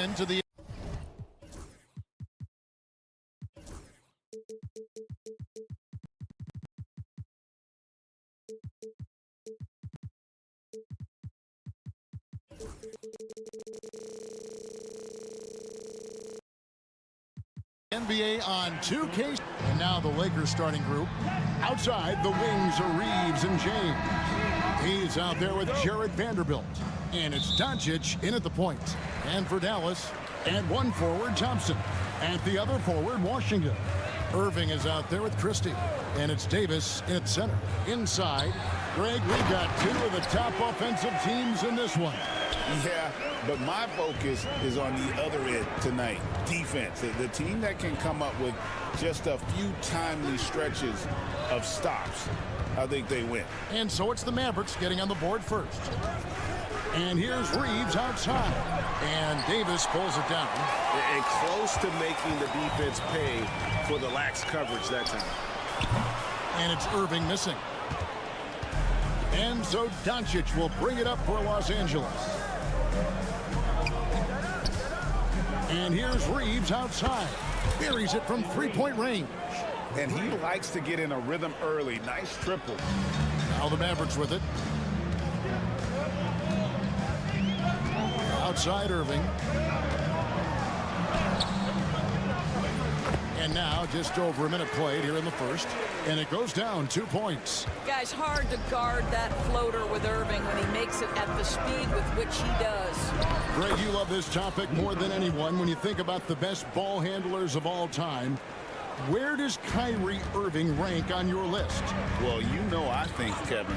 into the NBA on 2K. And now the Lakers starting group. Outside, the wings are Reeves and James. He's out there with Jared Vanderbilt. And it's Tonci in at the point. And for Dallas, at one forward, Thompson. At the other forward, Washington. Irving is out there with Christie. And it's Davis in at center. Inside, Greg, we got two of the top offensive teams in this one. Yeah, but my focus is on the other end tonight, defense. The team that can come up with just a few timely stretches of stops, I think they win. And so it's the Mavericks getting on the board first. And here's Reeves outside. And Davis pulls it down. And close to making the defense pay for the lax coverage that time. And it's Irving missing. And so Doncic will bring it up for Los Angeles. And here's Reeves outside. Buries it from three-point range. And he likes to get in a rhythm early. Nice triple. Now the Mavericks with it. Outside Irving. And now just over a minute played here in the first. And it goes down 2 points. Guys, hard to guard that floater with Irving when he makes it at the speed with which he does. Greg, you love this topic more than anyone. When you think about the best ball handlers of all time, where does Kyrie Irving rank on your list? Well, you know, I think, Kevin,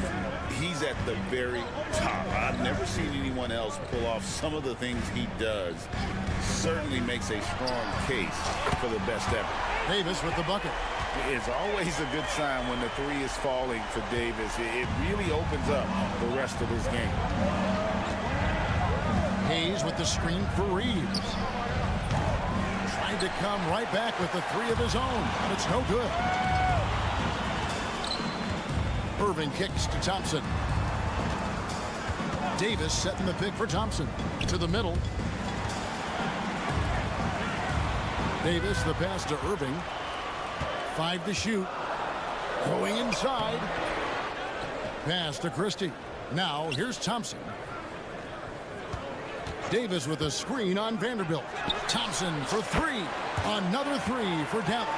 he's at the very top. I've never seen anyone else pull off some of the things he does. Certainly makes a strong case for the best ever. Davis with the bucket. It's always a good sign when the three is falling for Davis. It really opens up the rest of his game. Hayes with the screen for Reeves. Trying to come right back with the three of his own, but it's no good. Irving kicks to Thompson. Davis setting the pick for Thompson. To the middle. Davis, the pass to Irving. 5 to shoot. Going inside. Pass to Christie. Now here's Thompson. Davis with a screen on Vanderbilt. Thompson for three. Another three for Dallas.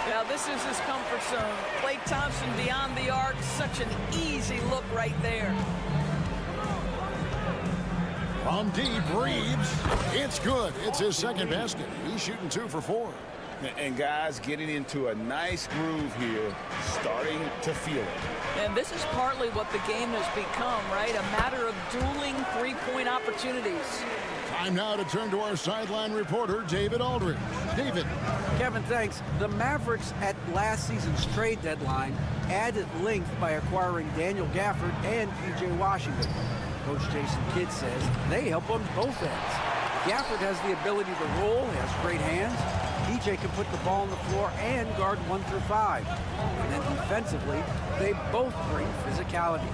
Yeah, this is his comfort zone. Klay Thompson beyond the arc. Such an easy look right there. From deep, Reeves. It's good. It's his second basket. He's shooting 2 for 4. And guys getting into a nice groove here, starting to feel it. And this is partly what the game has become, right? A matter of dueling three-point opportunities. Time now to turn to our sideline reporter, David Aldridge. David. Kevin, thanks. The Mavericks at last season's trade deadline added length by acquiring Daniel Gafford and P.J. Washington. Coach Jason Kidd says they help on both ends. Gafford has the ability to roll, has great hands. PJ can put the ball on the floor and guard 1 through 5. And then defensively, they both bring physicality.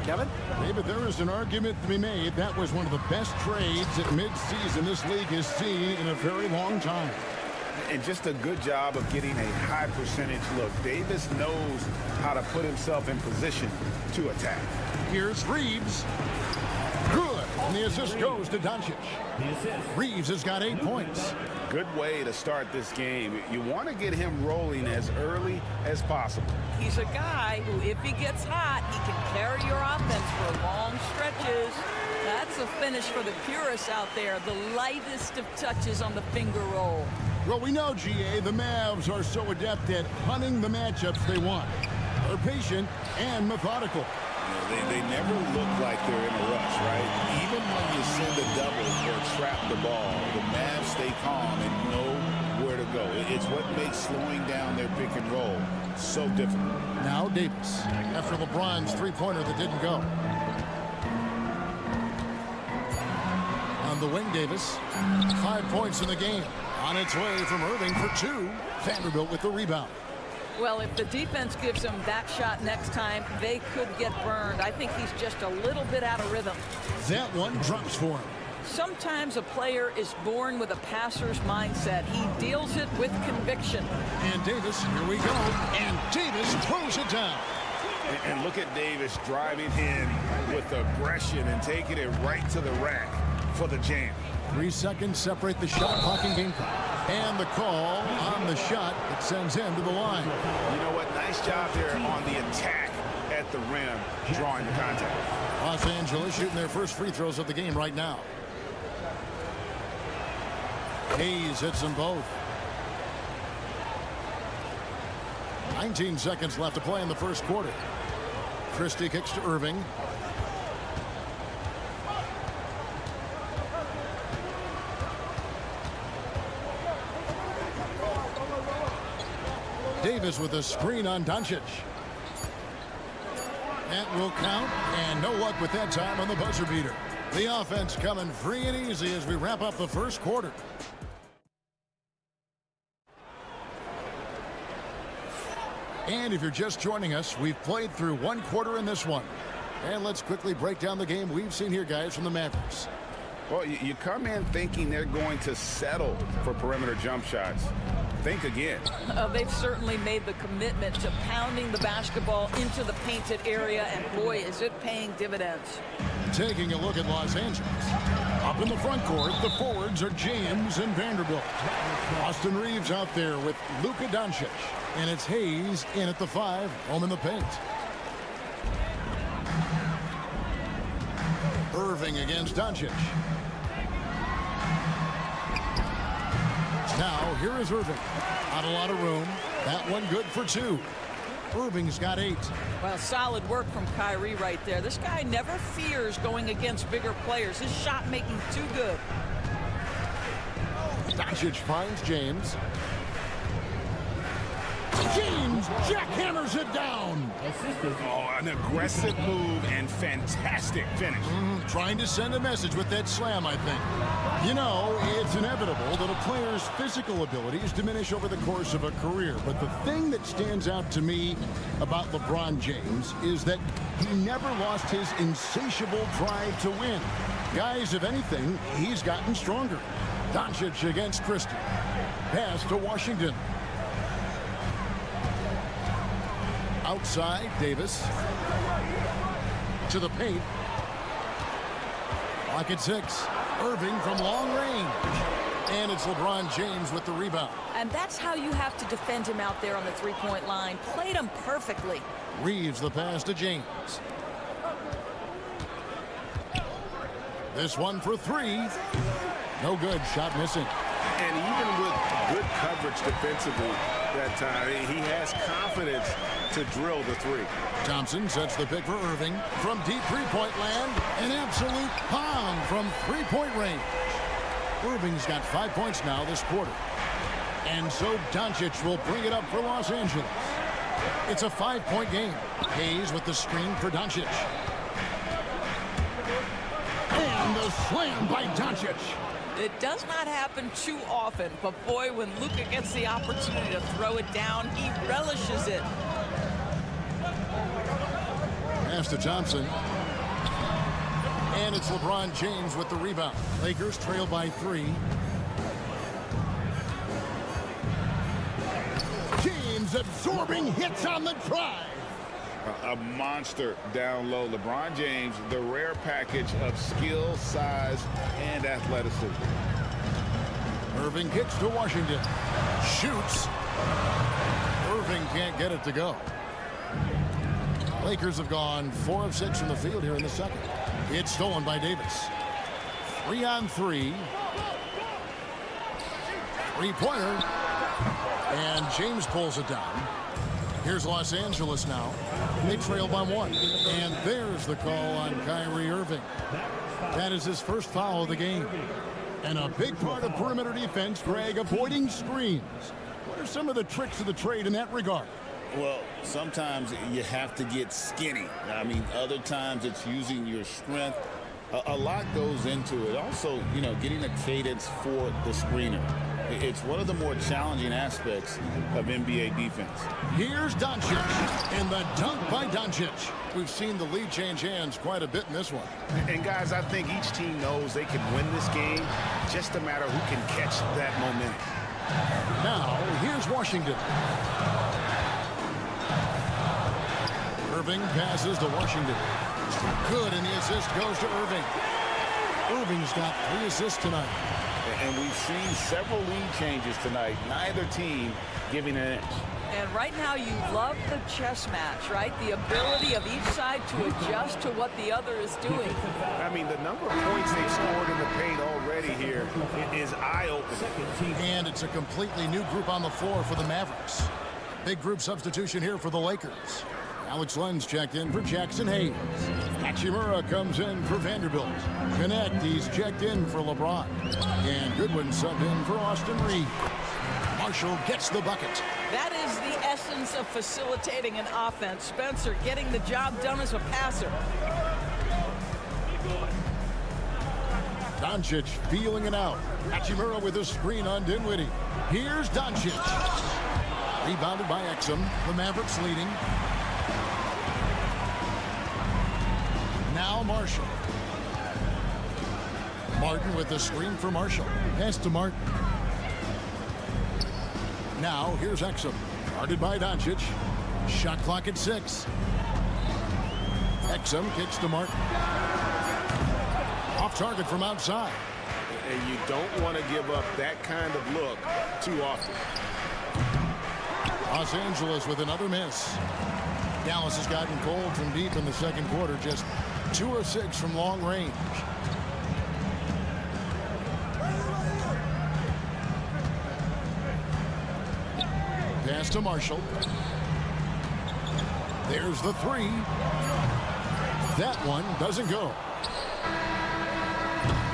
Kevin? David, there is an argument to be made. That was one of the best trades at mid-season this league has seen in a very long time. And just a good job of getting a high percentage look. Davis knows how to put himself in position to attack. Here's Reeves. Good. And the assist goes to Doncic. Reeves has got 8 points. Good way to start this game. You want to get him rolling as early as possible. He's a guy who, if he gets hot, he can carry your offense for long stretches. That's a finish for the purists out there. The lightest of touches on the finger roll. Well, we know, GA, the Mavs are so adept at hunting the matchups they want. They're patient and methodical. They never look like they're in a rush, right? Even when you send a double or trap the ball, the Mavs stay calm and know where to go. It's what makes slowing down their pick and roll so difficult. Now Davis, after LeBron's three-pointer that didn't go. On the wing, Davis, 5 points in the game. On its way from Irving for 2. Vanderbilt with the rebound. Well, if the defense gives him that shot next time, they could get burned. I think he's just a little bit out of rhythm. That one drops for him. Sometimes a player is born with a passer's mindset. He deals it with conviction. And Davis, here we go. And Davis throws it down. And look at Davis driving in with aggression and taking it right to the rack for the jam. 3 seconds separate the shot clock and game clock. And the call on the shot that sends him to the line. You know what? Nice job there on the attack at the rim, drawing the contact. Los Angeles shooting their first free throws of the game right now. Hayes hits them both. 19 seconds left to play in the first quarter. Christie kicks to Irving. Davis with a screen on Doncic. That will count, and no luck with that time on the buzzer beater. The offense coming free and easy as we wrap up the first quarter. And if you're just joining us, we've played through one quarter in this one. And let's quickly break down the game we've seen here, guys, from the Mavericks. Well, you come in thinking they're going to settle for perimeter jump shots. Think again. They've certainly made the commitment to pounding the basketball into the painted area, and boy, is it paying dividends. Taking a look at Los Angeles. Up in the front court, the forwards are James and Vanderbilt. Austin Reeves out there with Luka Doncic. And it's Hayes in at the 5, home in the paint. Irving against Doncic. Now, here is Irving. Not a lot of room. That one good for 2. Irving's got 8. Well, solid work from Kyrie right there. This guy never fears going against bigger players. His shot making too good. Doncic finds James. James jackhammers it down. Oh, an aggressive move and fantastic finish. Trying to send a message with that slam, I think. You know, it's inevitable that a player's physical abilities diminish over the course of a career. But the thing that stands out to me about LeBron James is that he never lost his insatiable drive to win. Guys, if anything, he's gotten stronger. Doncic against Christie. Pass to Washington. Outside, Davis. To the paint. Lock at 6. Irving from long range. And it's LeBron James with the rebound. And that's how you have to defend him out there on the three-point line. Played him perfectly. Reeves the pass to James. This one for 3. No good. Shot missing. And even with good coverage defensively that time, he has confidence to drill the 3. Thompson sets the pick for Irving. From deep three-point land, an absolute pound from three-point range. Irving's got 5 points now this quarter. And so Doncic will bring it up for Los Angeles. It's a 5-point game. Hayes with the screen for Doncic. And the slam by Doncic. It does not happen too often, but boy, when Luka gets the opportunity to throw it down, he relishes it. Pass to Thompson. And it's LeBron James with the rebound. Lakers trail by 3. James absorbing hits on the drive. A monster down low. LeBron James, the rare package of skill, size, and athleticism. Irving kicks to Washington. Shoots. Irving can't get it to go. Lakers have gone 4 of 6 from the field here in the second. It's stolen by Davis. 3-on-3. Three-pointer. And James pulls it down. Here's Los Angeles now. They trail by 1. And there's the call on Kyrie Irving. That is his first foul of the game. And a big part of perimeter defense, Greg, avoiding screens. What are some of the tricks of the trade in that regard? Well, sometimes you have to get skinny. I mean, other times it's using your strength A lot goes into it. Also, you know, getting a cadence for the screener. It's one of the more challenging aspects of NBA defense. Here's Doncic in the dunk by Doncic. We've seen the lead change hands quite a bit in this one. And guys, I think each team knows they can win this game, just a matter who can catch that momentum. Now, here's Washington. Irving passes to Washington. Good, and the assist goes to Irving. Irving's got 3 assists tonight. And we've seen several lead changes tonight. Neither team giving an inch. And right now you love the chess match, right? The ability of each side to adjust to what the other is doing. I mean, the number of points they've scored in the paint already here is eye-opening. And it's a completely new group on the floor for the Mavericks. Big group substitution here for the Lakers. Alex Lenz checked in for Jackson Hayes. Hachimura comes in for Vanderbilt. Connect, he's checked in for LeBron. And Goodwin subbed in for Austin Reeves. Marshall gets the bucket. That is the essence of facilitating an offense. Spencer getting the job done as a passer. Doncic feeling it out. Hachimura with a screen on Dinwiddie. Here's Doncic. Rebounded by Exum. The Mavericks leading. Now Marshall. Martin with the screen for Marshall. Pass to Martin. Now here's Exum. Guarded by Doncic. Shot clock at 6. Exum kicks to Martin. Off target from outside. And you don't want to give up that kind of look too often. Los Angeles with another miss. Dallas has gotten cold from deep in the second quarter. Just 2 of 6 from long range. Pass to Marshall. There's the 3. That one doesn't go.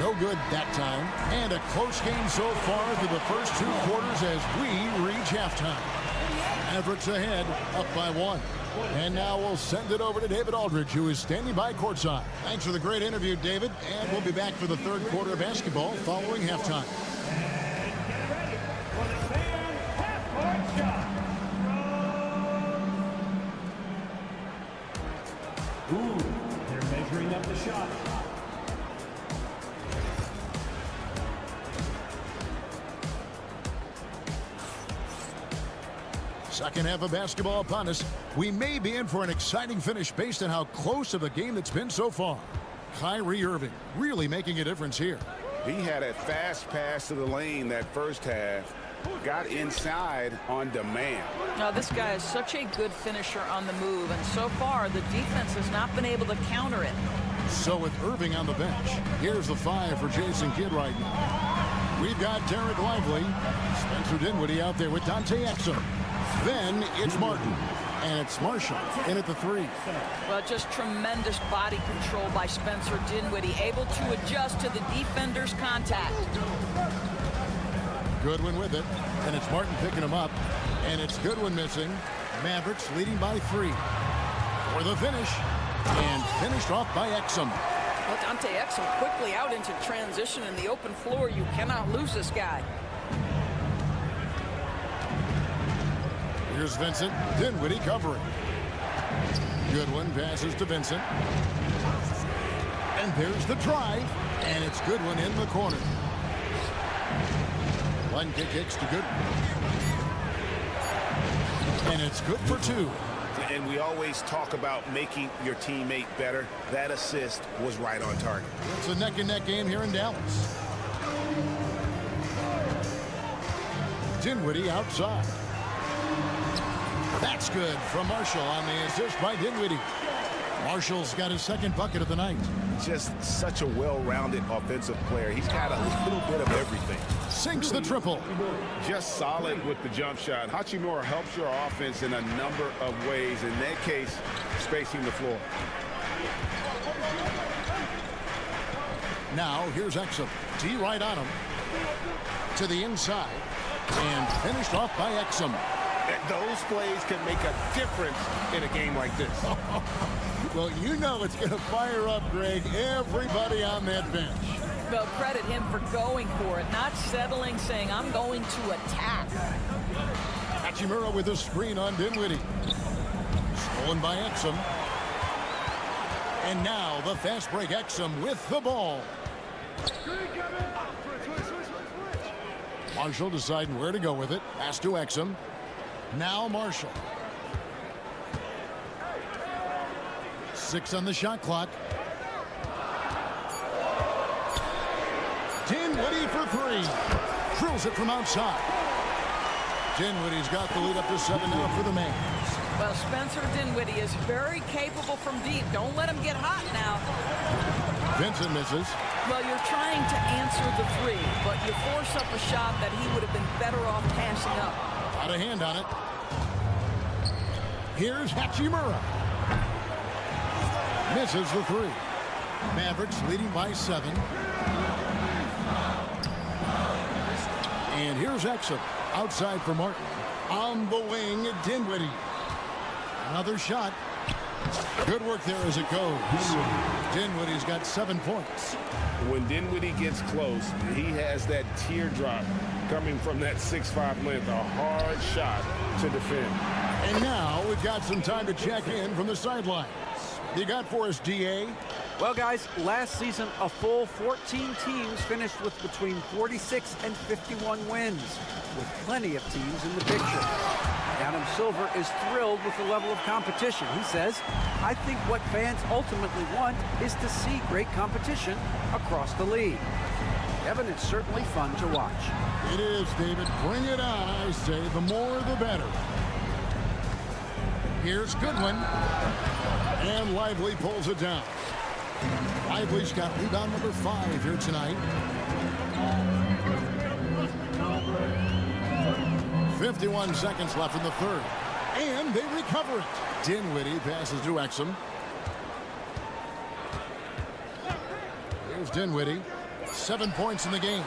No good that time. And a close game so far through the first 2 quarters as we reach halftime. Mavericks ahead, up by 1. And now we'll send it over to David Aldridge, who is standing by courtside. Thanks for the great interview, David. And we'll be back for the third quarter of basketball following halftime. They're measuring up the shot. Second half of basketball upon us. We may be in for an exciting finish based on how close of a game that's been so far. Kyrie Irving really making a difference here. He had a fast pass to the lane that first half. Got inside on demand. Now this guy is such a good finisher on the move, and so far the defense has not been able to counter it. So with Irving on the bench, here's the 5 for Jason Kidd right now. We've got Derek Lively, Spencer Dinwiddie out there with Dante Exum. Then it's Martin, and it's Marshall in at the 3. Well, just tremendous body control by Spencer Dinwiddie, able to adjust to the defender's contact. Goodwin with it, and it's Martin picking him up, and it's Goodwin missing. Mavericks leading by 3. For the finish, and finished off by Exum. Well, Dante Exum quickly out into transition in the open floor. You cannot lose this guy. Here's Vincent. Dinwiddie covering. Goodwin passes to Vincent. And there's the drive. And it's Goodwin in the corner. One kick kicks to Goodwin. And it's good for 2. And we always talk about making your teammate better. That assist was right on target. It's a neck-and-neck game here in Dallas. Dinwiddie outside. That's good from Marshall on the assist by Dinwiddie. Marshall's got his second bucket of the night. Just such a well-rounded offensive player. He's got a little bit of everything. Sinks the triple. Just solid with the jump shot. Hachimura helps your offense in a number of ways. In that case, spacing the floor. Now here's Exum. D right on him. To the inside. And finished off by Exum. Those plays can make a difference in a game like this. Well, you know it's going to fire up, Greg, everybody on that bench. Well, credit him for going for it, not settling, saying, I'm going to attack. Hachimura with a screen on Dinwiddie. Stolen by Exum. And now the fast break Exum with the ball. Marshall deciding where to go with it. Pass to Exum. Now Marshall. 6 on the shot clock. Dinwiddie for 3. Drills it from outside. Dinwiddie's got the lead up to 7 now for the Mavs. Well, Spencer Dinwiddie is very capable from deep. Don't let him get hot now. Vincent misses. Well, you're trying to answer the 3, but you force up a shot that he would have been better off passing up. Got a hand on it. Here's Hachimura. Misses the 3. Mavericks leading by 7. And here's Exum. Outside for Martin. On the wing, Dinwiddie. Another shot. Good work there as it goes. Dinwiddie's got 7 points. When Dinwiddie gets close, he has that teardrop coming from that 6'5" length. A hard shot to defend. And now we've got some time to check in from the sidelines. You got for us, DA? Well, guys, last season, a full 14 teams finished with between 46 and 51 wins, with plenty of teams in the picture. Adam Silver is thrilled with the level of competition. He says, I think what fans ultimately want is to see great competition across the league. Kevin, it's certainly fun to watch. It is, David. Bring it on, I say. The more, the better. Here's Goodwin. And Lively pulls it down. Lively's got rebound number 5 here tonight. 51 seconds left in the third. And they recover it. Dinwiddie passes to Exum. Here's Dinwiddie. 7 points in the game.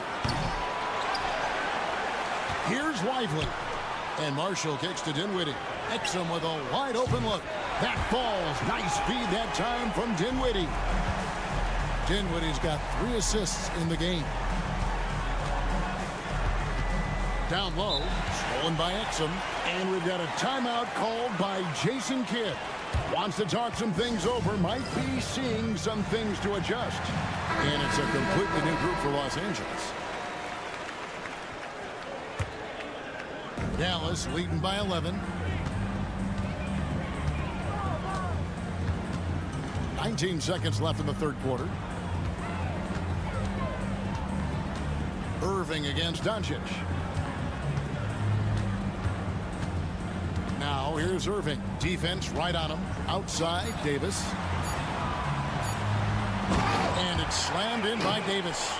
Here's Lively. And Marshall kicks to Dinwiddie. Exum with a wide open look. That falls. Nice feed that time from Dinwiddie. Dinwiddie's got 3 assists in the game. Down low. Stolen by Exum. And we've got a timeout called by Jason Kidd. Wants to talk some things over. Might be seeing some things to adjust. And it's a completely new group for Los Angeles. Dallas leading by 11. 19 seconds left in the third quarter. Irving against Doncic. Now here's Irving. Defense right on him. Outside, Davis. And it's slammed in by Davis.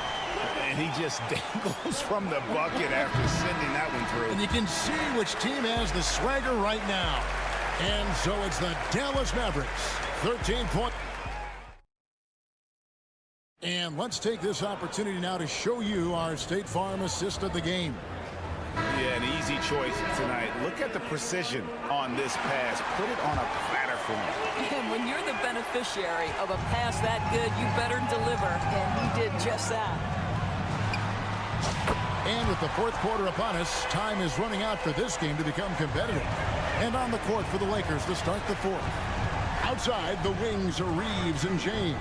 And he just dangles from the bucket after sending that one through. And you can see which team has the swagger right now. And so it's the Dallas Mavericks. 13 point. And let's take this opportunity now to show you our State Farm assist of the game. Yeah, an easy choice tonight. Look at the precision on this pass. Put it on a platter for him. And when you're the beneficiary of a pass that good, you better deliver. And he did just that. And with the fourth quarter upon us, time is running out for this game to become competitive. And on the court for the Lakers to start the fourth. Outside, the wings are Reeves and James.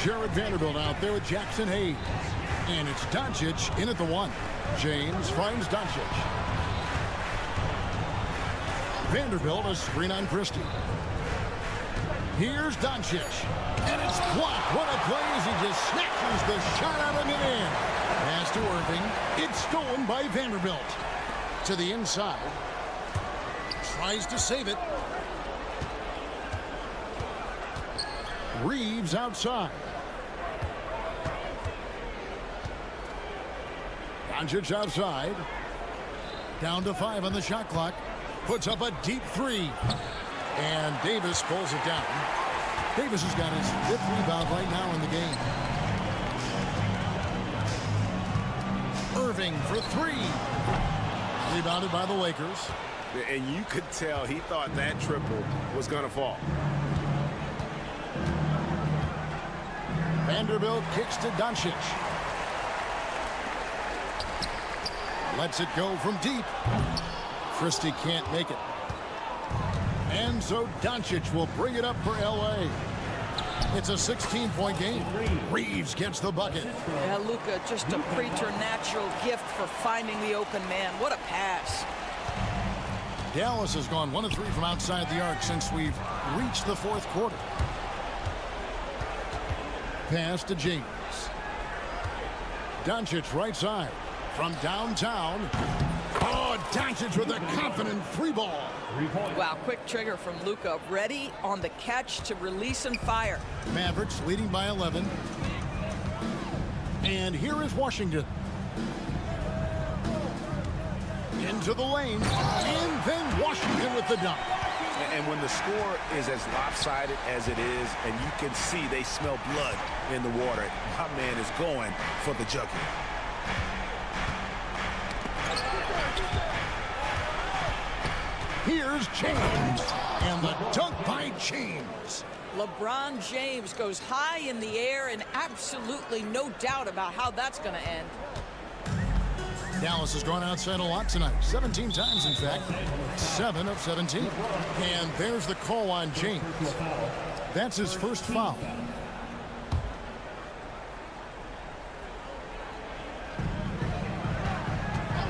Jared Vanderbilt out there with Jackson Hayes. And it's Doncic in at the 1. James finds Doncic. Vanderbilt a screen on Christie. Here's Doncic. And it's blocked. What a play as he just snatches the shot out of mid-air. Pass to Irving. It's stolen by Vanderbilt. To the inside. Tries to save it. Reeves outside. Doncic outside. Down to 5 on the shot clock. Puts up a deep 3. And Davis pulls it down. Davis has got his 5th rebound right now in the game. Irving for 3. Rebounded by the Lakers. And you could tell he thought that triple was going to fall. Vanderbilt kicks to Doncic. Lets it go from deep. Christie can't make it. And so Doncic will bring it up for LA. It's a 16-point game. Reeves gets the bucket. Yeah, Luka, just a preternatural gift for finding the open man. What a pass. Dallas has gone 1 of 3 from outside the arc since we've reached the fourth quarter. Pass to James. Doncic right side from downtown. Oh, Doncic with a confident free ball. Wow, quick trigger from Luka. Ready on the catch to release and fire. Mavericks leading by 11. And here is Washington. Into the lane. And then Washington with the dunk. And when the score is as lopsided as it is, and you can see they smell blood in the water, my man is going for the jugular. Here's James. And the dunk by James. LeBron James goes high in the air, and absolutely no doubt about how that's going to end. Dallas has gone outside a lot tonight. 17 times, in fact. 7 of 17. And there's the call on James. That's his first foul.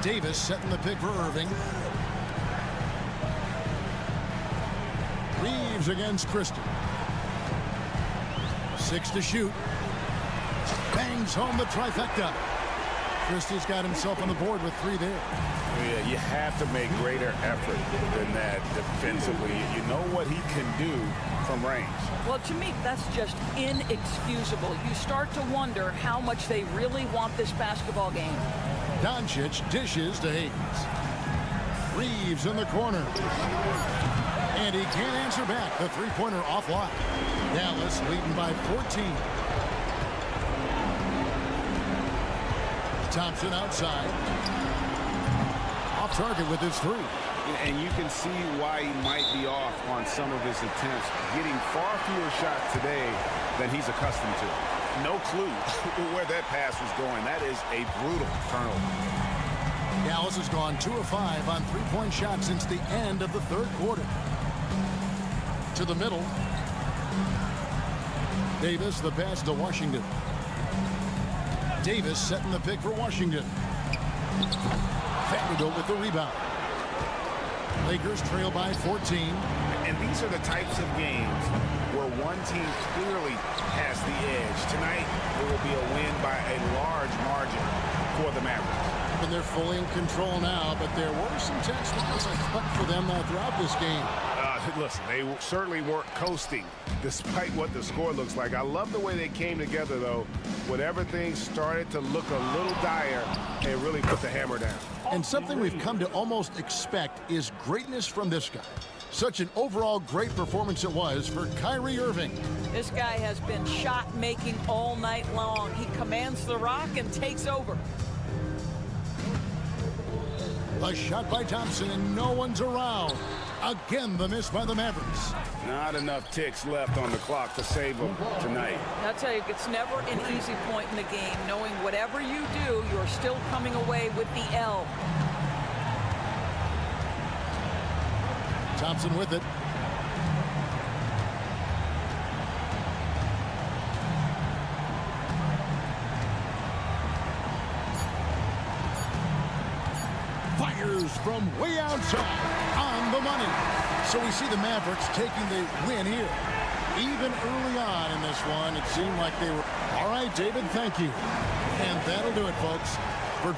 Davis setting the pick for Irving. Reeves against Christie. 6 to shoot. Bangs home the trifecta. Christie's got himself on the board with 3 there. Yeah, you have to make greater effort than that defensively. You know what he can do from range. Well, to me, that's just inexcusable. You start to wonder how much they really want this basketball game. Doncic dishes to Hayes. Reeves in the corner. And he can't answer back. The three-pointer offline. Dallas leading by 14. Thompson outside. Off target with his 3. And you can see why he might be off on some of his attempts, getting far fewer shots today than he's accustomed to. No clue where that pass was going. That is a brutal turnover. Dallas has gone 2 of 5 on three-point shots since the end of the third quarter. To the middle. Davis, the pass to Washington. Davis setting the pick for Washington. Vanderbilt with the rebound. Lakers trail by 14. And these are the types of games where one team clearly has the edge. Tonight, it will be a win by a large margin for the Mavericks. And they're fully in control now, but there were some tense moments, I thought, for them throughout this game. Listen, they certainly weren't coasting despite what the score looks like. I love the way they came together, though, when everything started to look a little dire and really put the hammer down. And something we've come to almost expect is greatness from this guy. Such an overall great performance it was for Kyrie Irving. This guy has been shot-making all night long. He commands the rock and takes over. A shot by Thompson, and no one's around. Again, the miss by the Mavericks. Not enough ticks left on the clock to save them tonight. I'll tell you, it's never an easy point in the game, knowing whatever you do, you're still coming away with the L. Thompson with it. Fires from way outside on the money. So we see the Mavericks taking the win here. Even early on in this one, it seemed like they were. All right, David, thank you. And that'll do it, folks. For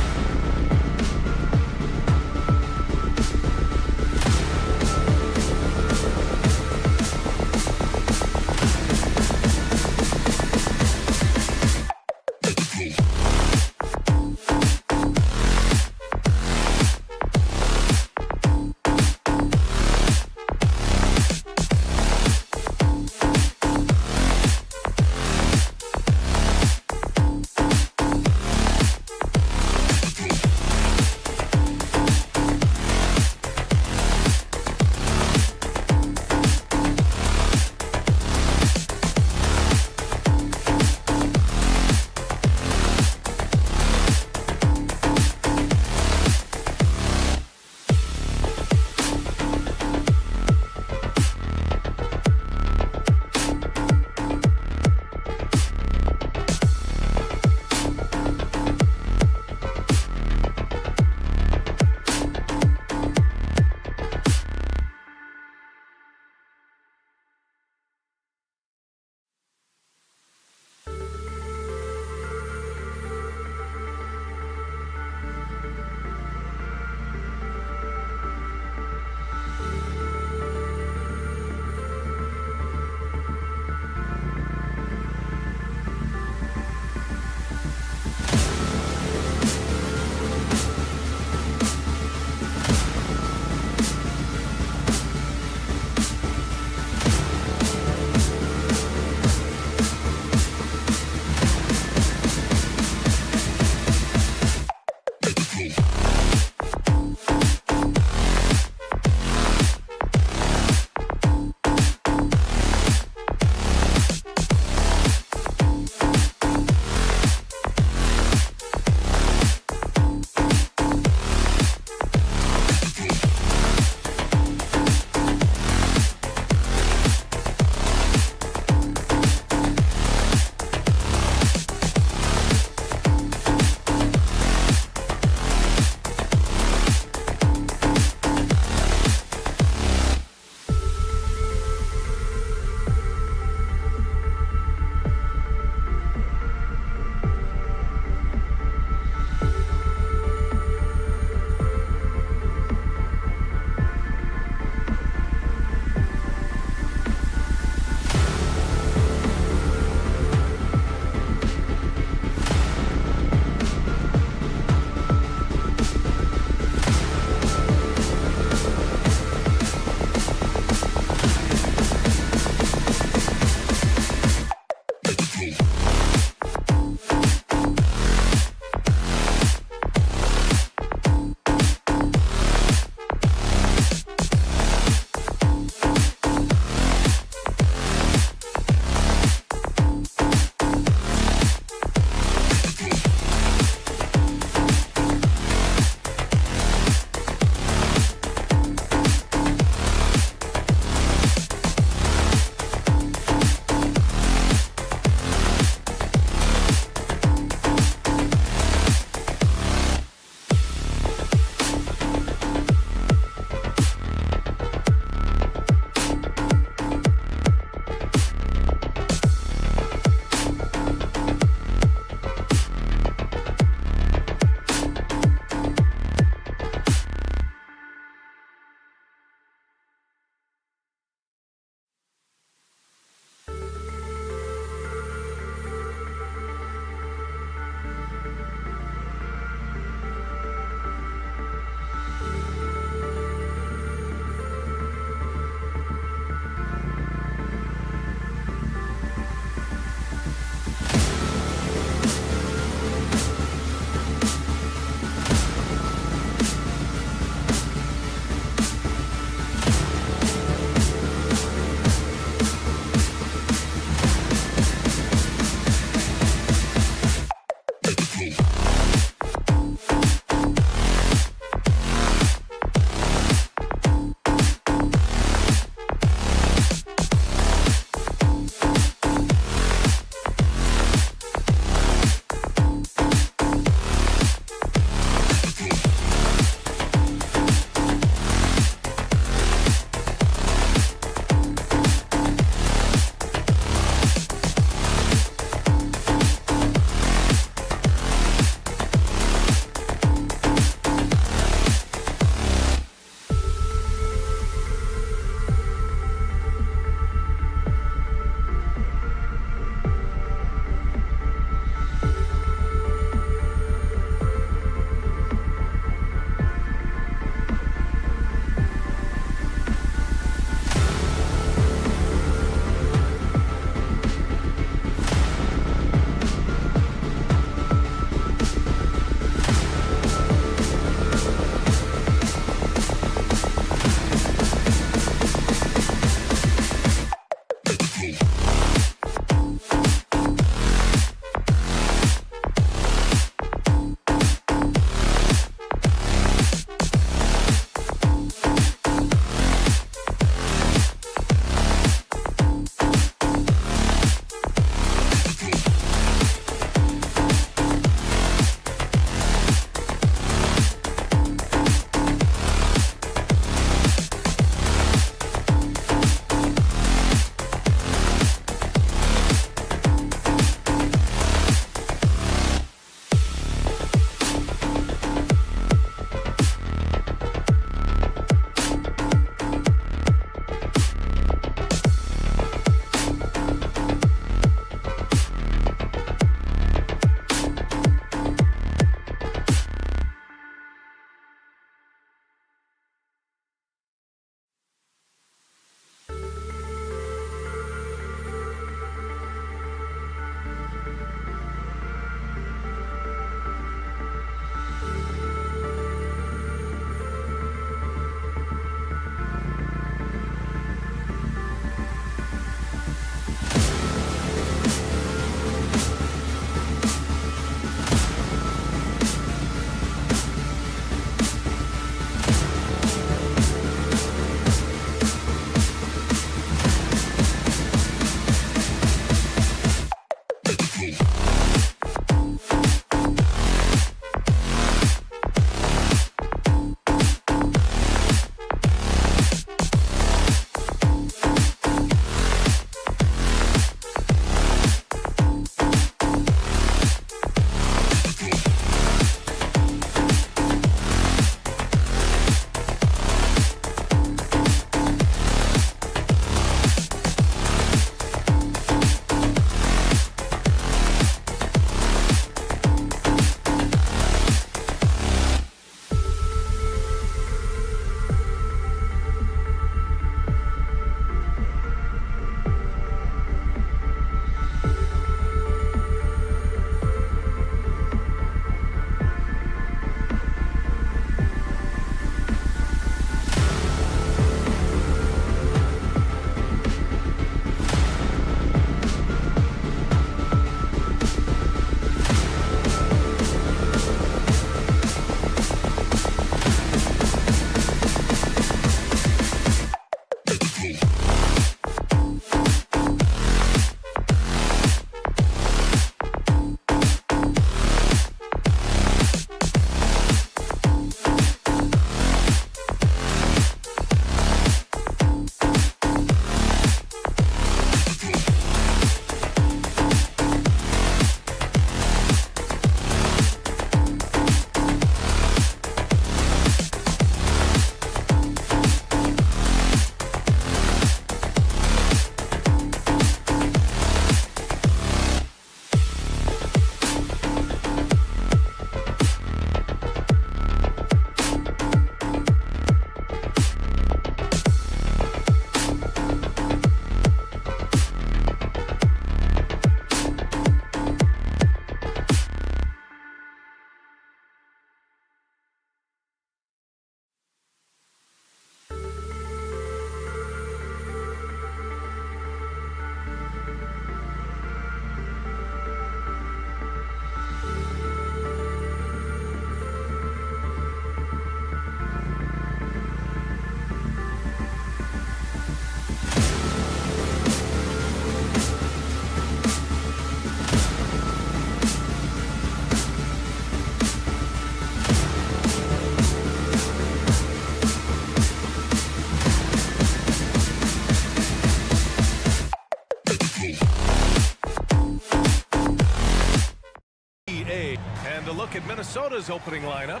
And a look at Minnesota's opening lineup.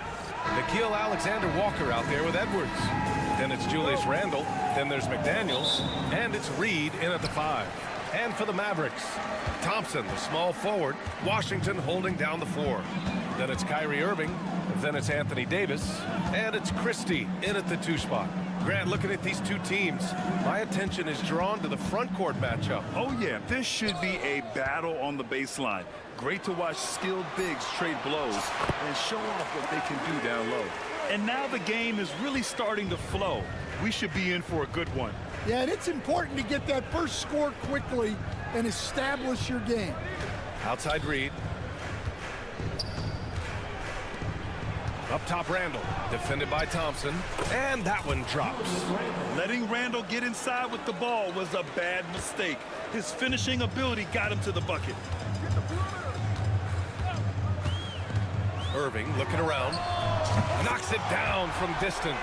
Nickeil Alexander-Walker out there with Edwards. Then it's Julius Randle. Then there's McDaniels. And it's Reed in at the 5. And for the Mavericks, Thompson, the small forward. Washington holding down the 4. Then it's Kyrie Irving. Then it's Anthony Davis. And it's Christie in at the 2 spot. Grant, looking at these two teams, my attention is drawn to the front court matchup. Oh, yeah, this should be a battle on the baseline. Great to watch skilled bigs trade blows and show off what they can do down low. And now the game is really starting to flow. We should be in for a good one. Yeah, and it's important to get that first score quickly and establish your game. Outside Reed. Up top Randle, defended by Thompson, and that one drops. Letting Randle get inside with the ball was a bad mistake. His finishing ability got him to the bucket. Irving looking around, knocks it down from distance.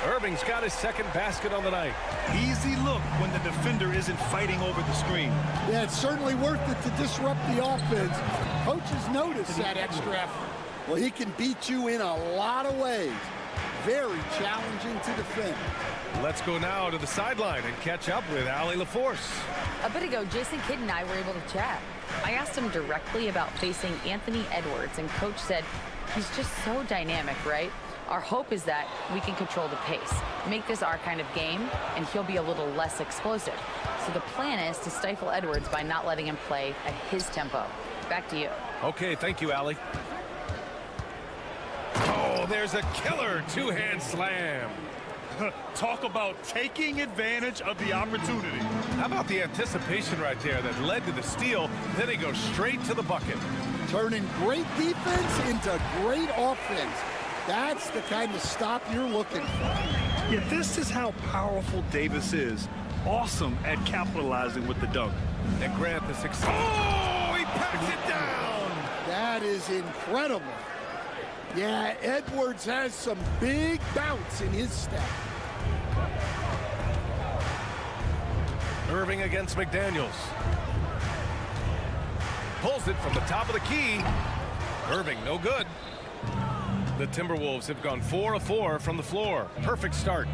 Irving's got his second basket on the night. Easy look when the defender isn't fighting over the screen. Yeah, it's certainly worth it to disrupt the offense. Coaches notice that extra effort. Well, he can beat you in a lot of ways. Very challenging to defend. Let's go now to the sideline and catch up with Allie LaForce. A bit ago, Jason Kidd and I were able to chat. I asked him directly about facing Anthony Edwards, and Coach said, he's just so dynamic, right? Our hope is that we can control the pace, make this our kind of game, and he'll be a little less explosive. So the plan is to stifle Edwards by not letting him play at his tempo. Back to you. Okay, thank you, Allie. Oh, there's a killer two-hand slam. Talk about taking advantage of the opportunity. How about the anticipation right there that led to the steal? Then he goes straight to the bucket. Turning great defense into great offense. That's the kind of stop you're looking for. Yeah, this is how powerful Davis is. Awesome at capitalizing with the dunk. And Grant, the success. Oh, he passed is incredible. Yeah, Edwards has some big bounce in his step. Irving against McDaniels. Pulls it from the top of the key. Irving, no good. The Timberwolves have gone 4 of 4 from the floor. Perfect start.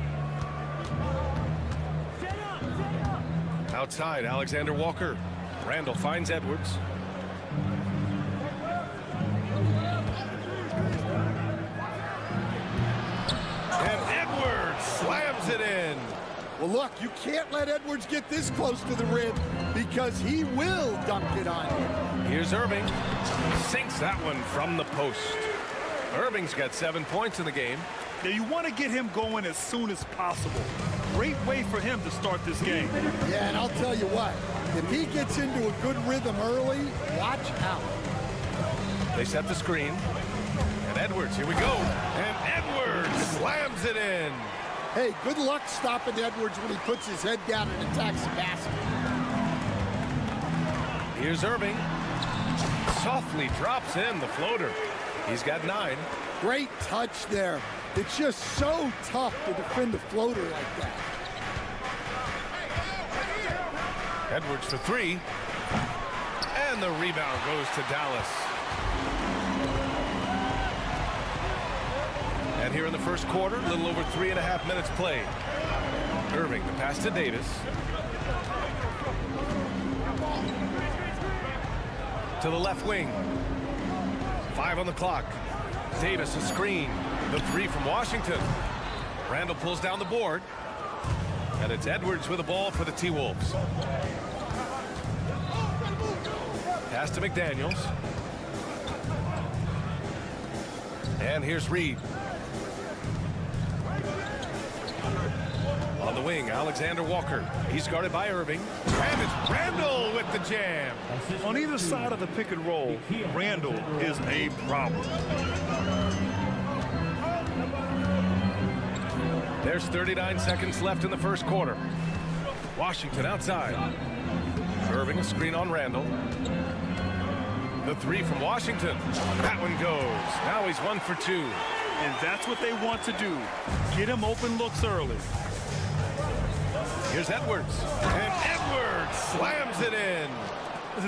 Outside, Alexander Walker. Randall finds Edwards. And Edwards slams it in. Well, look, you can't let Edwards get this close to the rim because he will dunk it on you. Here's Irving. Sinks that one from the post. Irving's got 7 points in the game. Now you want to get him going as soon as possible. Great way for him to start this game. Yeah, and I'll tell you what, if he gets into a good rhythm early, watch out. They set the screen. And Edwards, here we go. And Edwards slams it in. Hey, good luck stopping Edwards when he puts his head down and attacks the basket. Here's Irving. Softly drops in the floater. He's got 9. Great touch there. It's just so tough to defend a floater like that. Edwards for 3. And the rebound goes to Dallas. And here in the first quarter, a little over 3.5 minutes played. Irving, the pass to Davis. To the left wing. 5 on the clock. Davis a screen. The 3 from Washington. Randall pulls down the board. And it's Edwards with the ball for the T-Wolves. Pass to McDaniels. And here's Reed. On the wing, Alexander Walker. He's guarded by Irving. And it's Randall with the jam. On either side of the pick and roll, Randall is a problem. There's 39 seconds left in the first quarter. Washington outside. Irving a screen on Randall. The 3 from Washington. That one goes. Now he's 1 for 2. And that's what they want to do. Get him open looks early. Here's Edwards. And Edwards slams it in.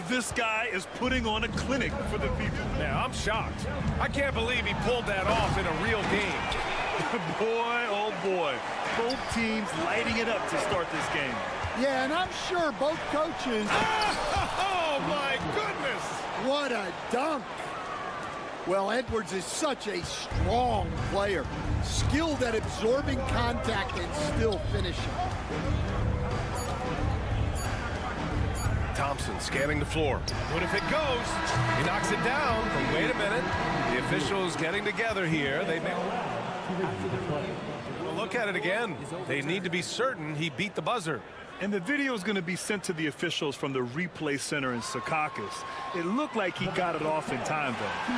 This guy is putting on a clinic for the people. Now, I'm shocked. I can't believe he pulled that off in a real game. Boy, oh boy. Both teams lighting it up to start this game. Yeah, and I'm sure both coaches... Oh, my goodness! What a dunk! Well, Edwards is such a strong player. Skilled at absorbing contact and still finishing. Thompson scanning the floor. What if it goes? He knocks it down. But wait a minute. The officials getting together here. They may... Well, look at it again. They need to be certain he beat the buzzer. And the video is going to be sent to the officials from the replay center in Secaucus. It looked like he got it off in time, though.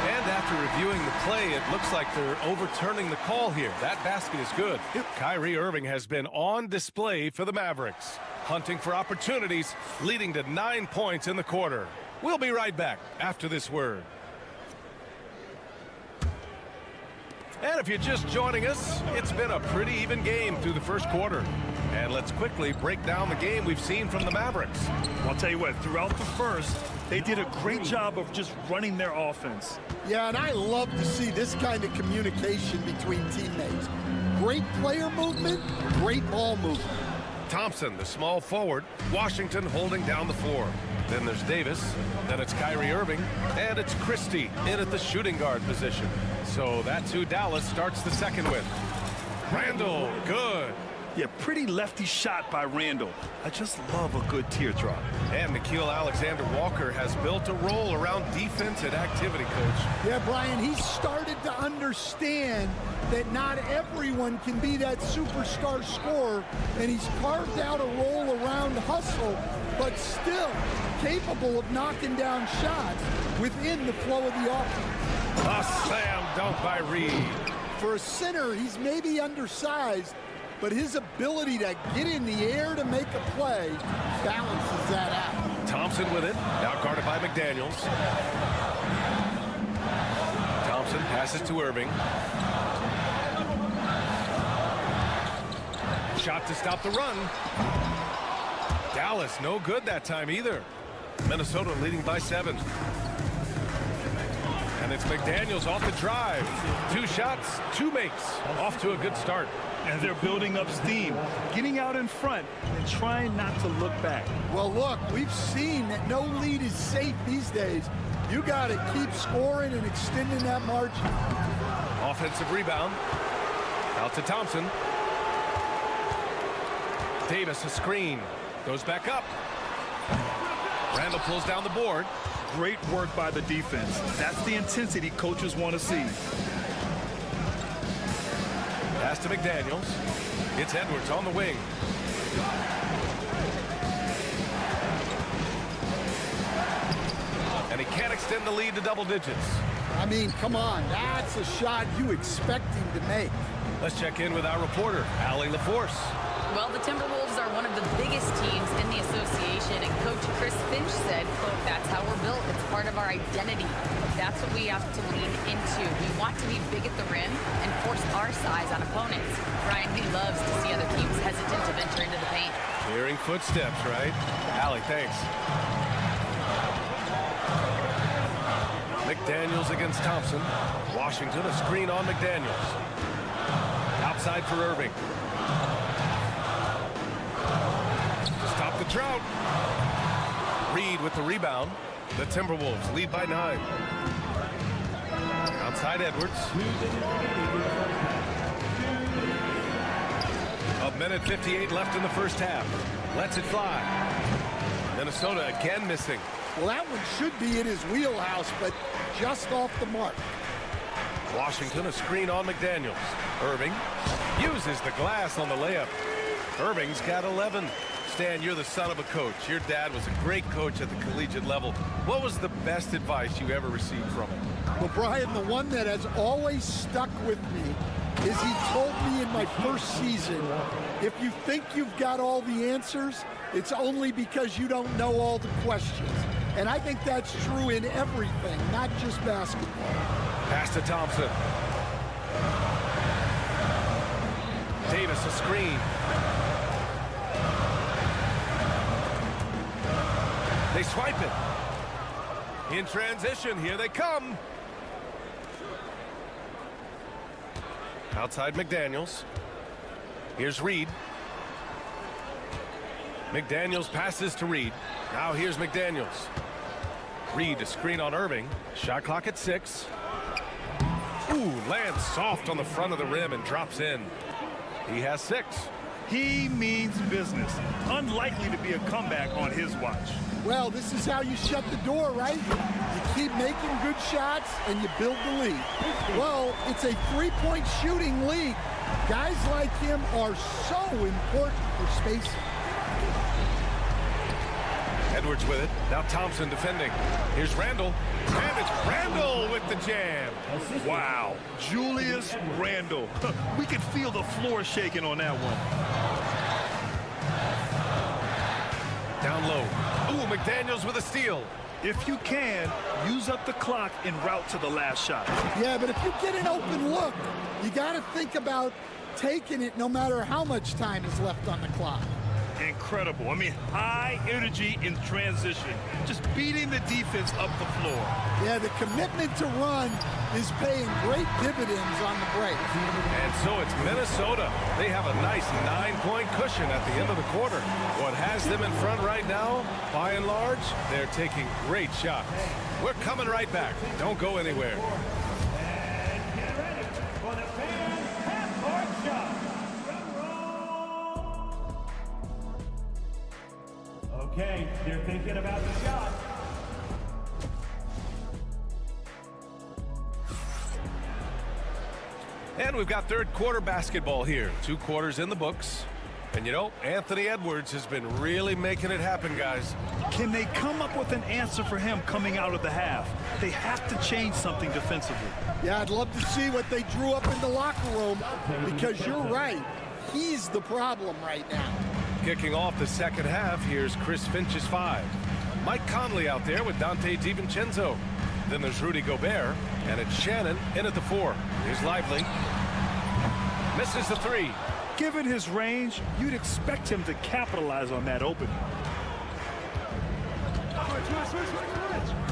And after reviewing the play, it looks like they're overturning the call here. That basket is good. Kyrie Irving has been on display for the Mavericks, hunting for opportunities, leading to 9 points in the quarter. We'll be right back after this word. And if you're just joining us, it's been a pretty even game through the first quarter. And let's quickly break down the game we've seen from the Mavericks. I'll tell you what, throughout the first, they did a great job of just running their offense. Yeah, and I love to see this kind of communication between teammates. Great player movement, great ball movement. Thompson, the small forward. Washington holding down the floor. Then there's Davis. Then it's Kyrie Irving. And it's Christie in at the shooting guard position. So that's who Dallas starts the second with. Randall, good. Yeah, pretty lefty shot by Randall. I just love a good teardrop. And Nickeil Alexander-Walker has built a role around defense and activity, Coach. Yeah, Brian, he's started to understand that not everyone can be that superstar scorer, and he's carved out a role around hustle, but still capable of knocking down shots within the flow of the offense. A slam dunk by Reed. For a center, he's maybe undersized, but his ability to get in the air to make a play balances that out. Thompson with it. Now guarded by McDaniels. Thompson passes to Irving. Shot to stop the run. Dallas no good that time either. Minnesota leading by 7. And it's McDaniels off the drive. 2 shots, 2 makes. Off to a good start. And they're building up steam, getting out in front and trying not to look back. Well, look, we've seen that no lead is safe these days. You got to keep scoring and extending that margin. Offensive rebound. Out to Thompson. Davis a screen. Goes back up. Randall pulls down the board. Great work by the defense. That's the intensity coaches want to see. Pass to McDaniels. It's Edwards on the wing. And he can't extend the lead to double digits. I mean, come on. That's a shot you expect him to make. Let's check in with our reporter, Allie LaForce. Well, the Timberwolves are one of the biggest teams in the association, and Coach Chris Finch said, quote, "That's how we're built. It's part of our identity. That's what we have to lean into. We want to be big at the rim and force our size on opponents." Brian, he loves to see other teams hesitant to venture into the paint. Hearing footsteps, right? Allie, thanks. McDaniels against Thompson. Washington a screen on McDaniels. Outside for Irving. Stop the drought. Reed with the rebound. The Timberwolves lead by 9. Outside Edwards. A minute 58 left in the first half. Lets it fly. Minnesota again missing. Well, that one should be in his wheelhouse, but just off the mark. Washington a screen on McDaniels. Irving uses the glass on the layup. Irving's got 11. Stan, you're the son of a coach. Your dad was a great coach at the collegiate level. What was the best advice you ever received from him? Well, Brian, the one that has always stuck with me is he told me in my first season, if you think you've got all the answers, it's only because you don't know all the questions. And I think that's true in everything, not just basketball. Pass to Thompson. Davis a screen. They swipe it. In transition, here they come. Outside McDaniels. Here's Reed. McDaniels passes to Reed. Now here's McDaniels. Reed a screen on Irving. Shot clock at 6. Ooh, lands soft on the front of the rim and drops in. He has 6. He means business. Unlikely to be a comeback on his watch. Well, this is how you shut the door, right? You keep making good shots and you build the lead. Well, it's a three-point shooting league. Guys like him are so important for spacing. Edwards with it. Now Thompson defending. Here's Randall. And it's Randall with the jam. Wow. Julius Randall. We could feel the floor shaking on that one. Down low. Ooh, McDaniels with a steal. If you can, use up the clock en route to the last shot. Yeah, but if you get an open look, you got to think about taking it no matter how much time is left on the clock. Incredible. I mean, high energy in transition. Just beating the defense up the floor. Yeah, the commitment to run is paying great dividends on the break. And so it's Minnesota. They have a nice 9-point cushion at the end of the quarter. What has them in front right now, by and large, they're taking great shots. We're coming right back. Don't go anywhere. And get ready for the fan half-court shot. Okay, they're thinking about the shot. And we've got third quarter basketball here. 2 quarters in the books. And you know, Anthony Edwards has been really making it happen, guys. Can they come up with an answer for him coming out of the half? They have to change something defensively. Yeah, I'd love to see what they drew up in the locker room, because you're right. He's the problem right now. Kicking off the second half, here's Chris Finch's 5. Mike Conley out there with Dante DiVincenzo. Then there's Rudy Gobert, and it's Shannon in at the 4. Here's Lively. Misses the 3. Given his range, you'd expect him to capitalize on that opening.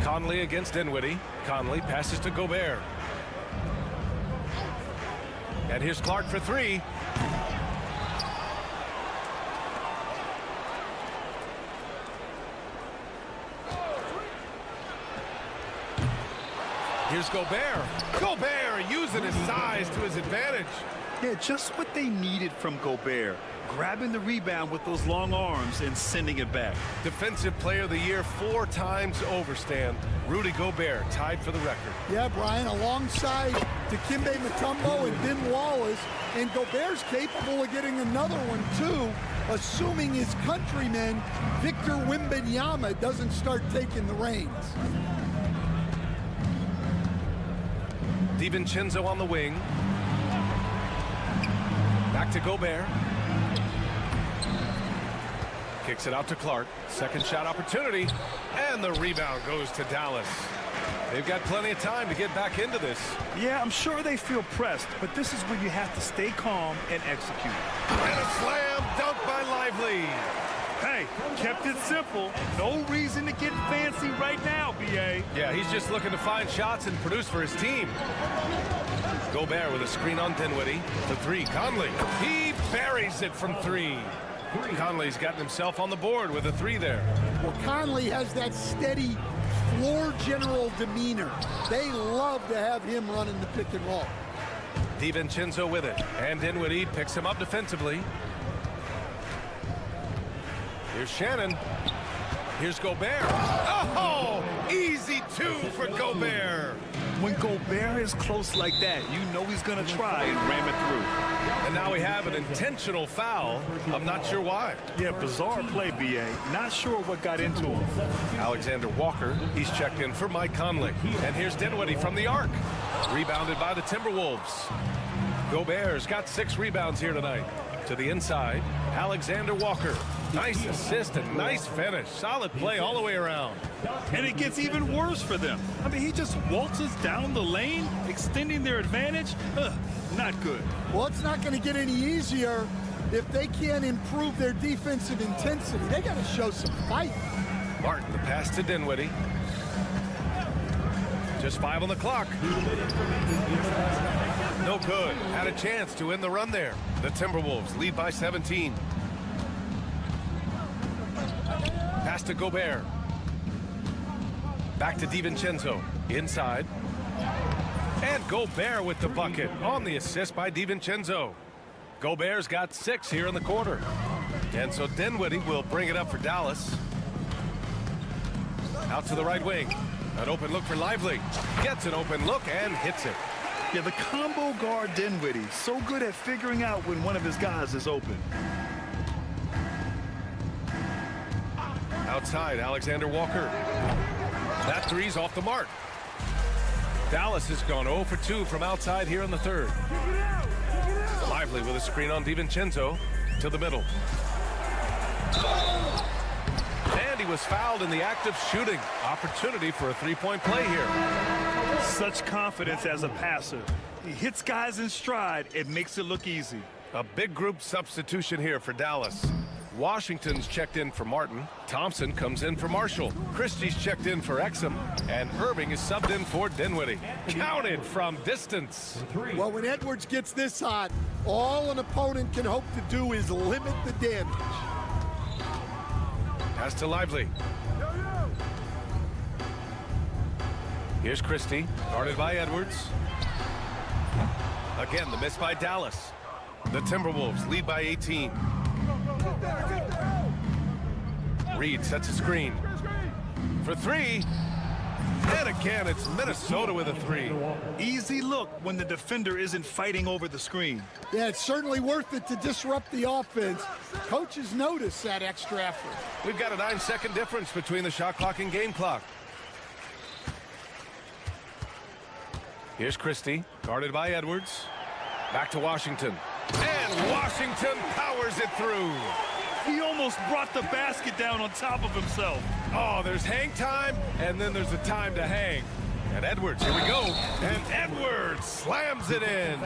Conley against Dinwiddie. Conley passes to Gobert. And here's Clark for 3. Here's Gobert. Gobert using his size to his advantage. Yeah, just what they needed from Gobert. Grabbing the rebound with those long arms and sending it back. Defensive Player of the Year 4 times over, Stan. Rudy Gobert tied for the record. Yeah, Brian, alongside Dikembe Mutombo and Ben Wallace, and Gobert's capable of getting another one too, assuming his countryman Victor Wembanyama doesn't start taking the reins. DiVincenzo on the wing. Back to Gobert. Kicks it out to Clark. Second shot opportunity. And the rebound goes to Dallas. They've got plenty of time to get back into this. Yeah, I'm sure they feel pressed, but this is where you have to stay calm and execute. And a slam dunk by Lively. Hey, kept it simple. No reason to get fancy right now, B.A. Yeah, he's just looking to find shots and produce for his team. Gobert with a screen on Dinwiddie. To 3, Conley. He buries it from 3. Conley's gotten himself on the board with a 3 there. Well, Conley has that steady floor general demeanor. They love to have him running the pick and roll. DiVincenzo with it. And Dinwiddie picks him up defensively. Here's Shannon. Here's Gobert. Oh, easy 2 for Gobert. When Gobert is close like that, you know he's going to try and ram it through. And now we have an intentional foul. I'm not sure why. Yeah, bizarre play, B.A. Not sure what got into him. Alexander Walker, he's checked in for Mike Conley. And here's Dinwiddie from the arc. Rebounded by the Timberwolves. Gobert's got 6 rebounds here tonight. To the inside, Alexander Walker. Nice assist and nice finish. Solid play all the way around. And it gets even worse for them. I mean, he just waltzes down the lane, extending their advantage. Not good. Well, it's not going to get any easier if they can't improve their defensive intensity. They got to show some fight. Martin, the pass to Dinwiddie. Just 5 on the clock. No good. Had a chance to end the run there. The Timberwolves lead by 17. Pass to Gobert. Back to DiVincenzo. Inside. And Gobert with the bucket on the assist by DiVincenzo. Gobert's got 6 here in the quarter. And so Dinwiddie will bring it up for Dallas. Out to the right wing. An open look for Lively. Gets an open look and hits it. Yeah, the combo guard Dinwiddie, so good at figuring out when one of his guys is open. Outside, Alexander Walker. That 3's off the mark. Dallas has gone 0 for 2 from outside here in the 3rd. Lively with a screen on DiVincenzo to the middle. And he was fouled in the act of shooting. Opportunity for a 3-point play here. Such confidence as a passer. He hits guys in stride. It makes it look easy. A big group substitution here for Dallas. Washington's checked in for Martin. Thompson comes in for Marshall. Christie's checked in for Exum. And Irving is subbed in for Dinwiddie. Counted from distance. Well, when Edwards gets this hot, all an opponent can hope to do is limit the damage. Pass to Lively. Here's Christie, guarded by Edwards. Again, the miss by Dallas. The Timberwolves lead by 18. Reed sets a screen for 3. And again, it's Minnesota with a 3. Easy look when the defender isn't fighting over the screen. Yeah, it's certainly worth it to disrupt the offense. Coaches notice that extra effort. We've got a 9-second difference between the shot clock and game clock. Here's Christie, guarded by Edwards. Back to Washington. And Washington powers it through. He almost brought the basket down on top of himself. Oh, there's hang time, and then there's a time to hang. And Edwards, here we go. And Edwards slams it in.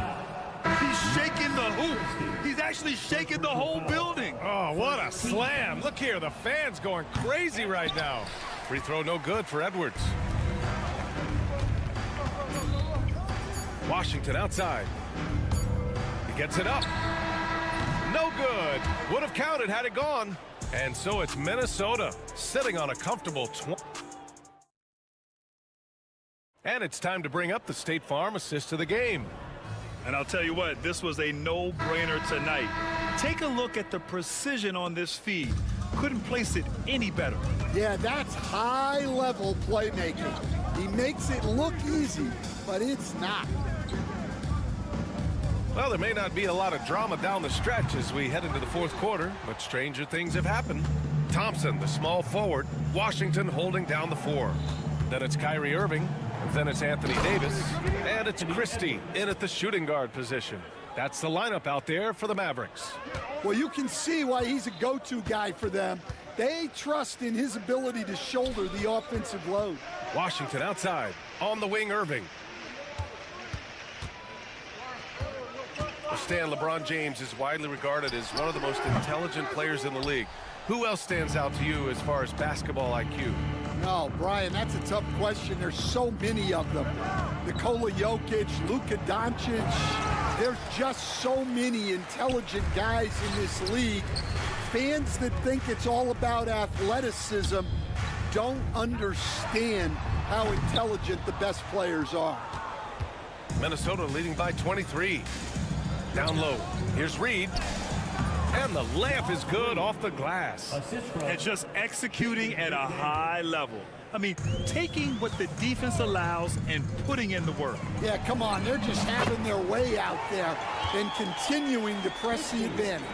He's shaking the hoop. He's actually shaking the whole building. Oh, what a slam. Look here, the fans going crazy right now. Free throw no good for Edwards. Washington outside. He gets it up. No good. Would have counted had it gone. And so it's Minnesota sitting on a comfortable 20. And it's time to bring up the State Farm assist of the game. And I'll tell you what, this was a no-brainer tonight. Take a look at the precision on this feed. Couldn't place it any better. Yeah, that's high-level playmaking. He makes it look easy, but it's not. Well, there may not be a lot of drama down the stretch as we head into the fourth quarter, but stranger things have happened. Thompson, the small forward. Washington holding down the 4. Then it's Kyrie Irving. Then it's Anthony Davis. And it's Christie in at the shooting guard position. That's the lineup out there for the Mavericks. Well, you can see why he's a go-to guy for them. They trust in his ability to shoulder the offensive load. Washington outside. On the wing, Irving. Stan, LeBron James is widely regarded as one of the most intelligent players in the league. Who else stands out to you as far as basketball IQ? No, Brian, that's a tough question. There's so many of them. Nikola Jokic, Luka Doncic. There's just so many intelligent guys in this league. Fans that think it's all about athleticism don't understand how intelligent the best players are. Minnesota leading by 23. Down low. Here's Reed. And the layup is good off the glass. And just executing at a high level. I mean, taking what the defense allows and putting in the work. Yeah, come on. They're just having their way out there and continuing to press the advantage.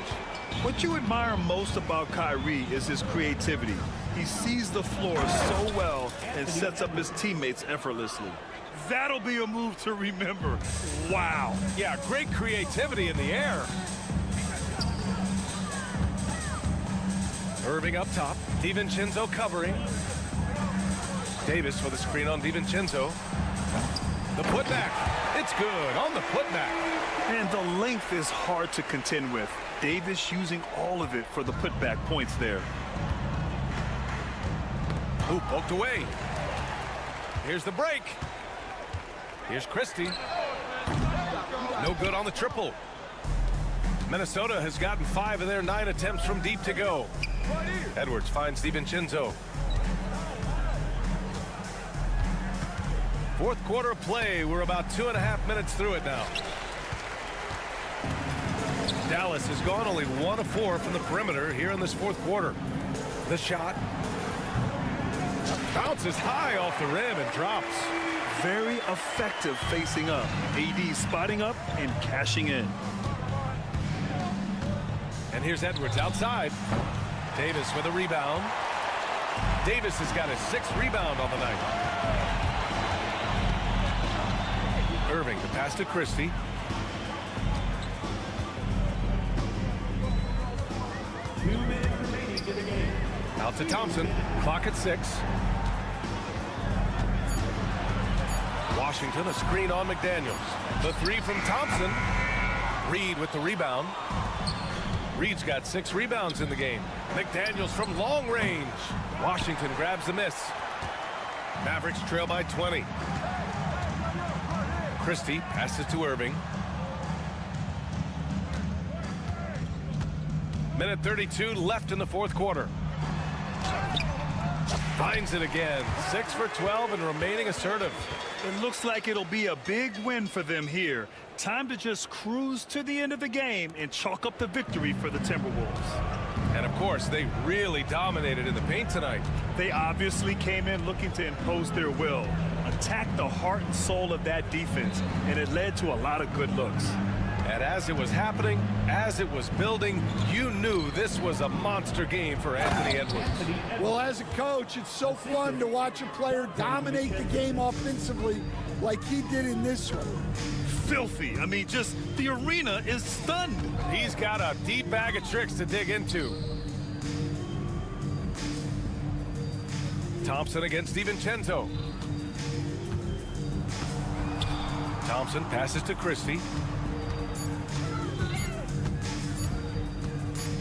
What you admire most about Kyrie is his creativity. He sees the floor so well and sets up his teammates effortlessly. That'll be a move to remember. Wow. Yeah, great creativity in the air. Irving up top. DiVincenzo covering. Davis with a screen on DiVincenzo. The putback. It's good on the putback. And the length is hard to contend with. Davis using all of it for the putback points there. Ooh, poked away. Here's the break. Here's Christie. No good on the triple. Minnesota has gotten 5 of their 9 attempts from deep to go. Edwards finds DiVincenzo. Fourth quarter play. We're about 2.5 minutes through it now. Dallas has gone only 1 of 4 from the perimeter here in this fourth quarter. The shot. Bounces high off the rim and drops. Very effective facing up. AD spotting up and cashing in. And here's Edwards outside. Davis with a rebound. Davis has got his 6th rebound on the night. Irving, the pass to Christie. Out to Thompson. Clock at 6. Washington, a screen on McDaniels. The 3 from Thompson. Reed with the rebound. Reed's got 6 rebounds in the game. McDaniels from long range. Washington grabs the miss. Mavericks trail by 20. Christie passes to Irving. Minute 32 left in the fourth quarter. Finds it again. 6 for 12 and remaining assertive. It looks like it'll be a big win for them here. Time to just cruise to the end of the game and chalk up the victory for the Timberwolves. And of course, they really dominated in the paint tonight. They obviously came in looking to impose their will, attack the heart and soul of that defense, and it led to a lot of good looks. And as it was happening, as it was building, you knew this was a monster game for Anthony Edwards. Well, as a coach, it's so fun to watch a player dominate the game offensively like he did in this one. Filthy. I mean, just the arena is stunned. He's got a deep bag of tricks to dig into. Thompson against DiVincenzo. Thompson passes to Christie.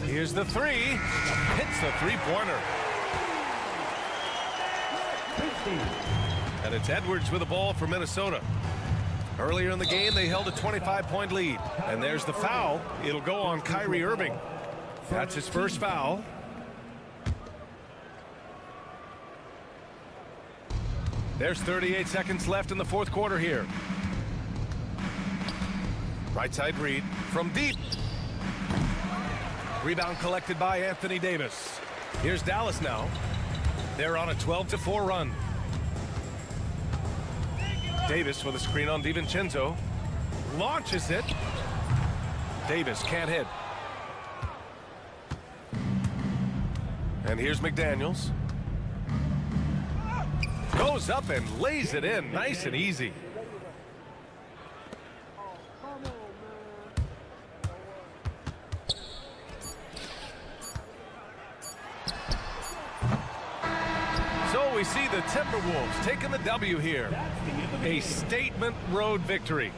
Here's the three. Hits the three-pointer. And it's Edwards with the ball for Minnesota. Earlier in the game, they held a 25-point lead. And there's the foul. It'll go on Kyrie Irving. That's his first foul. There's 38 seconds left in the fourth quarter here. Right side read from deep. Rebound collected by Anthony Davis. Here's Dallas now. They're on a 12-4 run. Davis with a screen on DiVincenzo. Launches it. Davis can't hit. And here's McDaniels. Goes up and lays it in nice and easy. So we see the Timberwolves taking the W here. A statement road victory.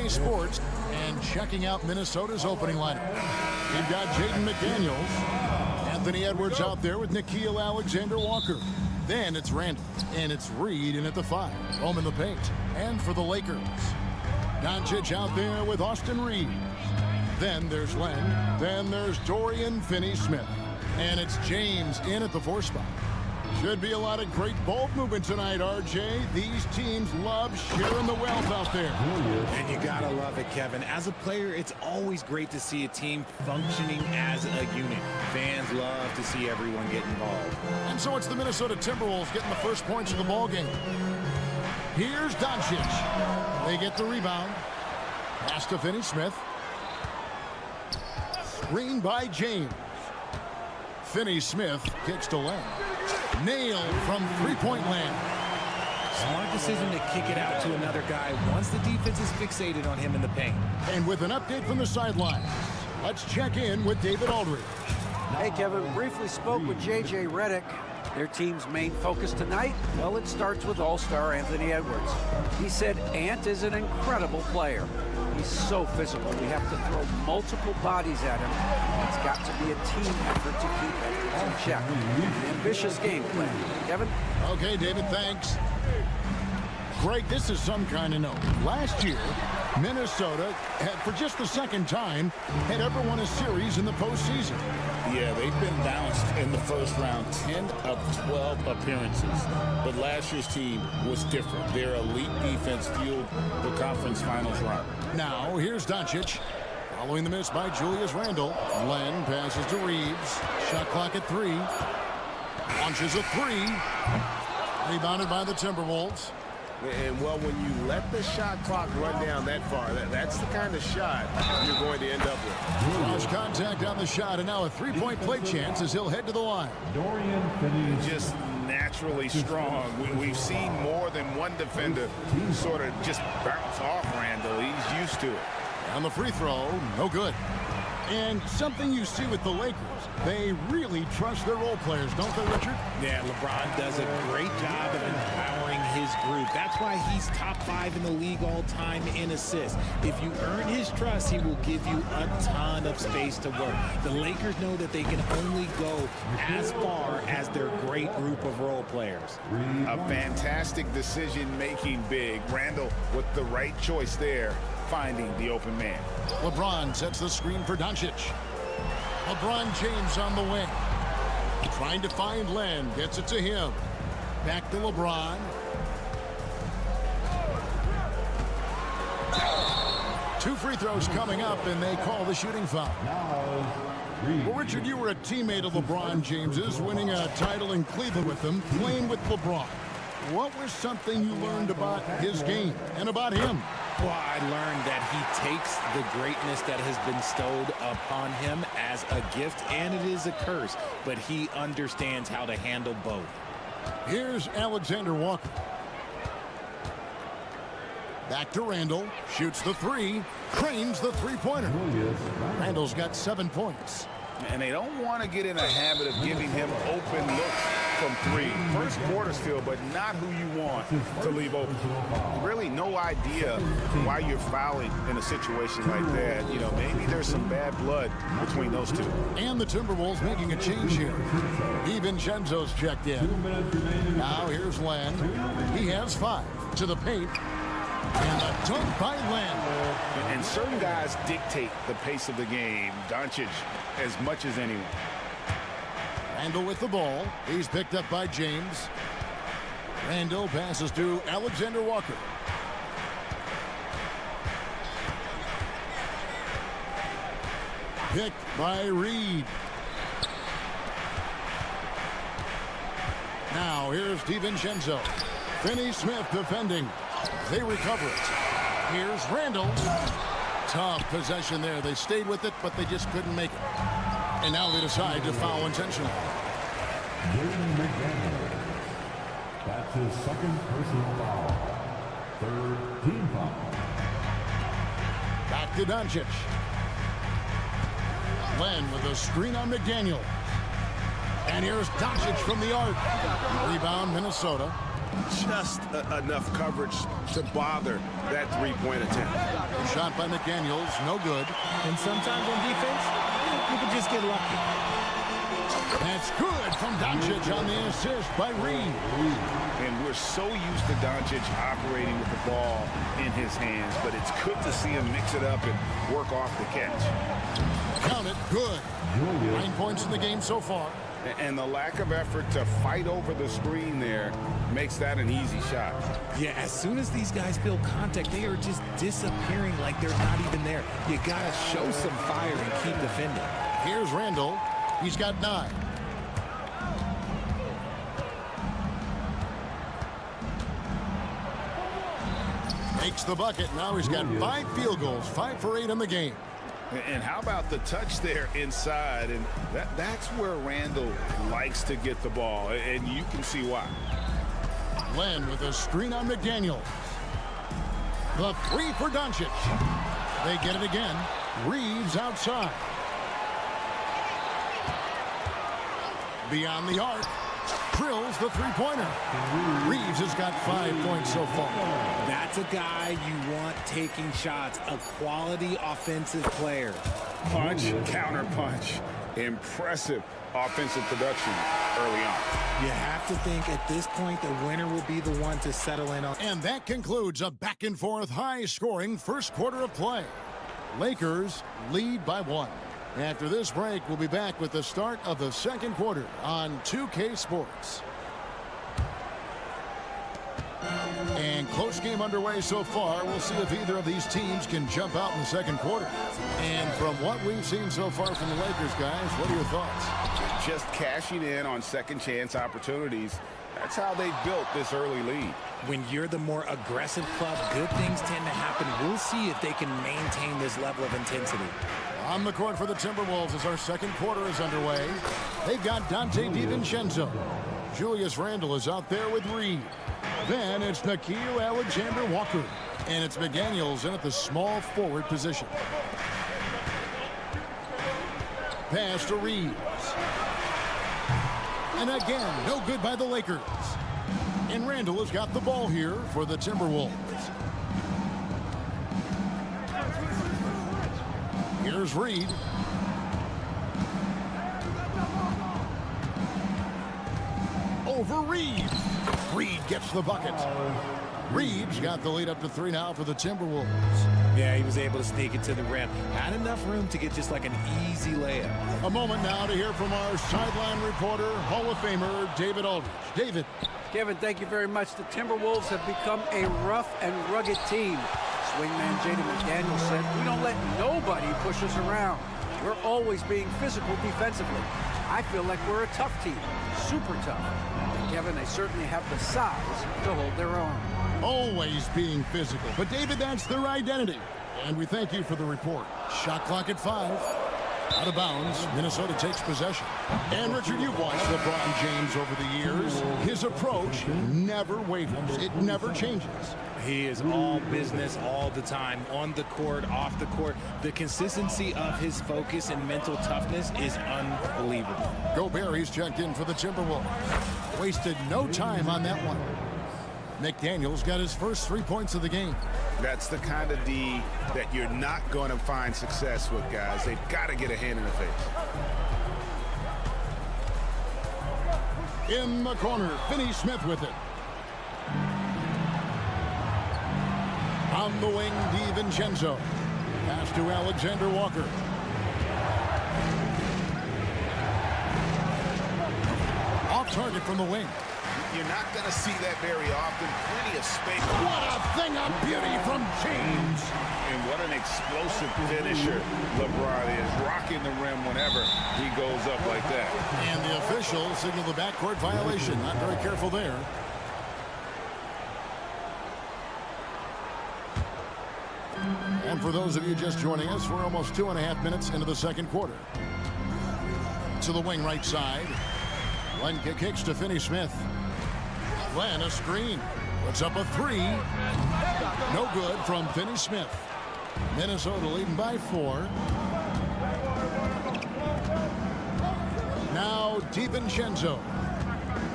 Sports and checking out Minnesota's opening lineup. We've got Jaden McDaniels, Anthony Edwards out there with Nickeil Alexander-Walker. Then it's Randall, and it's Reed in at the 5. Home in the paint. And for the Lakers, Doncic out there with Austin Reeves. Then there's Len. Then there's Dorian Finney-Smith. And it's James in at the 4 spot. Should be a lot of great ball movement tonight, RJ. These teams love sharing the wealth out there. And you gotta love it, Kevin. As a player, it's always great to see a team functioning as a unit. Fans love to see everyone get involved. And so it's the Minnesota Timberwolves getting the first points of the ball game. Here's Doncic. They get the rebound. Pass to Finney-Smith. Screen by James. Finney-Smith kicks to Len. Nailed from three-point land. Smart decision to kick it out to another guy once the defense is fixated on him in the paint. And with an update from the sidelines, let's check in with David Aldridge. Hey, Kevin, briefly spoke with J.J. Redick. Their team's main focus tonight, well, it starts with All-Star Anthony Edwards. He said Ant is an incredible player. He's so physical. We have to throw multiple bodies at him. It's got to be a team effort to keep Edwards in check. An ambitious game plan. Kevin? Okay, David, thanks. Greg, this is some kind of note. Last year, Minnesota had, for just the second time, had ever won a series in the postseason. Yeah, they've been bounced in the first round, 10 of 12 appearances. But last year's team was different. Their elite defense fueled the conference finals run. Now, here's Doncic. Following the miss by Julius Randle. Len passes to Reeves. Shot clock at 3. Launches a 3. Rebounded by the Timberwolves. And, well, when you let the shot clock run down that far, that's the kind of shot you're going to end up with. Cross contact on the shot, and now a three-point play chance as he'll head to the line. Just naturally strong. We've seen more than one defender sort of just bounce off Randall. He's used to it. On the free throw, no good. And something you see with the Lakers, they really trust their role players, don't they, Richard? Yeah, LeBron does a great job of empowering his group. That's why he's top 5 in the league all time in assists. If you earn his trust, he will give you a ton of space to work. The Lakers know that they can only go as far as their great group of role players. A fantastic decision-making big. Randall with the right choice there, finding the open man. LeBron sets the screen for Doncic. LeBron James on the wing. Trying to find Len. Gets it to him. Back to LeBron. Two free throws coming up, and they call the shooting foul. Well, Richard, you were a teammate of LeBron James's, winning a title in Cleveland with him, playing with LeBron. What was something you learned about his game and about him? Well, I learned that he takes the greatness that has been bestowed upon him as a gift, and it is a curse, but he understands how to handle both. Here's Alexander Walker. Back to Randall. Shoots the 3. Cranes the three-pointer. Randall's got 7 points. And they don't want to get in a habit of giving him open looks from 3. First quarter still, but not who you want to leave open. Really no idea why you're fouling in a situation like that. You know, maybe there's some bad blood between those two. And the Timberwolves making a change here. DiVincenzo's checked in. Now here's Len. He has 5 to the paint. And a dunk by Len. And certain guys dictate the pace of the game. Doncic as much as anyone. Randall with the ball. He's picked up by James. Randall passes to Alexander Walker. Picked by Reed. Now here's DiVincenzo. Finney-Smith defending. They recover it. Here's Randall. Tough possession there. They stayed with it, but they just couldn't make it. And now they decide to foul intentionally. That's his second personal foul. Third team foul. Back to Doncic. Len with a screen on McDaniel. And here's Doncic from the arc. Rebound Minnesota. just enough coverage to bother that three-point attempt. Shot by McDaniels, no good. And sometimes on defense, you can just get lucky. That's good from Doncic on the assist by Reed. And we're so used to Doncic operating with the ball in his hands, but it's good to see him mix it up and work off the catch. Count it, good. 9 points in the game so far. And the lack of effort to fight over the screen there makes that an easy shot. Yeah, as soon as these guys feel contact, they are just disappearing like they're not even there. You got to show some fire and keep defending. Here's Randall. He's got 9. Makes the bucket. Now he's got 5 field goals, 5 for 8 in the game. And how about the touch there inside? And that's where Randall likes to get the ball, and you can see why. Len with a screen on McDaniels. The 3 for Doncic. They get it again. Reeves outside. Beyond the arc. Drills the three-pointer. Reeves has got 5 points so far. That's a guy you want taking shots, a quality offensive player. Punch, counter punch. Impressive offensive production early on. You have to think at this point the winner will be the one to settle in on. And that concludes a back-and-forth, high-scoring first quarter of play. Lakers lead by 1. After this break, we'll be back with the start of the second quarter on 2K Sports. And close game underway so far. We'll see if either of these teams can jump out in the second quarter. And from what we've seen so far from the Lakers, guys, what are your thoughts? Just cashing in on second chance opportunities. That's how they built this early lead. When you're the more aggressive club, good things tend to happen. We'll see if they can maintain this level of intensity. On the court for the Timberwolves as our second quarter is underway. They've got Dante DiVincenzo. Julius Randle is out there with Reed. Then it's Nickeil Alexander-Walker. And it's McDaniels in at the small forward position. Pass to Reeves. And again, no good by the Lakers. And Randle has got the ball here for the Timberwolves. Here's Reed. Over Reeves. Reed gets the bucket. Reeves got the lead up to 3 now for the Timberwolves. Yeah, he was able to sneak it to the rim. Had enough room to get just like an easy layup. A moment now to hear from our sideline reporter, Hall of Famer David Aldridge. David. Kevin, thank you very much. The Timberwolves have become a rough and rugged team. Swingman Jaden McDaniels said, "We don't let nobody push us around. We're always being physical defensively. I feel like we're a tough team, super tough." And Kevin, they certainly have the size to hold their own. Always being physical. But David, that's their identity. And we thank you for the report. Shot clock at 5. Out of bounds, Minnesota takes possession. And Richard, you've watched LeBron James over the years. His approach never wavers. It never changes. He is all business all the time, on the court, off the court. The consistency of his focus and mental toughness is unbelievable. Gobert, he's checked in for the Timberwolves. Wasted no time on that one. McDaniels got his first 3 points of the game. That's the kind of D that you're not going to find success with, guys. They've got to get a hand in the face. In the corner, Finney-Smith with it. On the wing, DiVincenzo. Pass to Alexander-Walker. Off target from the wing. You're not going to see that very often. Plenty of space. What a thing of beauty from James. And what an explosive finisher LeBron is. Rocking the rim whenever he goes up like that. And the official signaled the backcourt violation. Not very careful there. And for those of you just joining us, we're almost 2.5 minutes into the second quarter. To the wing right side. Len kicks to Finney-Smith. Len, a screen. Puts up a 3. No good from Finney-Smith. Minnesota leading by 4. Now DiVincenzo.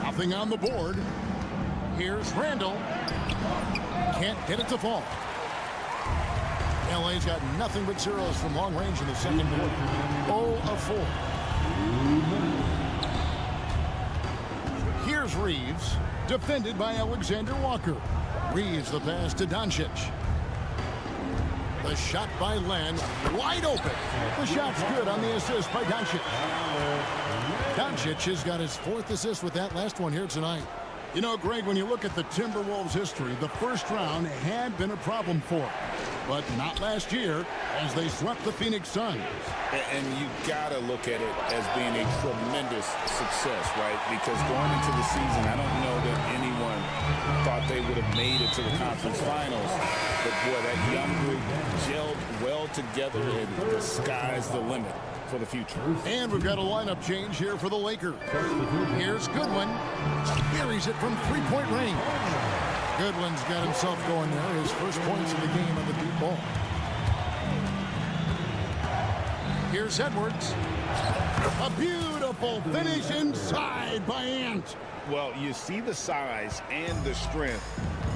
Nothing on the board. Here's Randall. Can't get it to fall. LA's got nothing but zeros from long range in the second quarter. 0 of 4. Here's Reeves, defended by Alexander Walker. Reeves the pass to Doncic. The shot by Len, wide open. The shot's good on the assist by Doncic. Doncic has got his 4th assist with that last one here tonight. You know, Greg, when you look at the Timberwolves' history, the first round had been a problem for them. But not last year, as they swept the Phoenix Suns. And you got to look at it as being a tremendous success, right? Because going into the season, I don't know that anyone thought they would have made it to the conference finals. But, boy, that young group gelled well together, and the sky's the limit for the future. And we've got a lineup change here for the Lakers. Here's Goodwin. Buries it from three-point range. Goodwin's got himself going there. His first points of the game on the deep ball. Here's Edwards. A beautiful finish inside by Ant. Well, you see the size and the strength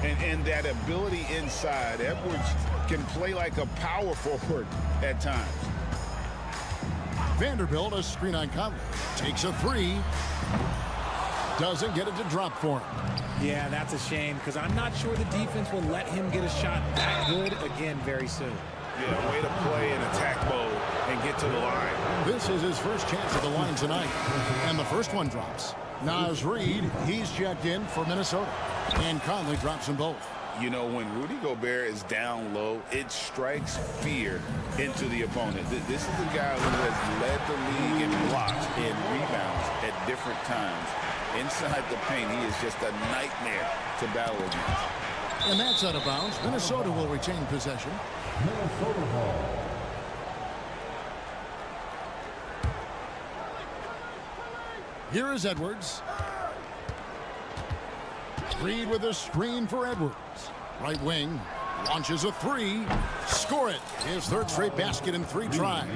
and that ability inside. Edwards can play like a power forward at times. Vanderbilt, a screen on Conley. Takes a 3. Doesn't get it to drop for him. Yeah, that's a shame because I'm not sure the defense will let him get a shot that good again very soon. Yeah, way to play in attack mode and get to the line. This is his first chance at the line tonight. And the first one drops. Naz Reid, he's checked in for Minnesota. And Conley drops them both. You know, when Rudy Gobert is down low, it strikes fear into the opponent. This is the guy who has led the league in blocks and rebounds at different times. Inside the paint, he is just a nightmare to battle against. And that's out of bounds. Minnesota will retain possession. Minnesota ball. Here is Edwards. Reed with a screen for Edwards. Right wing. Launches a 3. Score it. His 3rd straight basket in 3 tries.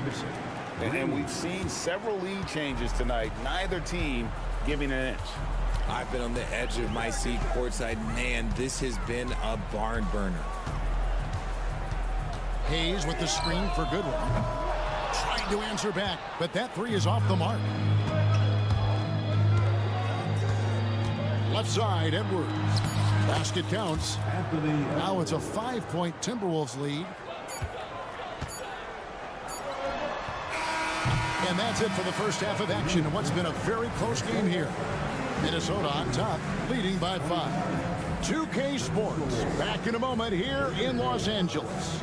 And we've seen several lead changes tonight. Neither team giving an inch. I've been on the edge of my seat courtside. Man, this has been a barn burner. Hayes with the screen for Goodwin. Trying to answer back, but that 3 is off the mark. Left side, Edwards. Basket counts. Now it's a 5-point Timberwolves lead. And that's it for the first half of action in what's been a very close game here. Minnesota on top, leading by 5. 2K Sports, back in a moment here in Los Angeles.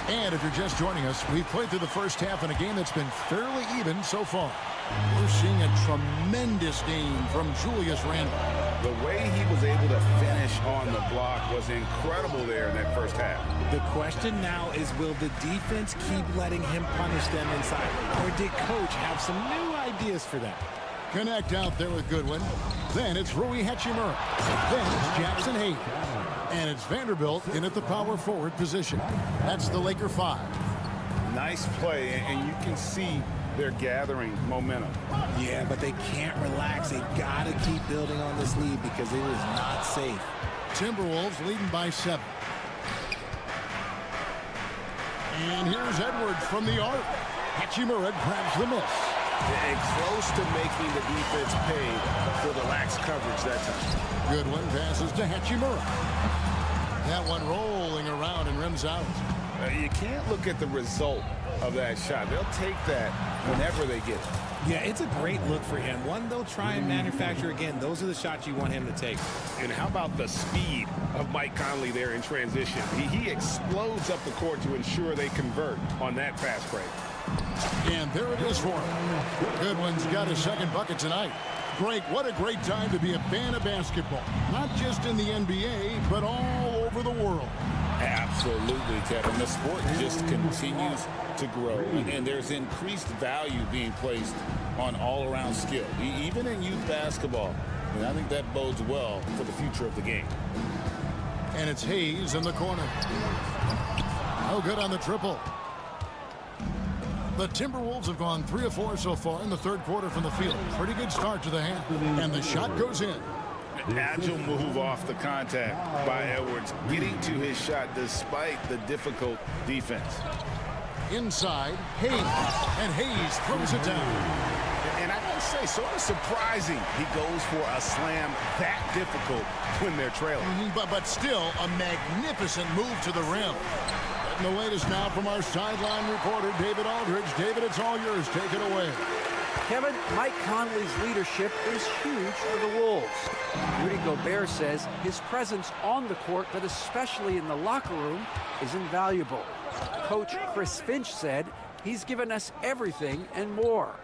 And if you're just joining us, we've played through the first half in a game that's been fairly even so far. We're seeing a tremendous game from Julius Randle. The way he was able to finish on the block was incredible there in that first half. The question now is, will the defense keep letting him punish them inside? Or did Coach have some new ideas for them? Connect out there with Goodwin. Then it's Rui Hachimura. Then it's Jackson Hayes. And it's Vanderbilt in at the power forward position. That's the Laker 5. Nice play, and you can see they're gathering momentum. Yeah, but they can't relax. They've got to keep building on this lead because it is not safe. Timberwolves leading by 7. And here's Edwards from the arc. Hachimura grabs the miss. And close to making the defense pay for the lax coverage that time. Goodwin passes to Hachimura. That one rolling around and rims out. You can't look at the result of that shot. They'll take that whenever they get it. Yeah, it's a great look for him. One they'll try and manufacture again. Those are the shots you want him to take. And how about the speed of Mike Conley there in transition? He explodes up the court to ensure they convert on that fast break. And there it is for him. Goodwin's got his 2nd bucket tonight. Greg, what a great time to be a fan of basketball. Not just in the NBA, but all over the world. Absolutely, Kevin. The sport just continues to grow, and there's increased value being placed on all-around skill, even in youth basketball. And I think that bodes well for the future of the game. And it's Hayes in the corner. No good on the triple. The Timberwolves have gone 3 of 4 so far in the third quarter from the field. Pretty good start to the half. And the shot goes in. Agile move off the contact by Edwards, getting to his shot despite the difficult defense. Inside, Hayes. And Hayes throws it down. And I gotta say, sort of surprising he goes for a slam that difficult when they're trailing. But still, a magnificent move to the rim. And the latest now from our sideline reporter, David Aldridge. David, it's all yours. Take it away. Kevin, Mike Conley's leadership is huge for the Wolves. Rudy Gobert says his presence on the court, but especially in the locker room, is invaluable. Coach Chris Finch said he's given us everything and more.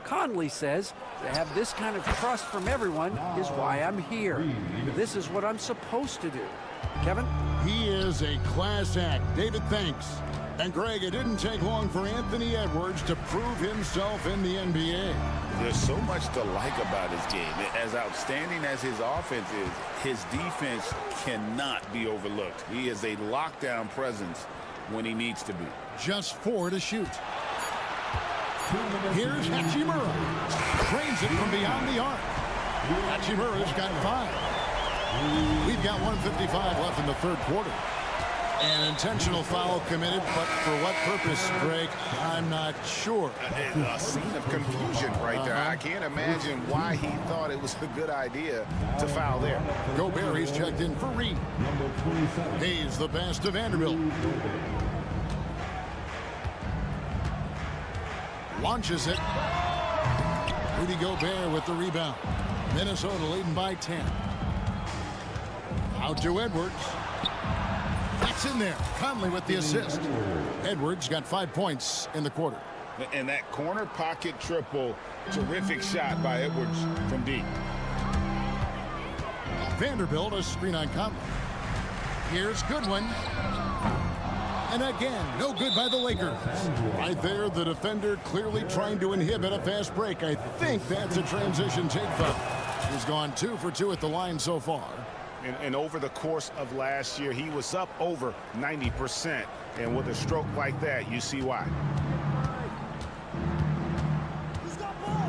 Conley says to have this kind of trust from everyone is why I'm here. This is what I'm supposed to do. Kevin? He is a class act. David, thanks. And Greg, it didn't take long for Anthony Edwards to prove himself in the NBA. There's so much to like about his game. As outstanding as his offense is, his defense cannot be overlooked. He is a lockdown presence when he needs to be. Just 4 to shoot. Here's Hachimura. Drains it from beyond the arc. Hachimura's got 5. We've got 1:55 left in the third quarter. An intentional foul committed, but for what purpose, Greg? I'm not sure. A scene of confusion right there. I can't imagine why he thought it was a good idea to foul there. Gobert, he's checked in for Reed. Hayes the pass to Vanderbilt. Launches it. Rudy Gobert with the rebound. Minnesota leading by 10. Out to Edwards. That's in there. Conley with the assist. Edwards got 5 points in the quarter. And that corner pocket triple, terrific shot by Edwards from deep. Vanderbilt, a screen on Conley. Here's Goodwin. And again, no good by the Lakers. Right there, the defender clearly trying to inhibit a fast break. I think that's a transition take foul. He's gone 2 for 2 at the line so far. And over the course of last year, he was up over 90%. And with a stroke like that, you see why.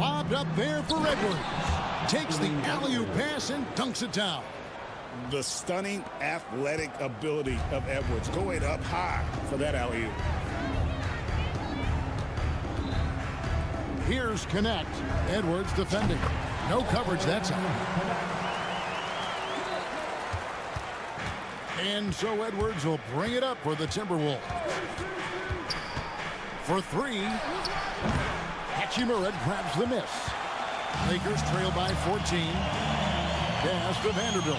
Lobbed up there for Edwards. Takes the alley-oop pass and dunks it down. The stunning athletic ability of Edwards going up high for that alley-oop. Here's Connect. Edwards defending. No coverage that time. And so Edwards will bring it up for the Timberwolves. For 3. Hachimura grabs the miss. Lakers trail by 14. Pass to Vanderbilt.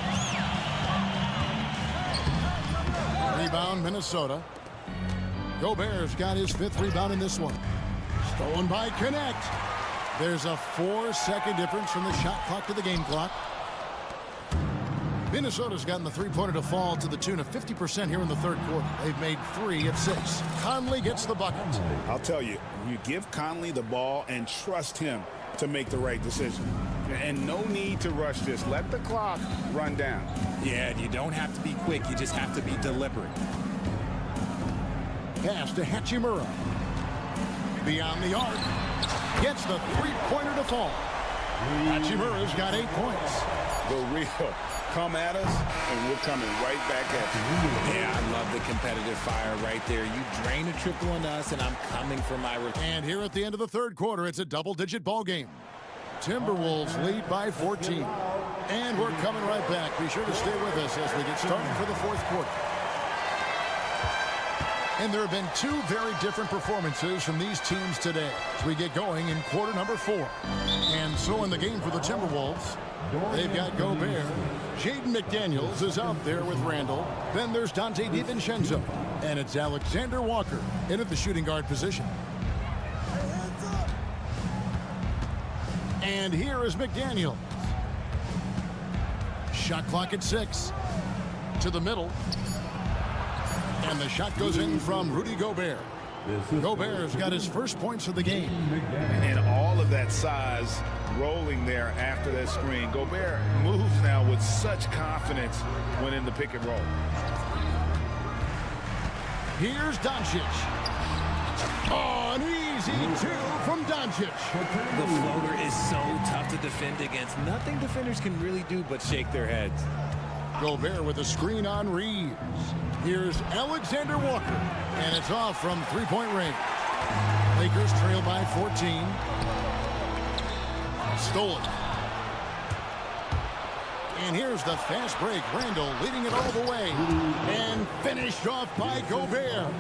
Rebound, Minnesota. Gobert's got his 5th rebound in this one. Stolen by Connect. There's a 4-second difference from the shot clock to the game clock. Minnesota's gotten the three-pointer to fall to the tune of 50% here in the third quarter. They've made 3 of 6. Conley gets the bucket. I'll tell you, you give Conley the ball and trust him to make the right decision. And no need to rush this. Let the clock run down. Yeah, you don't have to be quick. You just have to be deliberate. Pass to Hachimura. Beyond the arc. Gets the three-pointer to fall. Hachimura's got 8 points. The real. Come at us, and we're coming right back at you. Yeah, I love the competitive fire right there. You drain a triple on us, and I'm coming for my revenge. And here at the end of the third quarter, it's a double-digit ball game. Timberwolves lead by 14. And we're coming right back. Be sure to stay with us as we get started for the fourth quarter. And there have been 2 very different performances from these teams today as we get going in quarter number 4. And so in the game for the Timberwolves, they've got Gobert. Jaden McDaniels is out there with Randall. Then there's Dante DiVincenzo. And it's Alexander Walker in at the shooting guard position. And here is McDaniels. Shot clock at 6. To the middle. And the shot goes in from Rudy Gobert. Gobert's got his first points of the game. And all of that size rolling there after that screen. Gobert moves now with such confidence when in the pick and roll. Here's Doncic. Oh, an easy two from Doncic. The floater is so tough to defend against. Nothing defenders can really do but shake their heads. Gobert with a screen on Reeves. Here's Alexander Walker, and it's off from three-point range. Lakers trail by 14. Stolen. And here's the fast break. Randall leading it all the way. And finished off by Gobert.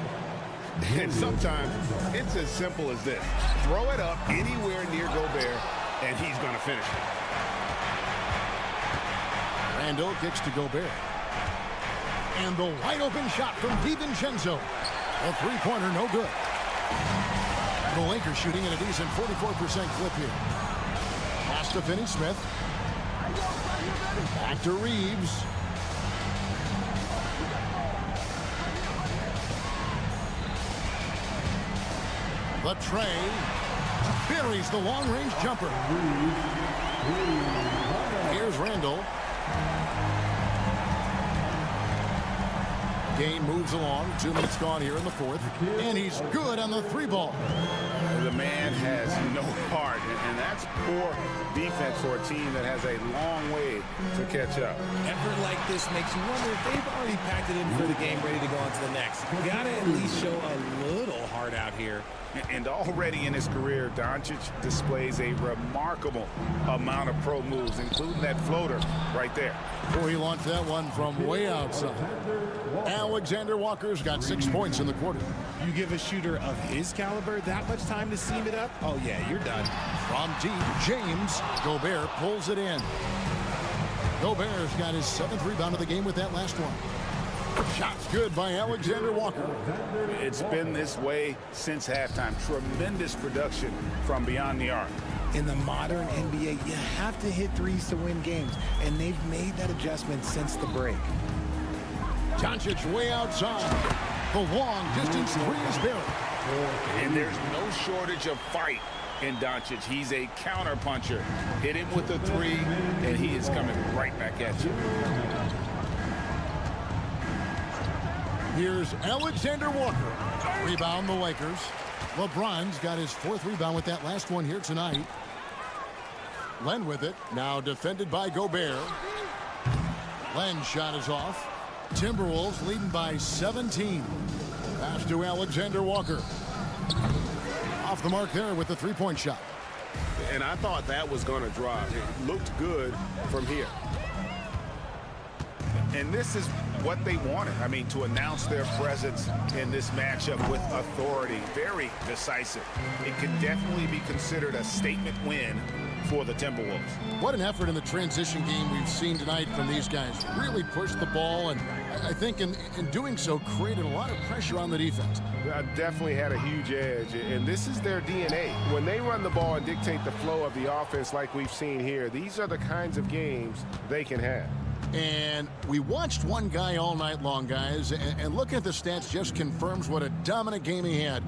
And sometimes it's as simple as this. Throw it up anywhere near Gobert, and he's going to finish it. Randall kicks to Gobert. And the wide open shot from DiVincenzo. A three-pointer, no good. The Lakers shooting at a decent 44% clip here. Pass to Finney-Smith. Back to Reeves. The tray. Buries the long-range jumper. Here's Randall. Game moves along. 2 minutes gone here in the fourth. And he's good on the three ball. The man has no heart, and that's poor defense for a team that has a long way to catch up. Effort like this makes you wonder if they've already packed it in for the game, ready to go on to the next. You gotta at least show a little heart out here. And already in his career, Doncic displays a remarkable amount of pro moves, including that floater right there. Boy, he launched that one from way outside. Alexander Walker's got 6 points in the quarter. You give a shooter of his caliber that much time to seam it up? Oh, yeah, you're done. From deep, James. Gobert pulls it in. Gobert's got his 7th rebound of the game with that last one. Shots good by Alexander Walker. It's been this way since halftime. Tremendous production from beyond the arc. In the modern NBA, you have to hit threes to win games, and they've made that adjustment since the break. Doncic way outside. The long distance three is buried. And there's no shortage of fight in Doncic. He's a counter puncher. Hit him with the three, and he is coming right back at you. Here's Alexander Walker. Rebound the Lakers. LeBron's got his 4th rebound with that last one here tonight. Len with it. Now defended by Gobert. Len's shot is off. Timberwolves leading by 17. Pass to Alexander Walker. Off the mark there with the three-point shot. And I thought that was going to drop. It looked good from here. And this is what they wanted. I mean, to announce their presence in this matchup with authority. Very decisive. It could definitely be considered a statement win for the Timberwolves. What an effort in the transition game we've seen tonight from these guys. Really pushed the ball, and I think in doing so created a lot of pressure on the defense. Definitely had a huge edge, and this is their DNA. When they run the ball and dictate the flow of the offense like we've seen here, these are the kinds of games they can have. And we watched one guy all night long, guys, and looking at the stats just confirms what a dominant game he had.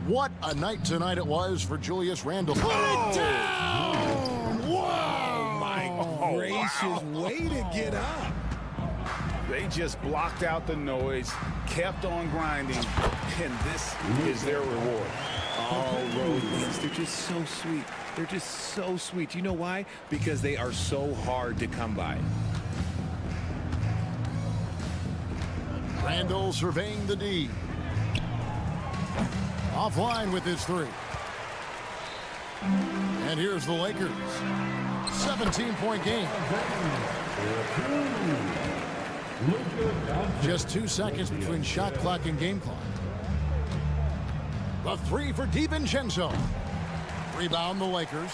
What a night tonight it was for Julius Randle. Put it down! Wow! Oh, my gracious, way to get up. They just blocked out the noise, kept on grinding, and this is their reward. All road wins. They're just so sweet. They're just so sweet. You know why? Because they are so hard to come by. Randall surveying the D. Offline with his three. And here's the Lakers. 17-point game. Just 2 seconds between shot clock and game clock. The three for DiVincenzo. Rebound the Lakers.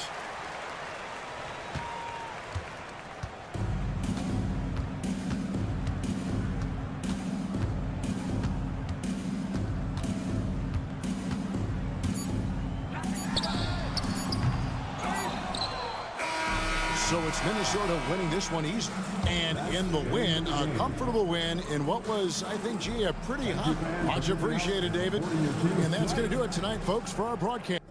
it's Minnesota winning this one easy. And in the win, a comfortable win in what was, I think, gee, a pretty hot. Much appreciated, David. And that's going to do it tonight, folks, for our broadcast.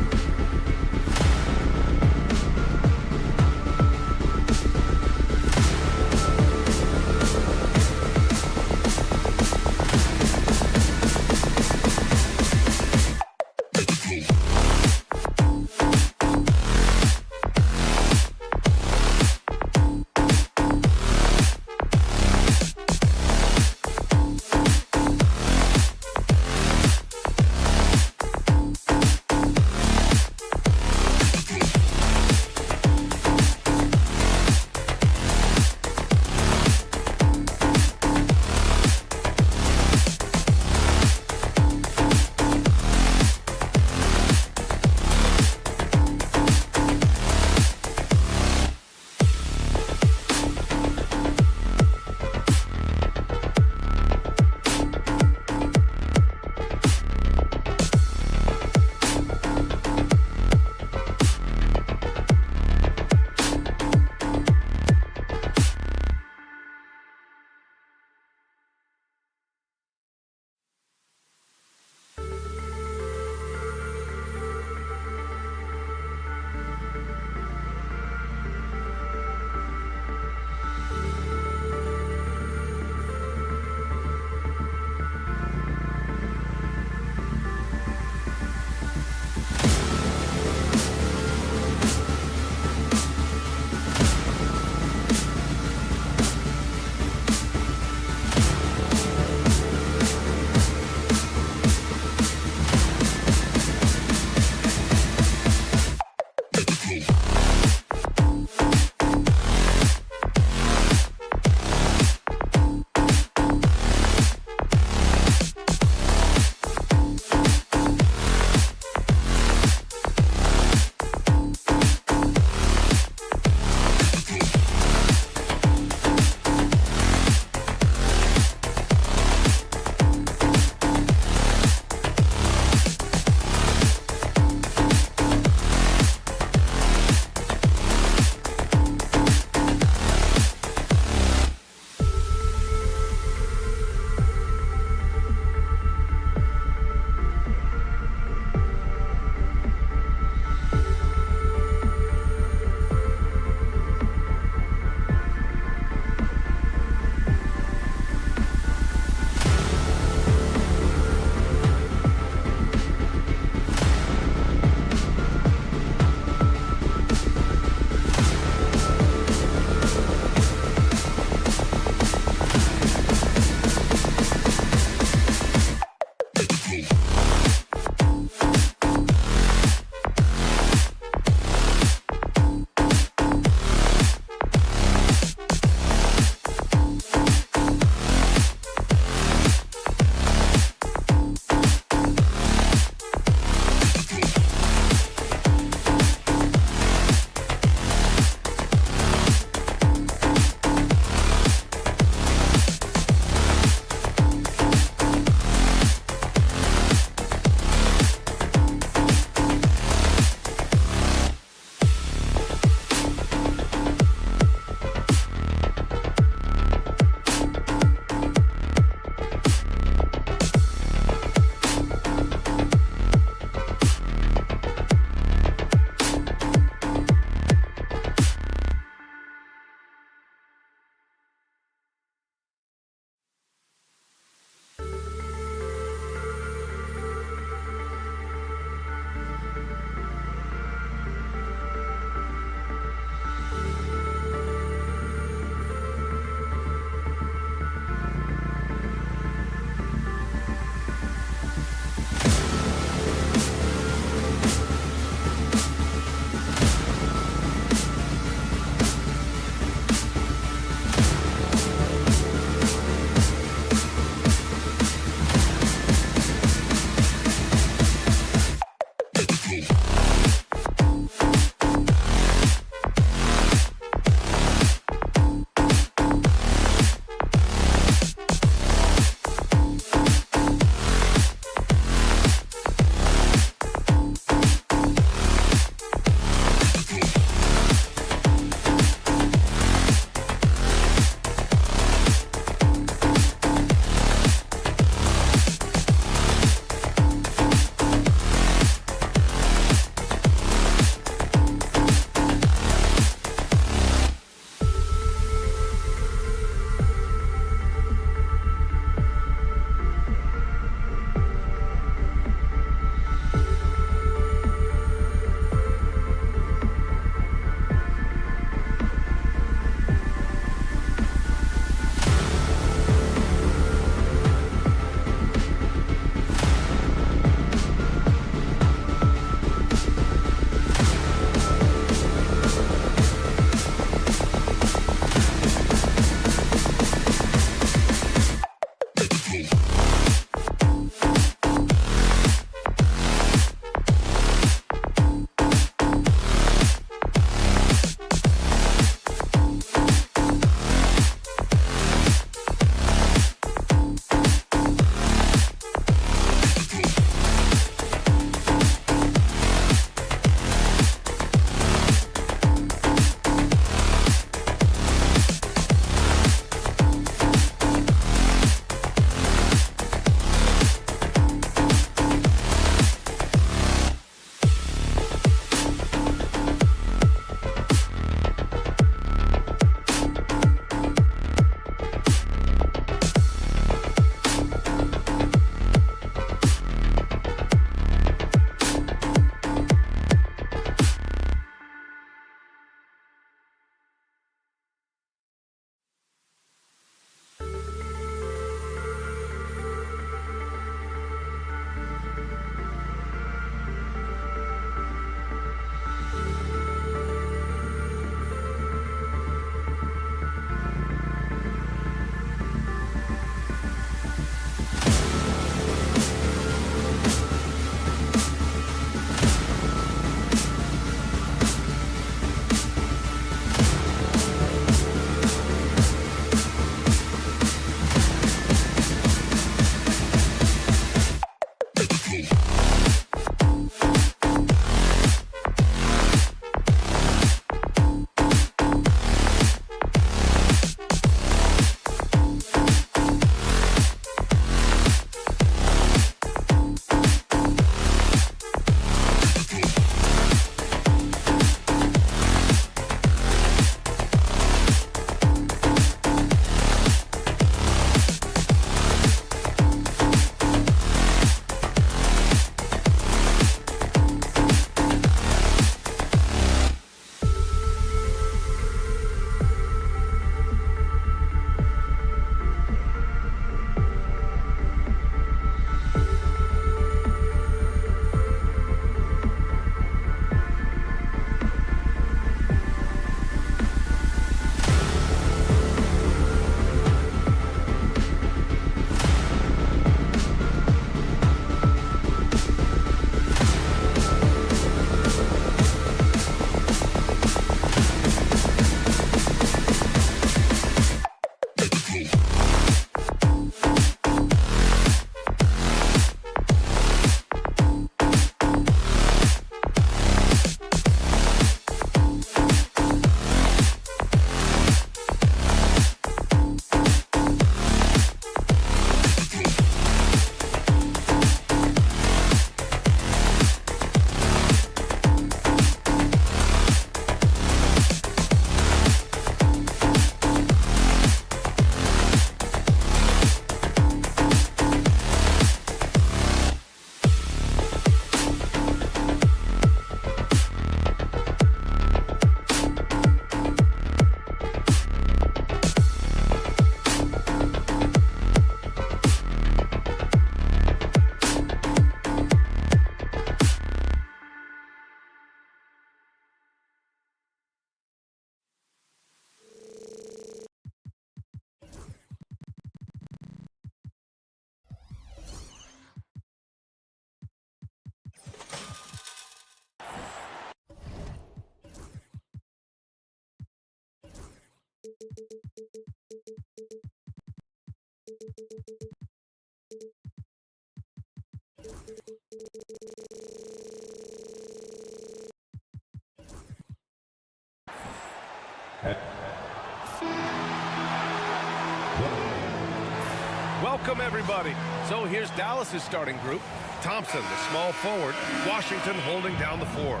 Welcome, everybody. So here's Dallas's starting group. Thompson, the small forward. Washington holding down the 4.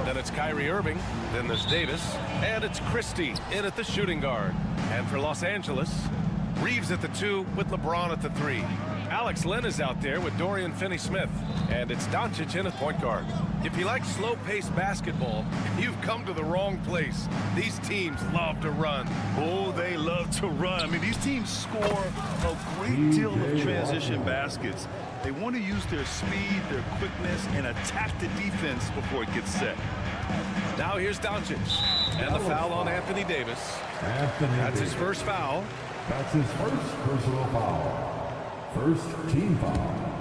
Then it's Kyrie Irving. Then there's Davis. And it's Christie in at the shooting guard. And for Los Angeles, Reeves at the 2 with LeBron at the 3. Alex Len is out there with Dorian Finney-Smith. And it's Doncic in at point guard. If you like slow-paced basketball, you've come to the wrong place. These teams love to run. Oh, they love to run. I mean, these teams score a great deal of transition baskets. They want to use their speed, their quickness, and attack the defense before it gets set. Now here's Doncic. And the foul on Anthony Davis. That's his first foul. That's his first personal foul. First team foul.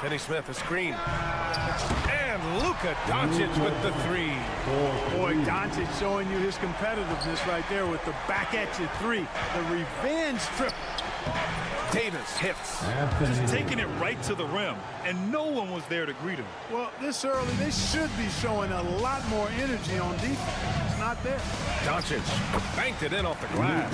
Finney-Smith, a screen. And Luka Doncic with the 3. Boy, Doncic showing you his competitiveness right there with the back-at-you 3. The revenge trip. Davis hits. Just taking it right to the rim, and no one was there to greet him. Well, this early, they should be showing a lot more energy on defense. It's not there. Doncic banked it in off the glass.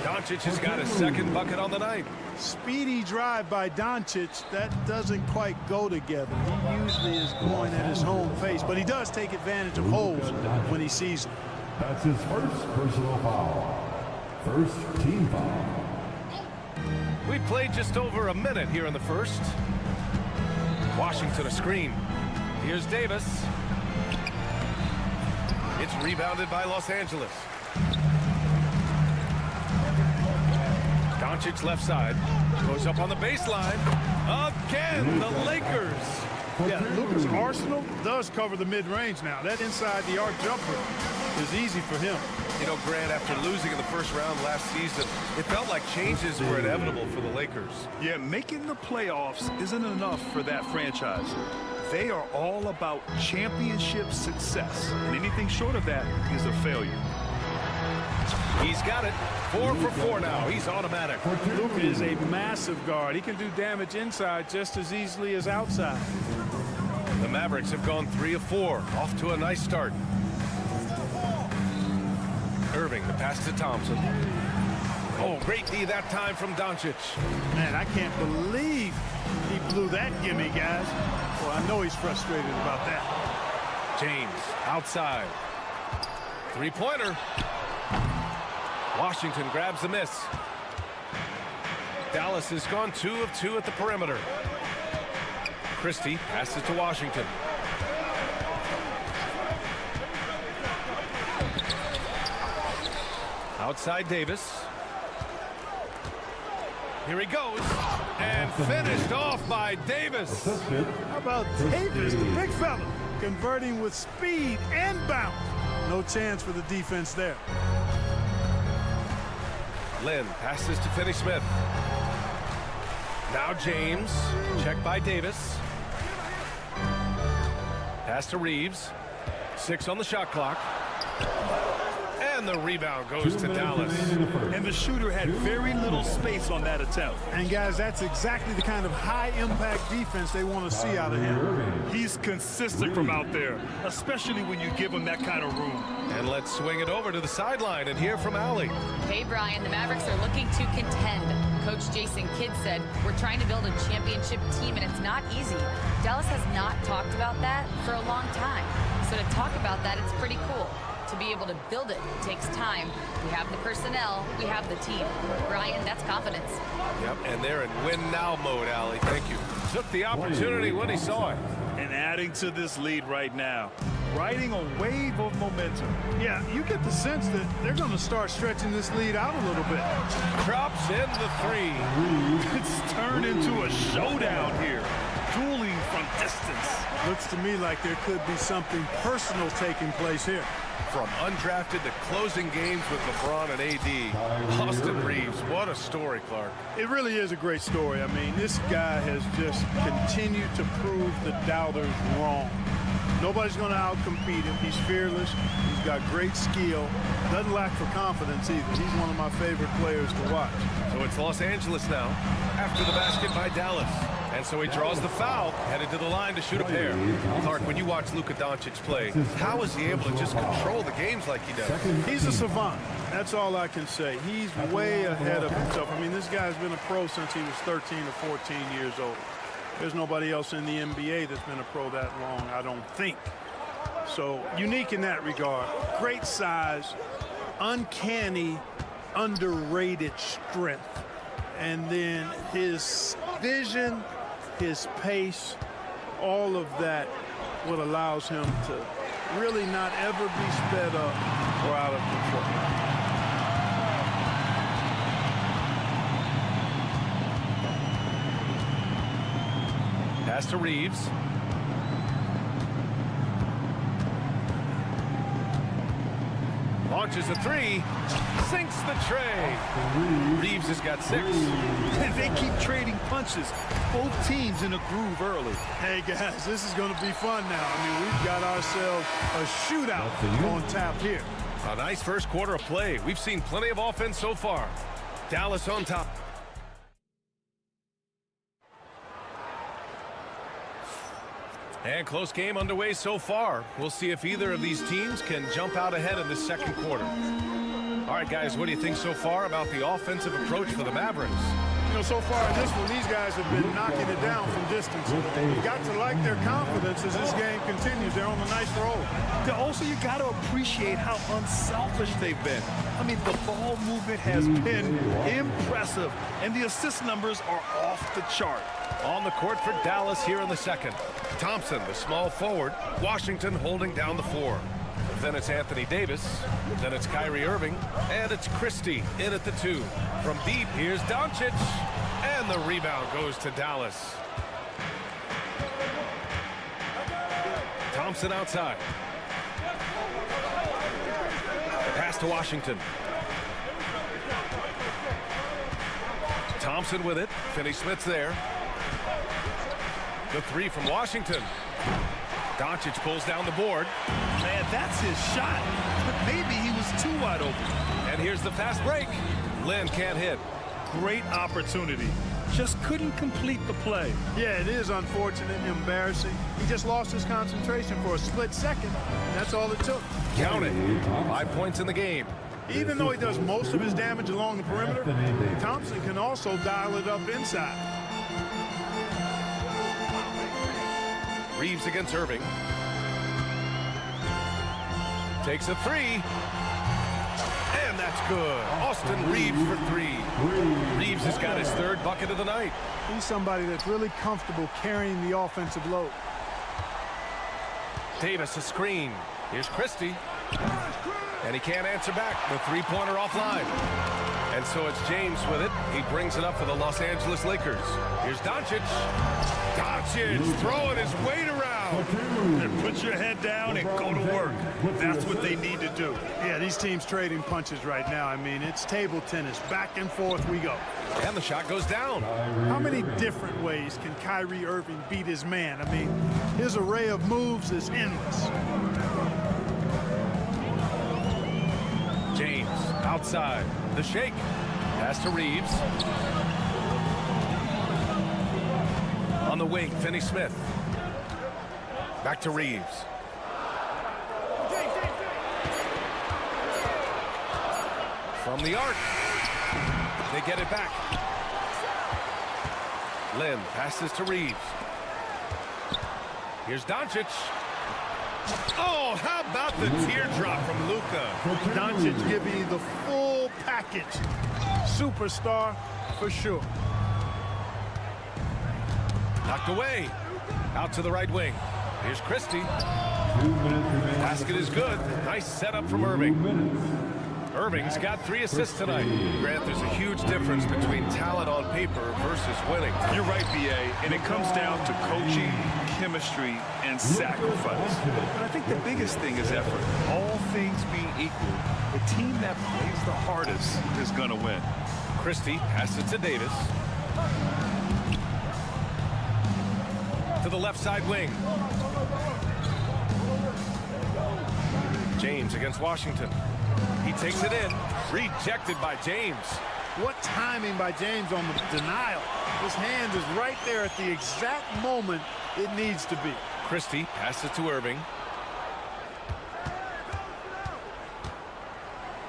Doncic has got his second bucket on the night. Speedy drive by Doncic, that doesn't quite go together. He usually is going at his home pace, but he does take advantage of holes when he sees them. That's his first personal foul. First team foul. We played just over a minute here in the first. Washington a screen. Here's Davis. It's rebounded by Los Angeles. Doncic left side. Goes up on the baseline. Again, the Lakers. Yeah, Luka's arsenal does cover the mid-range now. That inside the arc jumper is easy for him. You know, Grant, after losing in the first round last season, it felt like changes were inevitable for the Lakers. Yeah, making the playoffs isn't enough for that franchise. They are all about championship success, and anything short of that is a failure. He's got it. 4 for 4 now. He's automatic. Luka is a massive guard. He can do damage inside just as easily as outside. The Mavericks have gone 3 of 4. Off to a nice start. Irving, the pass to Thompson. Oh, great D that time from Doncic. Man, I can't believe he blew that gimme, guys. Well, I know he's frustrated about that. James, outside. Three-pointer. Washington grabs the miss. Dallas has gone 2 of 2 at the perimeter. Christie passes to Washington. Outside Davis. Here he goes. And finished off by Davis. How about Davis, the big fella, converting with speed and bounce. No chance for the defense there. Lynn passes to Finney-Smith. Now James. Checked by Davis. Pass to Reeves. 6 on the shot clock. And the rebound goes to Dallas. And the shooter had very little space on that attempt. And guys, that's exactly the kind of high-impact defense they want to see out of him. He's consistent from out there, especially when you give him that kind of room. And let's swing it over to the sideline and hear from Allie. Hey, Brian, the Mavericks are looking to contend. Coach Jason Kidd said, we're trying to build a championship team, and it's not easy. Dallas has not talked about that for a long time. So to talk about that, it's pretty cool. To be able to build it takes time. We have the personnel, we have the team. Brian, that's confidence. Yep, and they're in win-now mode, Allie. Thank you. Took the opportunity when he saw it. And adding to this lead right now, riding a wave of momentum. Yeah, you get the sense that they're going to start stretching this lead out a little bit. Drops in the 3. It's turned into a showdown here. Dueling from distance. Looks to me like there could be something personal taking place here. From undrafted to closing games with LeBron and AD, Austin Reeves, what a story, Clark. It really is a great story. I mean, this guy has just continued to prove the doubters wrong. Nobody's going to outcompete him. He's fearless. He's got great skill. Doesn't lack for confidence either. He's one of my favorite players to watch. So it's Los Angeles now after the basket by Dallas. And so he draws the foul, headed to the line to shoot a pair. Clark, when you watch Luka Doncic play, how is he able to just control the games like he does? He's a savant. That's all I can say. He's way ahead of himself. I mean, this guy's been a pro since he was 13 or 14 years old. There's nobody else in the NBA that's been a pro that long, I don't think. So unique in that regard. Great size, uncanny, underrated strength. And then his vision, his pace, all of that what allows him to really not ever be sped up or out of control. Pass to Reeves. Launches a three. Sinks the tray. Reeves has got 6. They keep trading punches. Both teams in a groove early. Hey, guys, this is going to be fun now. I mean, we've got ourselves a shootout on tap here. A nice first quarter of play. We've seen plenty of offense so far. Dallas on top. And close game underway so far. We'll see if either of these teams can jump out ahead in the second quarter. All right, guys, what do you think so far about the offensive approach for the Mavericks? You know, so far in this one, these guys have been knocking it down from distance. You've got to like their confidence as this game continues. They're on a nice roll. Also, you got to appreciate how unselfish they've been. I mean, the ball movement has been impressive, and the assist numbers are off the chart. On the court for Dallas here in the second. Thompson, the small forward. Washington holding down the 4. Then it's Anthony Davis. Then it's Kyrie Irving. And it's Christie in at the 2. From deep, here's Doncic. And the rebound goes to Dallas. Thompson outside. Pass to Washington. Thompson with it. Finney-Smith's there. The 3 from Washington. Doncic pulls down the board. Man, that's his shot. But maybe he was too wide open. And here's the fast break. Lynn can't hit. Great opportunity. Just couldn't complete the play. Yeah, it is unfortunate and embarrassing. He just lost his concentration for a split second, and that's all it took. Count it. 5 points in the game. Even though he does most of his damage along the perimeter, Thompson can also dial it up inside. Reeves against Irving. Takes a 3. And that's good. Austin Reeves for 3. Reeves has got his 3rd bucket of the night. He's somebody that's really comfortable carrying the offensive load. Davis a screen. Here's Christie. And he can't answer back. The 3-pointer offline. And so it's James with it. He brings it up for the Los Angeles Lakers. Here's Doncic. Doncic throwing his weight around. And put your head down and go to work. That's what they need to do. Yeah, these teams trading punches right now. I mean, it's table tennis. Back and forth we go. And the shot goes down. How many different ways can Kyrie Irving beat his man? I mean, his array of moves is endless. James outside. The shake. Pass to Reeves. On the wing, Finney-Smith. Back to Reeves. From the arc. They get it back. Lynn passes to Reeves. Here's Doncic. Oh, how about the teardrop from Luka? Doncic giving you the full package. Superstar for sure. Knocked away. Out to the right wing. Here's Christie. Basket is good. Nice setup from Irving. Irving's got 3 assists tonight. Grant, there's a huge difference between talent on paper versus winning. You're right, B.A., and it comes down to coaching, chemistry, and sacrifice. But I think the biggest thing is effort. All things being equal, the team that plays the hardest is going to win. Christie passes to Davis. To the left side wing. James against Washington. He takes it in. Rejected by James. What timing by James on the denial. His hand is right there at the exact moment it needs to be. Christie passes to Irving.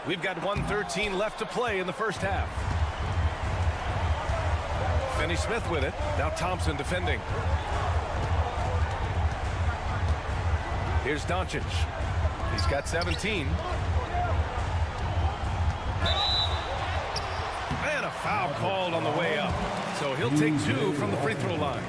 We've got 1:13 left to play in the first half. Finney-Smith with it. Now Thompson defending. Here's Doncic. He's got 17. And a foul called on the way up. So he'll take 2 from the free throw line.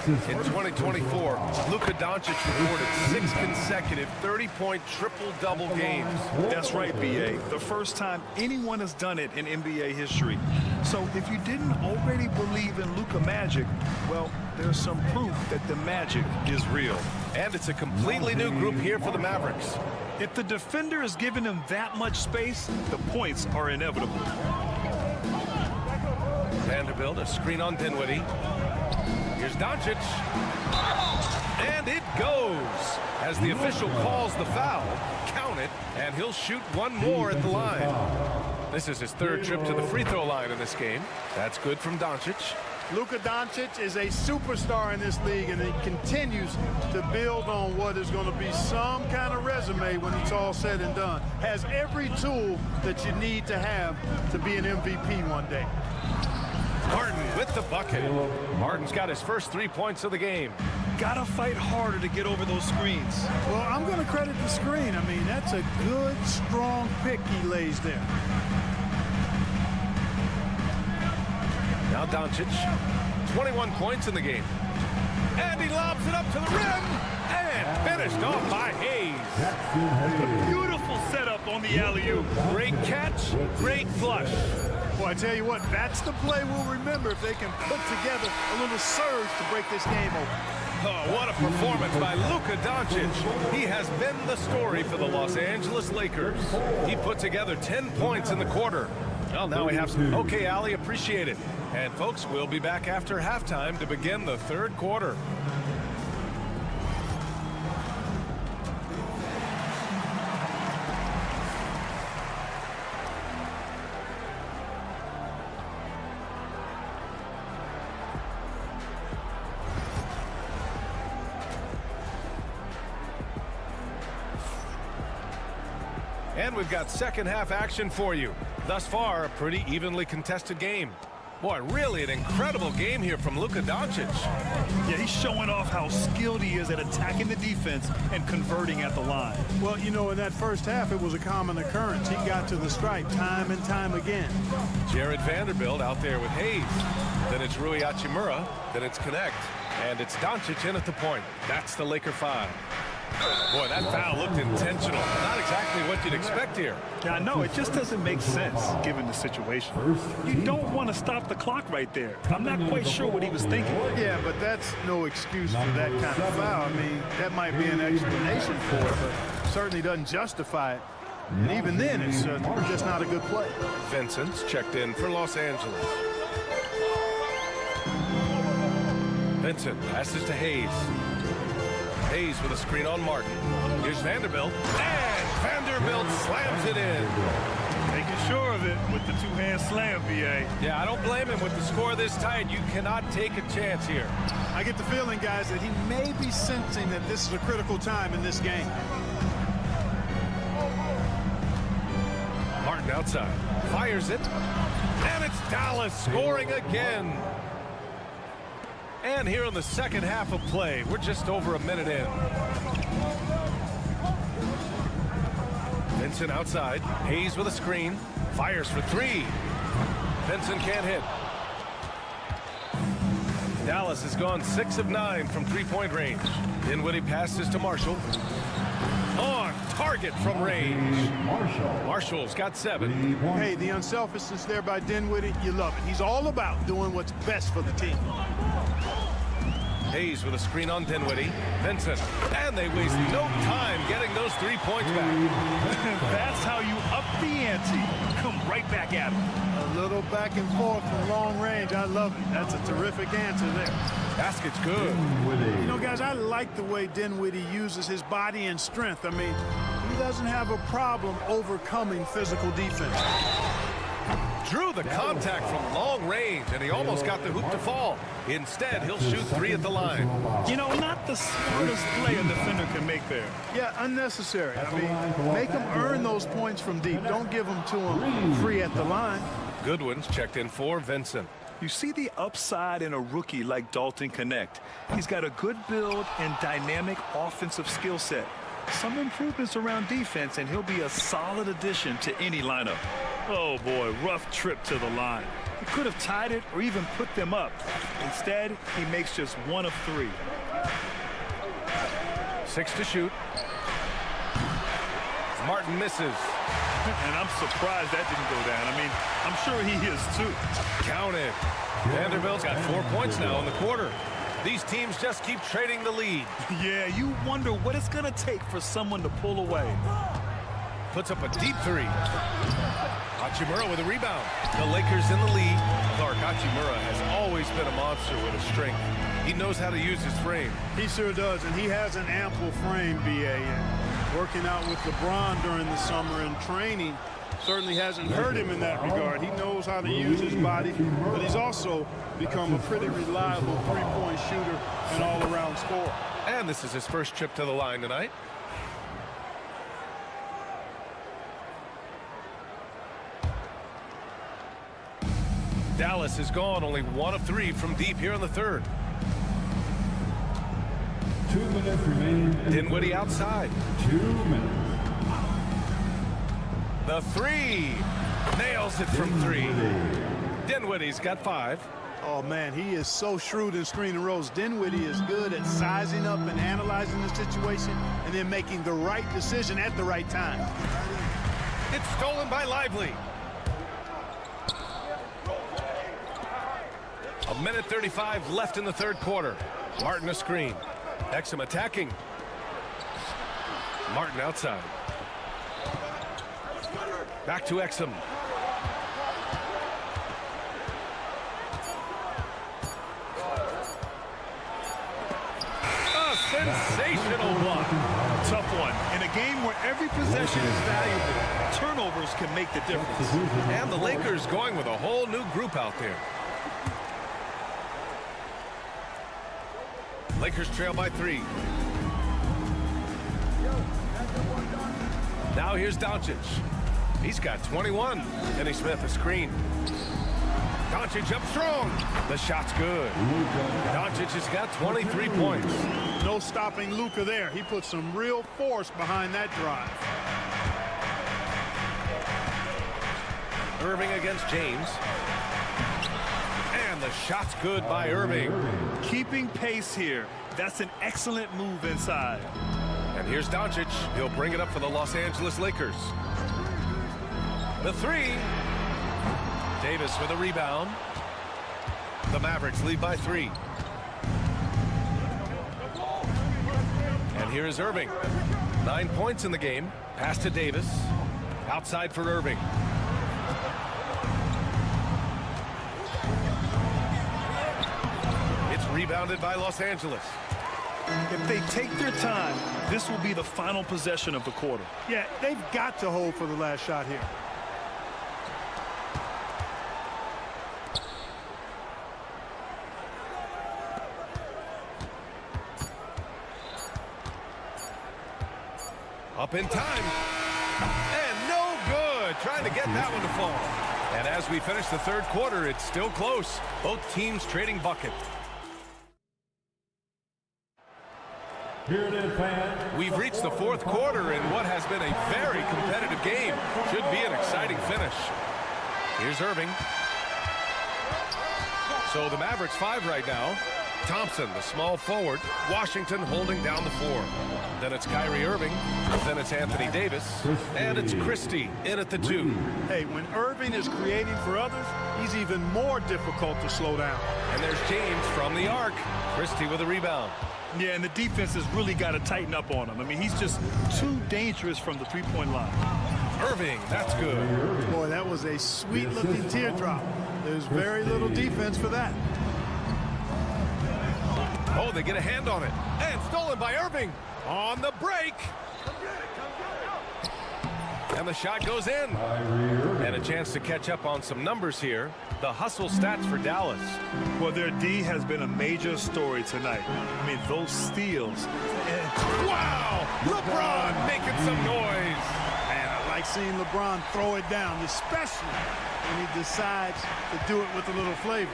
In 2024, Luka Doncic recorded 6 consecutive 30-point triple-double games. That's right, B.A. The first time anyone has done it in NBA history. So if you didn't already believe in Luka magic, well, there's some proof that the magic is real. And it's a completely new group here for the Mavericks. If the defender is giving him that much space, the points are inevitable. Vanderbilt, a screen on Dinwiddie. Here's Doncic. And it goes. As the official calls the foul, count it, and he'll shoot one more at the line. This is his 3rd trip to the free throw line in this game. That's good from Doncic. Luka Doncic is a superstar in this league, and he continues to build on what is going to be some kind of resume when it's all said and done. Has every tool that you need to have to be an MVP one day. Martin with the bucket. Martin's got his first 3 points of the game. Gotta fight harder to get over those screens. Well, I'm going to credit the screen. I mean, that's a good, strong pick he lays there. Now Doncic, 21 points in the game. And he lobs it up to the rim. And finished off by Hayes. Beautiful setup on the alley-oop. Great catch, great flush. Well, I tell you what, that's the play we'll remember if they can put together a little surge to break this game open. Oh, what a performance by Luka Doncic. He has been the story for the Los Angeles Lakers. He put together 10 points in the quarter. Well, now we have some. Okay, Ali, appreciate it. And, folks, we'll be back after halftime to begin the 3rd quarter. And we've got second half action for you. Thus far, a pretty evenly contested game. Boy, really an incredible game here from Luka Doncic. Yeah, he's showing off how skilled he is at attacking the defense and converting at the line. Well, you know, in that first half, it was a common occurrence. He got to the stripe time and time again. Jared Vanderbilt out there with Hayes. Then it's Rui Hachimura. Then it's Connect. And it's Doncic in at the point. That's the Laker 5. Boy, that foul looked intentional. Not exactly what you'd expect here. Yeah, I know. It just doesn't make sense given the situation. You don't want to stop the clock right there. I'm not quite sure what he was thinking. Yeah, but that's no excuse for that kind of foul. I mean, that might be an explanation for it, but certainly doesn't justify it. And even then, it's just not a good play. Vincent's checked in for Los Angeles. Vincent passes to Hayes. Hayes with a screen on Martin. Here's Vanderbilt. And Vanderbilt slams it in. Making sure of it with the two-hand slam, B.A. Yeah, I don't blame him with the score this tight. You cannot take a chance here. I get the feeling, guys, that he may be sensing that this is a critical time in this game. Martin outside. Fires it. And it's Dallas scoring again. And here in the second half of play, we're just over a minute in. Vincent outside. Hayes with a screen. Fires for 3. Vincent can't hit. Dallas has gone 6 of 9 from 3-point range. Dinwiddie passes to Marshall. On target from range. Marshall's got 7. Hey, the unselfishness there by Dinwiddie, you love it. He's all about doing what's best for the team. Hayes with a screen on Dinwiddie. Vincent. And they waste no time getting those 3 points back. That's how you up the ante. Come right back at him. A little back and forth from long range. I love it. That's a terrific answer there. Basket's good. You know, guys, I like the way Dinwiddie uses his body and strength. I mean, He doesn't have a problem overcoming physical defense. Drew the contact from long range, and he almost got the hoop to fall. Instead, he'll shoot 3 at the line. You know, not the smartest play a defender can make there. Yeah, unnecessary. I mean, make him earn those points from deep. Don't give them to him free at the line. Goodwin's checked in for Vincent. You see the upside in a rookie like Dalton Connect. He's got a good build and dynamic offensive skill set. Some improvements around defense, and he'll be a solid addition to any lineup. Oh, boy, rough trip to the line. He could have tied it or even put them up. Instead, he makes just 1 of 3. 6 to shoot. Martin misses. And I'm surprised that didn't go down. I mean, I'm sure he is too. Counted. Vanderbilt's got 4 points now in the quarter. These teams just keep trading the lead. Yeah, you wonder what it's going to take for someone to pull away. Puts up a deep 3. Hachimura with a rebound. The Lakers in the lead. Clark, Hachimura has always been a monster with his strength. He knows how to use his frame. He sure does, and he has an ample frame, B.A. And working out with LeBron during the summer and training certainly hasn't hurt him in that regard. He knows how to use his body, but he's also become a pretty reliable three-point shooter and all-around scorer. And this is his first trip to the line tonight. Dallas is gone, only 1 of 3 from deep here in the third. 2 minutes remaining. Dinwiddie outside. 2 minutes. The 3. Nails it from 3. Dinwiddie's got 5. Oh, man, he is so shrewd in screen and rolls. Dinwiddie is good at sizing up and analyzing the situation and then making the right decision at the right time. It's stolen by Lively. 1:35 left in the third quarter. Martin a screen. Exum attacking. Martin outside. Back to Exum. A sensational block. Tough one. In a game where every possession is valuable, turnovers can make the difference. And the Lakers going with a whole new group out there. Lakers trail by 3. Now here's Doncic. He's got 21. Denny Smith a screen. Doncic up strong. The shot's good. Doncic has got 23 points. No stopping Luka there. He put some real force behind that drive. Irving against James. And the shot's good by Irving. Keeping pace here. That's an excellent move inside. And here's Doncic. He'll bring it up for the Los Angeles Lakers. The 3. Davis with a rebound. The Mavericks lead by 3. And here is Irving. 9 points in the game. Pass to Davis. Outside for Irving. It's rebounded by Los Angeles. If they take their time, this will be the final possession of the quarter. Yeah, they've got to hold for the last shot here. Up in time. And no good. Trying to get that one to fall. And as we finish the third quarter, it's still close. Both teams trading buckets. Here it is, fans. We've reached the fourth quarter in what has been a very competitive game. Should be an exciting finish. Here's Irving. So the Mavericks 5 right now. Thompson, the small forward. Washington holding down the 4. Then it's Kyrie Irving. Then it's Anthony Davis. And it's Christie in at the 2. Hey, when Irving is creating for others, he's even more difficult to slow down. And there's James from the arc. Christie with a rebound. Yeah, and the defense has really got to tighten up on him. I mean, he's just too dangerous from the three-point line. Irving, that's good. Boy, that was a sweet-looking teardrop. There's very little defense for that. Oh, they get a hand on it. And stolen by Irving on the break. And the shot goes in. And a chance to catch up on some numbers here. The hustle stats for Dallas. Well, their D has been a major story tonight. I mean, those steals. Wow! LeBron making some noise. And I like seeing LeBron throw it down, especially when he decides to do it with a little flavor.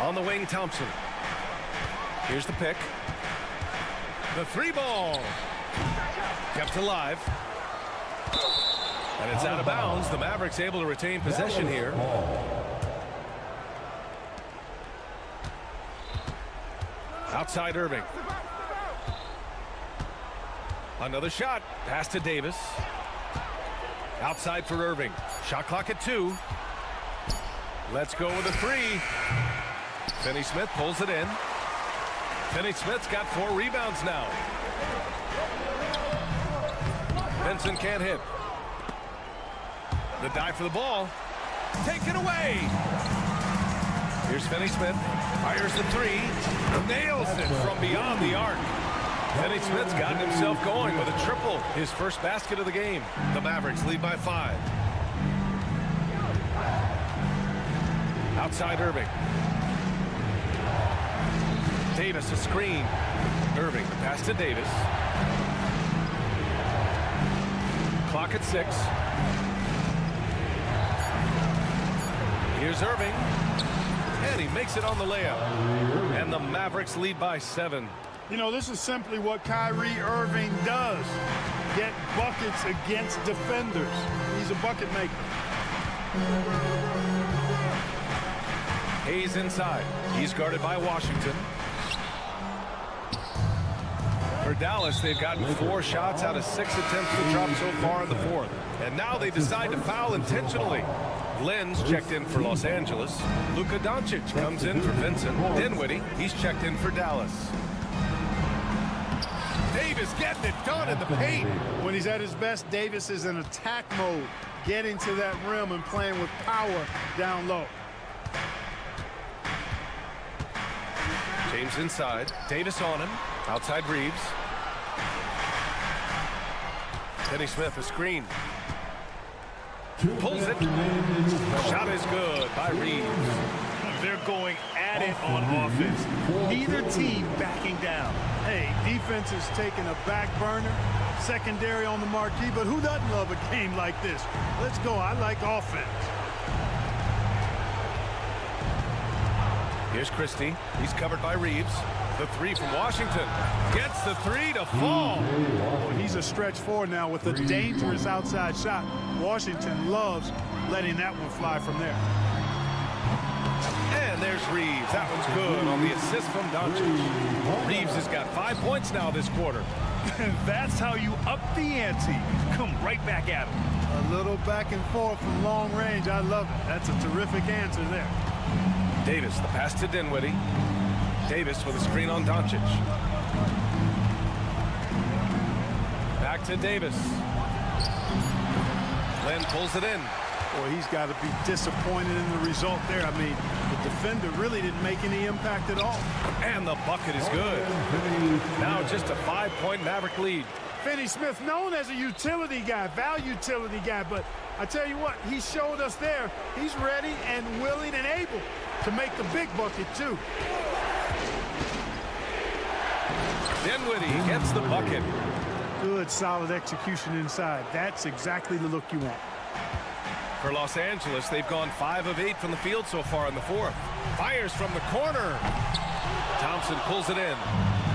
On the wing, Thompson. Here's the pick. The three ball. Kept alive. And it's out of bounds. The Mavericks able to retain possession here. Outside Irving. Another shot. Pass to Davis. Outside for Irving. Shot clock at 2. Let's go with a 3. Finney-Smith pulls it in. Finney-Smith's got 4 rebounds now. Vincent can't hit. The dive for the ball. Taken away. Here's Finney-Smith. Fires the 3. Nails it from beyond the arc. Finney-Smith's gotten himself going with a triple. His first basket of the game. The Mavericks lead by 5. Outside Irving. Davis a screen. Irving the pass to Davis. Clock at 6. Here's Irving. And he makes it on the layup. And the Mavericks lead by 7. You know, this is simply what Kyrie Irving does. Get buckets against defenders. He's a bucket maker. Hayes inside. He's guarded by Washington. For Dallas, they've gotten 4 shots out of 6 attempts to drop so far in the 4th. And now they decide to foul intentionally. Lynn's checked in for Los Angeles. Luka Doncic comes in for Vincent. Dinwiddie, he's checked in for Dallas. Davis getting it done in the paint. When he's at his best, Davis is in attack mode, getting to that rim and playing with power down low. James inside. Davis on him. Outside Reeves. Finney-Smith a screen. Pulls it. Shot is good by Reeves. They're going at it on offense. Neither team backing down. Hey, defense is taking a back burner, secondary on the marquee, but who doesn't love a game like this? Let's go. I like offense. Here's Christie. He's covered by Reeves. The 3 from Washington. Gets the 3 to fall. Well, he's a stretch 4 now with a dangerous outside shot. Washington loves letting that one fly from there. And there's Reeves. That one's good on the assist from Doncic. Reeves has got 5 points now this quarter. That's how you up the ante. Come right back at him. A little back and forth from long range. I love it. That's a terrific answer there. Davis, the pass to Dinwiddie. Davis with a screen on Doncic. Back to Davis. Lynn pulls it in. Boy, he's got to be disappointed in the result there. I mean, the defender really didn't make any impact at all. And the bucket is good. Now just a 5-point Maverick lead. Finney-Smith, known as a utility guy, value utility guy, but I tell you what, he showed us there. He's ready and willing and able to make the big bucket, too. Dinwiddie gets the bucket. Good, solid execution inside. That's exactly the look you want. For Los Angeles, they've gone 5 of 8 from the field so far in the 4th. Fires from the corner. Thompson pulls it in.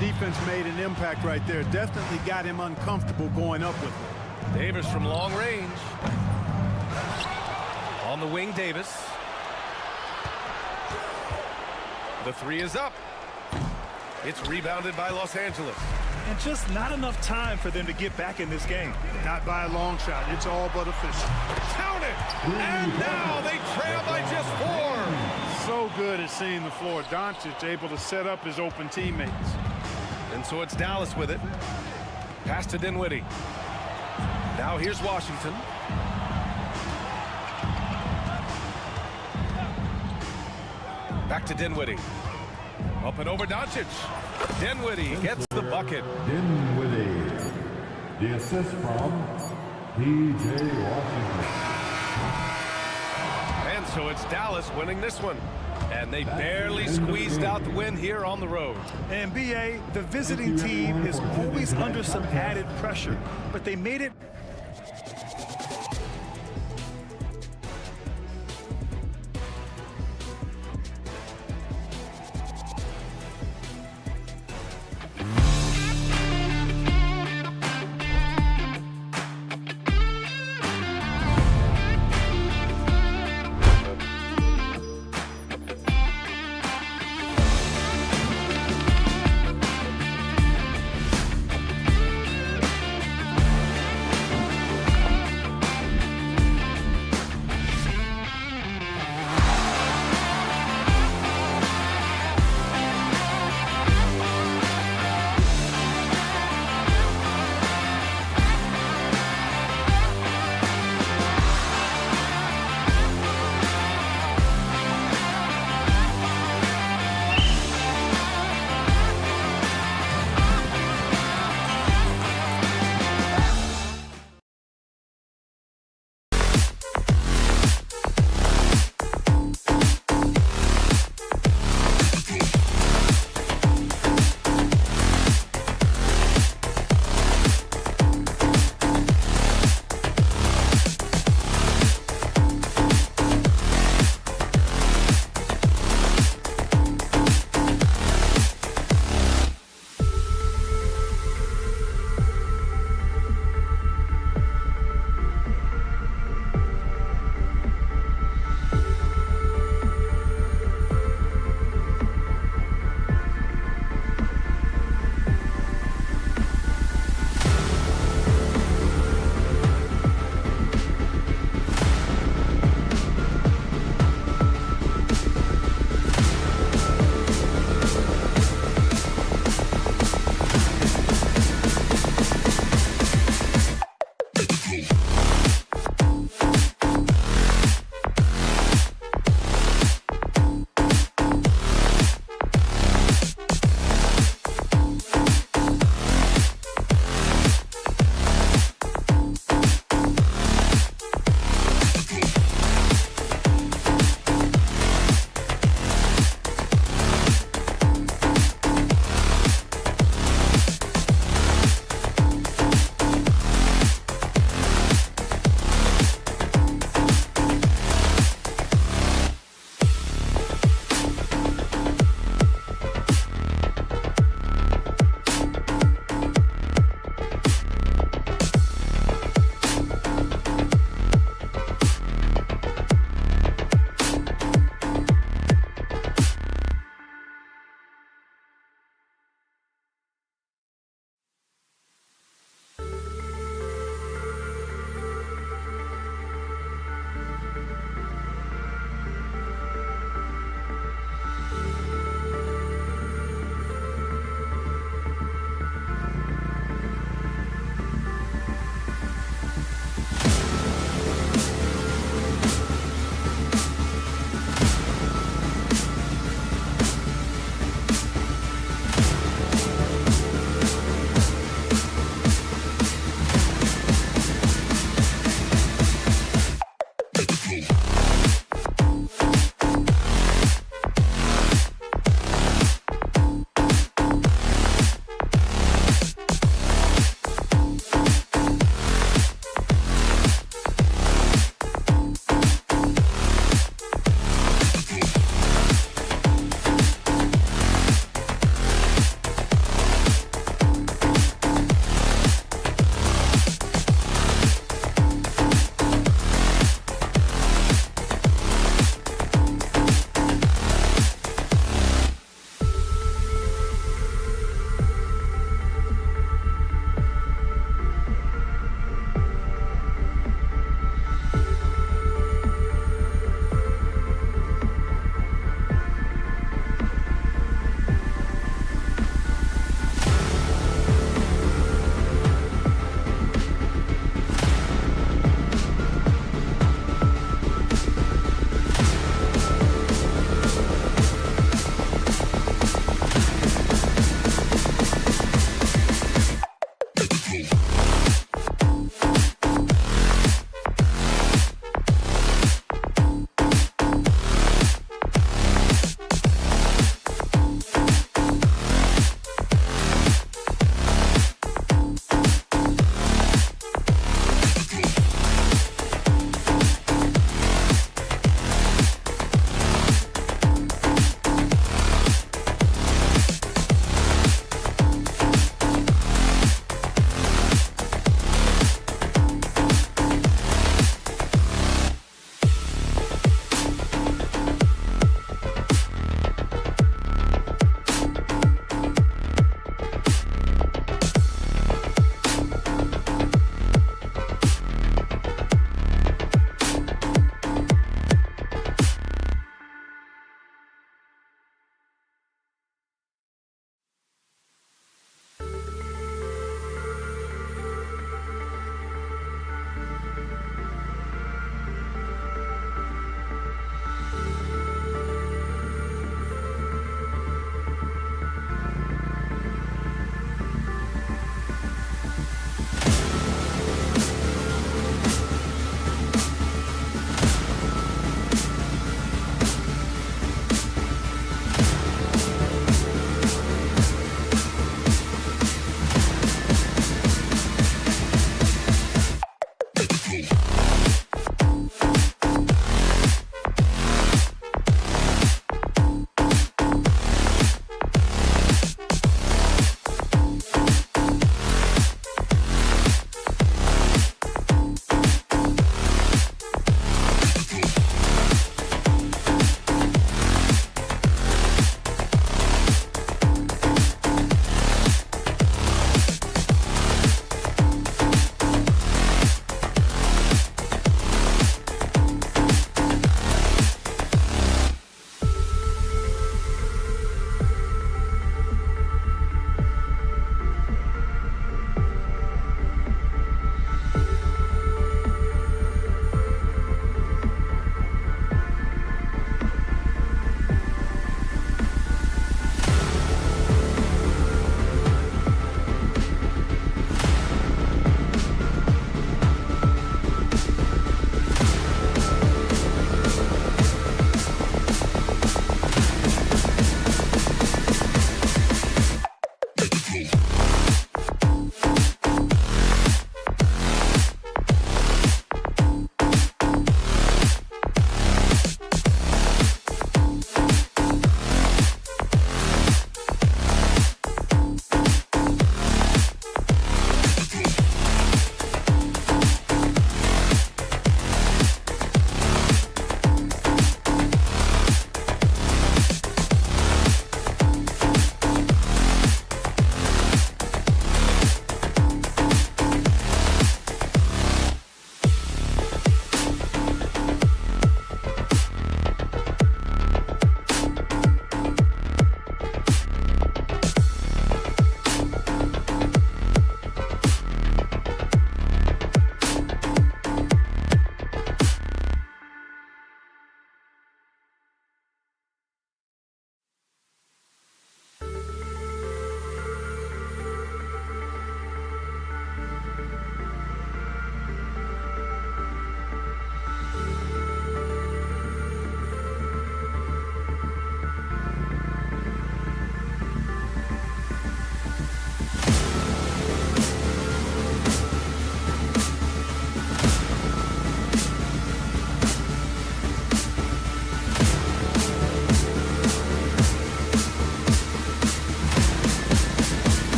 Defense made an impact right there. Definitely got him uncomfortable going up with it. Davis from long range. On the wing, Davis. The 3 is up. It's rebounded by Los Angeles. And just not enough time for them to get back in this game. Not by a long shot. It's all but official. Count it! And now they trail by just 4. So good at seeing the floor. Doncic able to set up his open teammates. And so it's Dallas with it. Pass to Dinwiddie. Now here's Washington. Back to Dinwiddie. Up and over Doncic. Dinwiddie gets the bucket. Dinwiddie. The assist from P.J. Washington. And so it's Dallas winning this one. And they barely squeezed out the win here on the road. And BA, the visiting team is always under some added pressure, but they made it.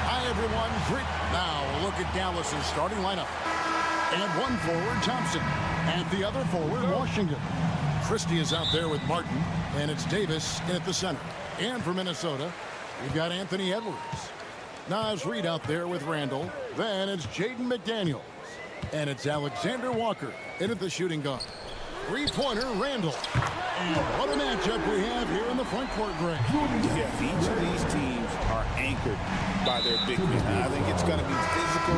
Hi, everyone. Now, a look at Dallas's starting lineup. And one forward, Thompson. And the other forward, Washington. Christie is out there with Martin. And it's Davis in at the center. And for Minnesota, we've got Anthony Edwards. Naz Reid out there with Randall. Then it's Jaden McDaniels. And it's Alexander Walker in at the shooting guard. Three-pointer, Randall. And what a matchup we have here in the front court, Greg. Yeah, each of these teams are anchored by their big men. I think it's going to be physical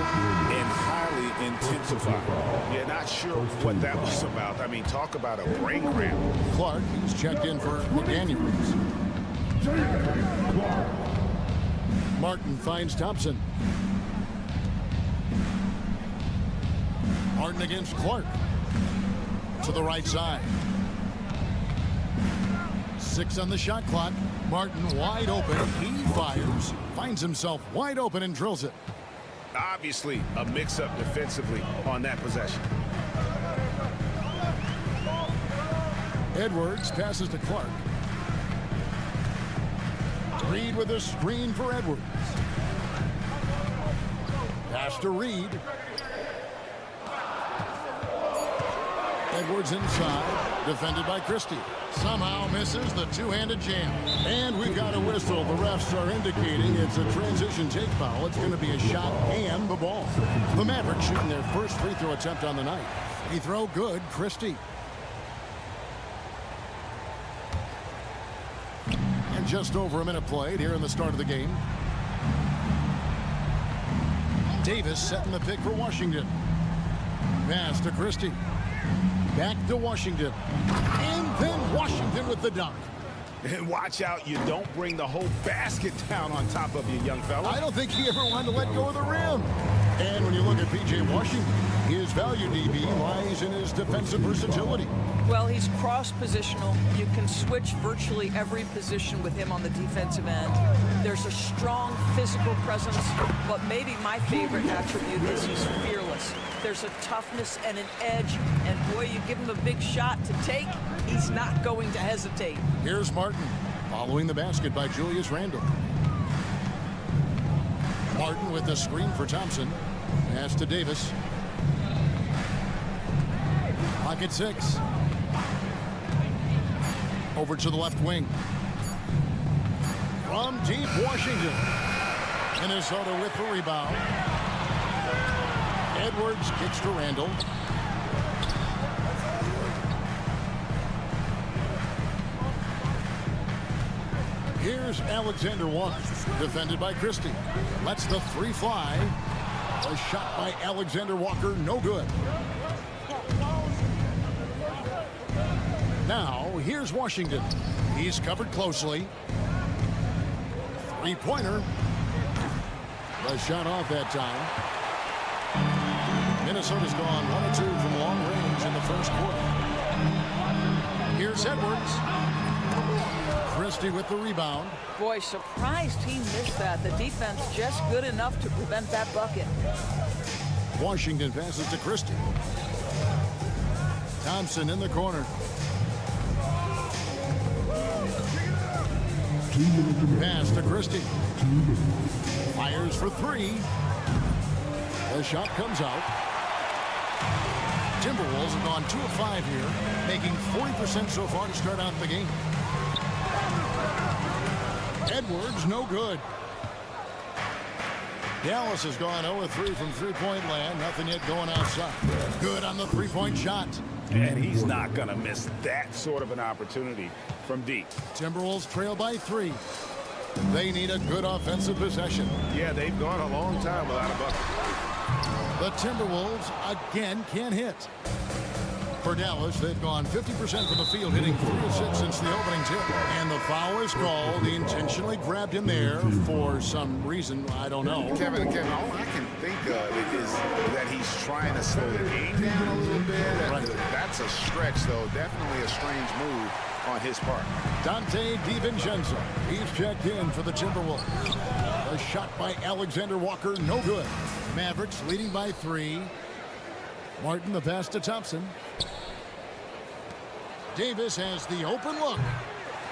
and highly intensified. Yeah, not sure what that was about. I mean, talk about a brain cramp. Clark, he's checked in for McDaniels. Martin finds Thompson. Martin against Clark. To the right side. 6 on the shot clock. Martin wide open. He fires. Finds himself wide open and drills it. Obviously, a mix-up defensively on that possession. Edwards passes to Clark. Reid with a screen for Edwards. Pass to Reid. Edwards inside, defended by Christie. Somehow misses the two-handed jam. And we've got a whistle. The refs are indicating it's a transition take foul. It's going to be a shot and the ball. The Mavericks shooting their first free throw attempt on the night. Free throw good, Christie. And just over a minute played here in the start of the game. Davis setting the pick for Washington. Pass to Christie. Back to Washington. And then Washington with the dunk. And watch out, you don't bring the whole basket down on top of you, young fella. I don't think he ever wanted to let go of the rim. And when you look at P.J. Washington, his value, DB, lies in his defensive versatility. Well, he's cross-positional. You can switch virtually every position with him on the defensive end. There's a strong physical presence, but maybe my favorite attribute is he's fearless. There's a toughness and an edge, and boy, you give him a big shot to take, he's not going to hesitate. Here's Martin, following the basket by Julius Randle. Martin with the screen for Thompson. Pass to Davis. Pocket 6. Over to the left wing. From deep, Washington. Minnesota with the rebound. Edwards kicks to Randall. Here's Alexander Walker, defended by Christie. Lets the three fly. A shot by Alexander Walker, no good. Now, here's Washington. He's covered closely. Three-pointer. The shot off that time. Minnesota's gone 1 of 2 from long range in the first quarter. Here's Edwards. Christie with the rebound. Boy, surprised he missed that. The defense just good enough to prevent that bucket. Washington passes to Christie. Thompson in the corner. Pass to Christie. Fires for 3. The shot comes out. Timberwolves have gone 2 of 5 here, making 40% so far to start out the game. Edwards, no good. Dallas has gone 0 of 3 from three-point land. Nothing yet going outside. Good on the three-point shot. And he's not going to miss that sort of an opportunity from deep. Timberwolves trail by 3. They need a good offensive possession. Yeah, they've gone a long time without a bucket. The Timberwolves again can't hit. For Dallas, they've gone 50% from the field, hitting 3 of 6 since the opening tip. And the foul is called. He intentionally grabbed him there for some reason. I don't know. Kevin, all I can think of is that he's trying to slow the game down a little bit. Right. That's a stretch, though. Definitely a strange move on his part. Dante DiVincenzo. He's checked in for the Timberwolves. A shot by Alexander Walker, no good. Mavericks leading by 3. Martin, the pass to Thompson. Davis has the open look.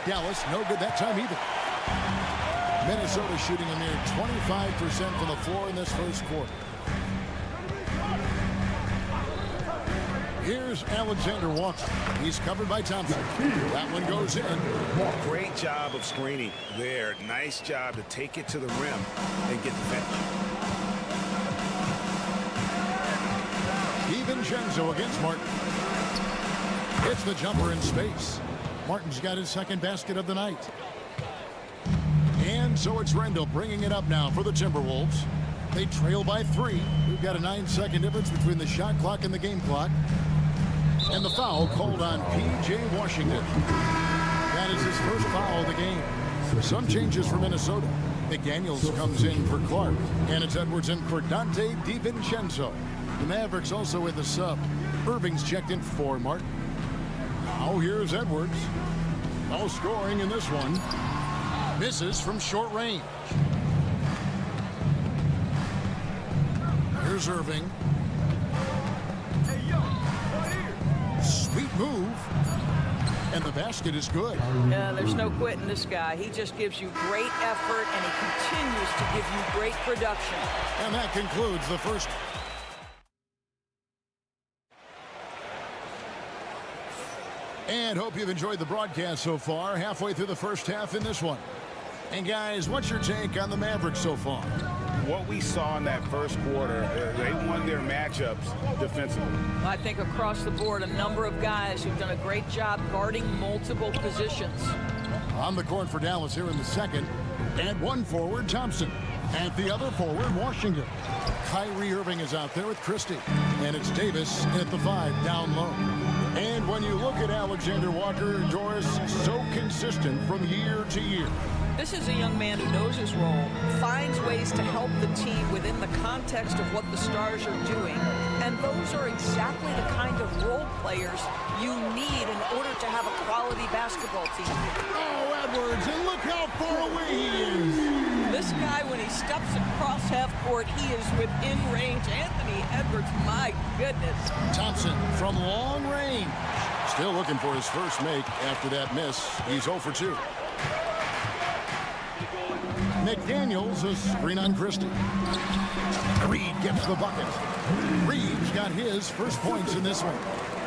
Dallas, no good that time either. Minnesota shooting a mere 25% from the floor in this first quarter. Here's Alexander Walker. He's covered by Thompson. That one goes in. Great job of screening there. Nice job to take it to the rim and get the finish. DiVincenzo against Martin. Hits the jumper in space. Martin's got his second basket of the night. And so it's Rendell bringing it up now for the Timberwolves. They trail by 3. We've got a 9-second difference between the shot clock and the game clock. And the foul called on P.J. Washington. That is his first foul of the game. Some changes for Minnesota. McDaniels comes in for Clark. And it's Edwards in for Dante DiVincenzo. The Mavericks also with a sub. Irving's checked in for Martin. Now here's Edwards. No scoring in this one. Misses from short range. Here's Irving. Sweet move. And the basket is good. Yeah, there's no quitting this guy. He just gives you great effort, and he continues to give you great production. And that concludes the first. And hope you've enjoyed the broadcast so far. Halfway through the first half in this one. And guys, what's your take on the Mavericks so far? What we saw in that first quarter, they won their matchups defensively. I think across the board, a number of guys who've done a great job guarding multiple positions. On the court for Dallas here in the second. At one forward, Thompson. At the other forward, Washington. Kyrie Irving is out there with Christie. And it's Davis at the 5 down low. And when you look at Alexander Walker, Doris, so consistent from year to year. This is a young man who knows his role, finds ways to help the team within the context of what the Stars are doing, and those are exactly the kind of role players you need in order to have a quality basketball team. Oh, Edwards, and look how far away he is. This guy, when he steps across half court, he is within range. Anthony Edwards, my goodness. Thompson from long range. Still looking for his first make after that miss. He's 0 for 2. McDaniels, a screen on Christie. Reed gets the bucket. Reed's got his first points in this one.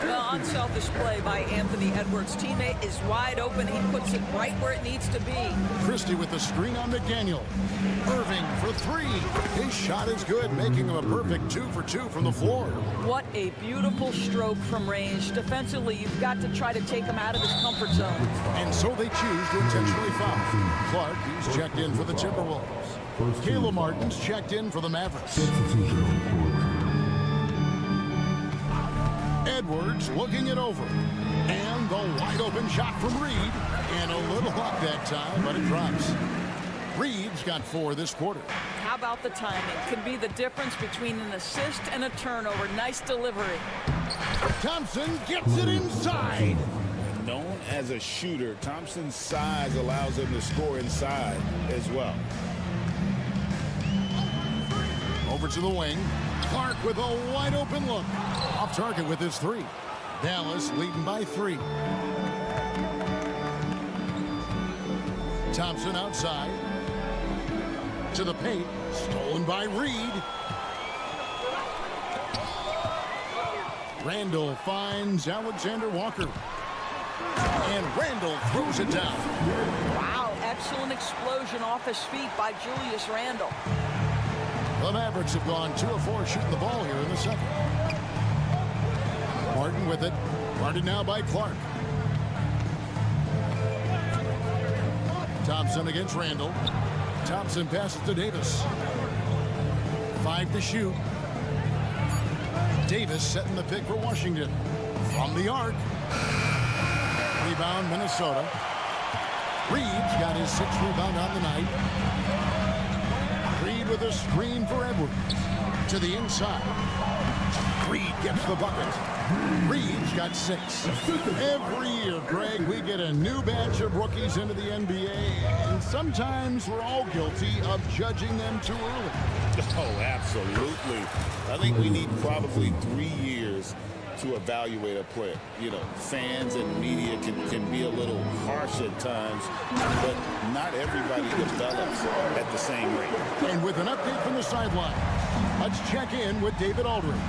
Well, unselfish play by Anthony Edwards. Teammate is wide open. He puts it right where it needs to be. Christie with the screen on McDaniel. Irving for 3. His shot is good, making him a perfect 2 for 2 from the floor. What a beautiful stroke from range. Defensively, you've got to try to take him out of his comfort zone. And so they choose to intentionally foul. Clark, he's checked in for the Timberwolves. Caleb Martin's checked in for the Mavericks. Edwards looking it over. And the wide open shot from Reed. And a little luck that time, but it drops. Reed's got 4 this quarter. How about the timing? Can be the difference between an assist and a turnover. Nice delivery. Thompson gets it inside. Known as a shooter, Thompson's size allows him to score inside as well. Over to the wing. Clark with a wide open look. Off target with his 3. Dallas leading by 3. Thompson outside. To the paint. Stolen by Reed. Randall finds Alexander Walker. And Randall throws it down. Wow, excellent explosion off his feet by Julius Randall. The Mavericks have gone 2 of 4 shooting the ball here in the second. Martin with it. Guarded now by Clark. Thompson against Randall. Thompson passes to Davis. 5 to shoot. Davis setting the pick for Washington. From the arc. Rebound, Minnesota. Reeves got his 6th rebound on the night. Reed with a screen for Edwards. To the inside. Reed gets the bucket. Reeves got 6. Every year, Greg, we get a new batch of rookies into the NBA, and sometimes we're all guilty of judging them too early. Oh, absolutely. I think we need probably 3 years to evaluate a player. You know, fans and media can be a little harsh at times, but not everybody develops at the same rate. And with an update from the sideline, let's check in with David Aldridge.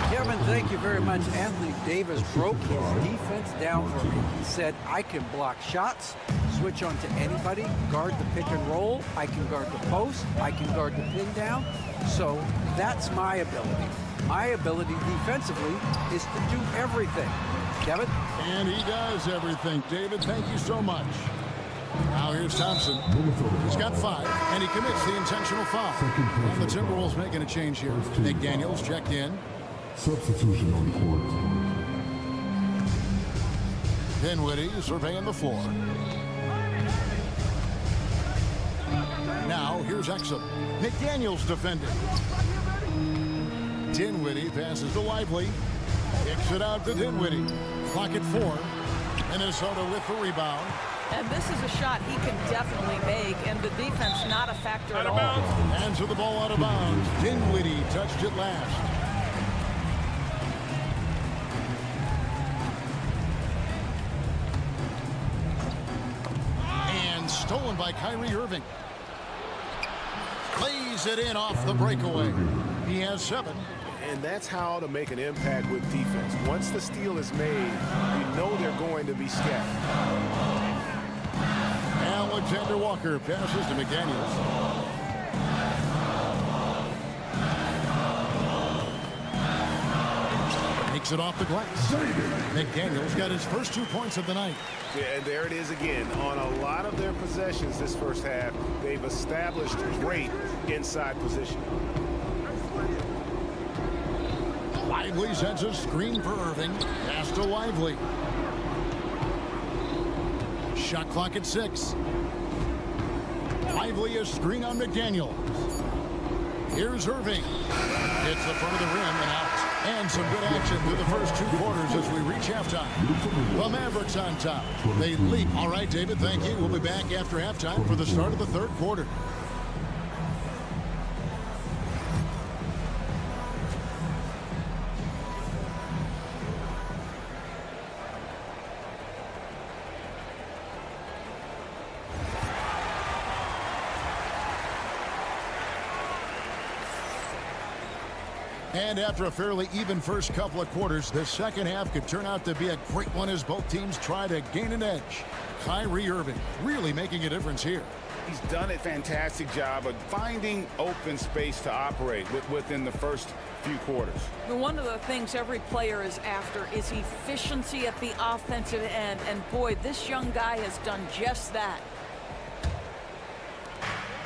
Kevin, thank you very much. Anthony Davis broke his defense down for me. He said, I can block shots, switch on to anybody, guard the pick and roll, I can guard the post, I can guard the pin down. So that's my ability. My ability defensively is to do everything. Kevin? And he does everything. David, thank you so much. Now here's Thompson. He's got 5, and he commits the intentional foul. And the Timberwolves making a change here. McDaniels checked in. Substitution on the court. Dinwiddie surveying the floor. Now here's Exum. McDaniels defending. Dinwiddie passes to Lively. Kicks it out to Dinwiddie. Clock at 4. Minnesota with the rebound. And this is a shot he can definitely make, and the defense not a factor at all. Hands with the ball out of bounds. Dinwiddie touched it last. And stolen by Kyrie Irving. Plays it in off the breakaway. He has 7. And that's how to make an impact with defense. Once the steal is made, you know they're going to be scattered. Alexander Walker passes to McDaniels. Takes it off the glass. McDaniels got his first 2 points of the night. Yeah, and there it is again. On a lot of their possessions this first half, they've established great inside position. Lively sends a screen for Irving. Pass to Lively. Shot clock at 6. Lively a screen on McDaniels. Here's Irving. Hits the front of the rim and out. And some good action through the first 2 quarters as we reach halftime. The Mavericks on top. They lead. All right, David, thank you. We'll be back after halftime for the start of the 3rd quarter. And after a fairly even first couple of quarters, the second half could turn out to be a great one as both teams try to gain an edge. Kyrie Irving really making a difference here. He's done a fantastic job of finding open space to operate within the first few quarters. One of the things every player is after is efficiency at the offensive end. And boy, this young guy has done just that.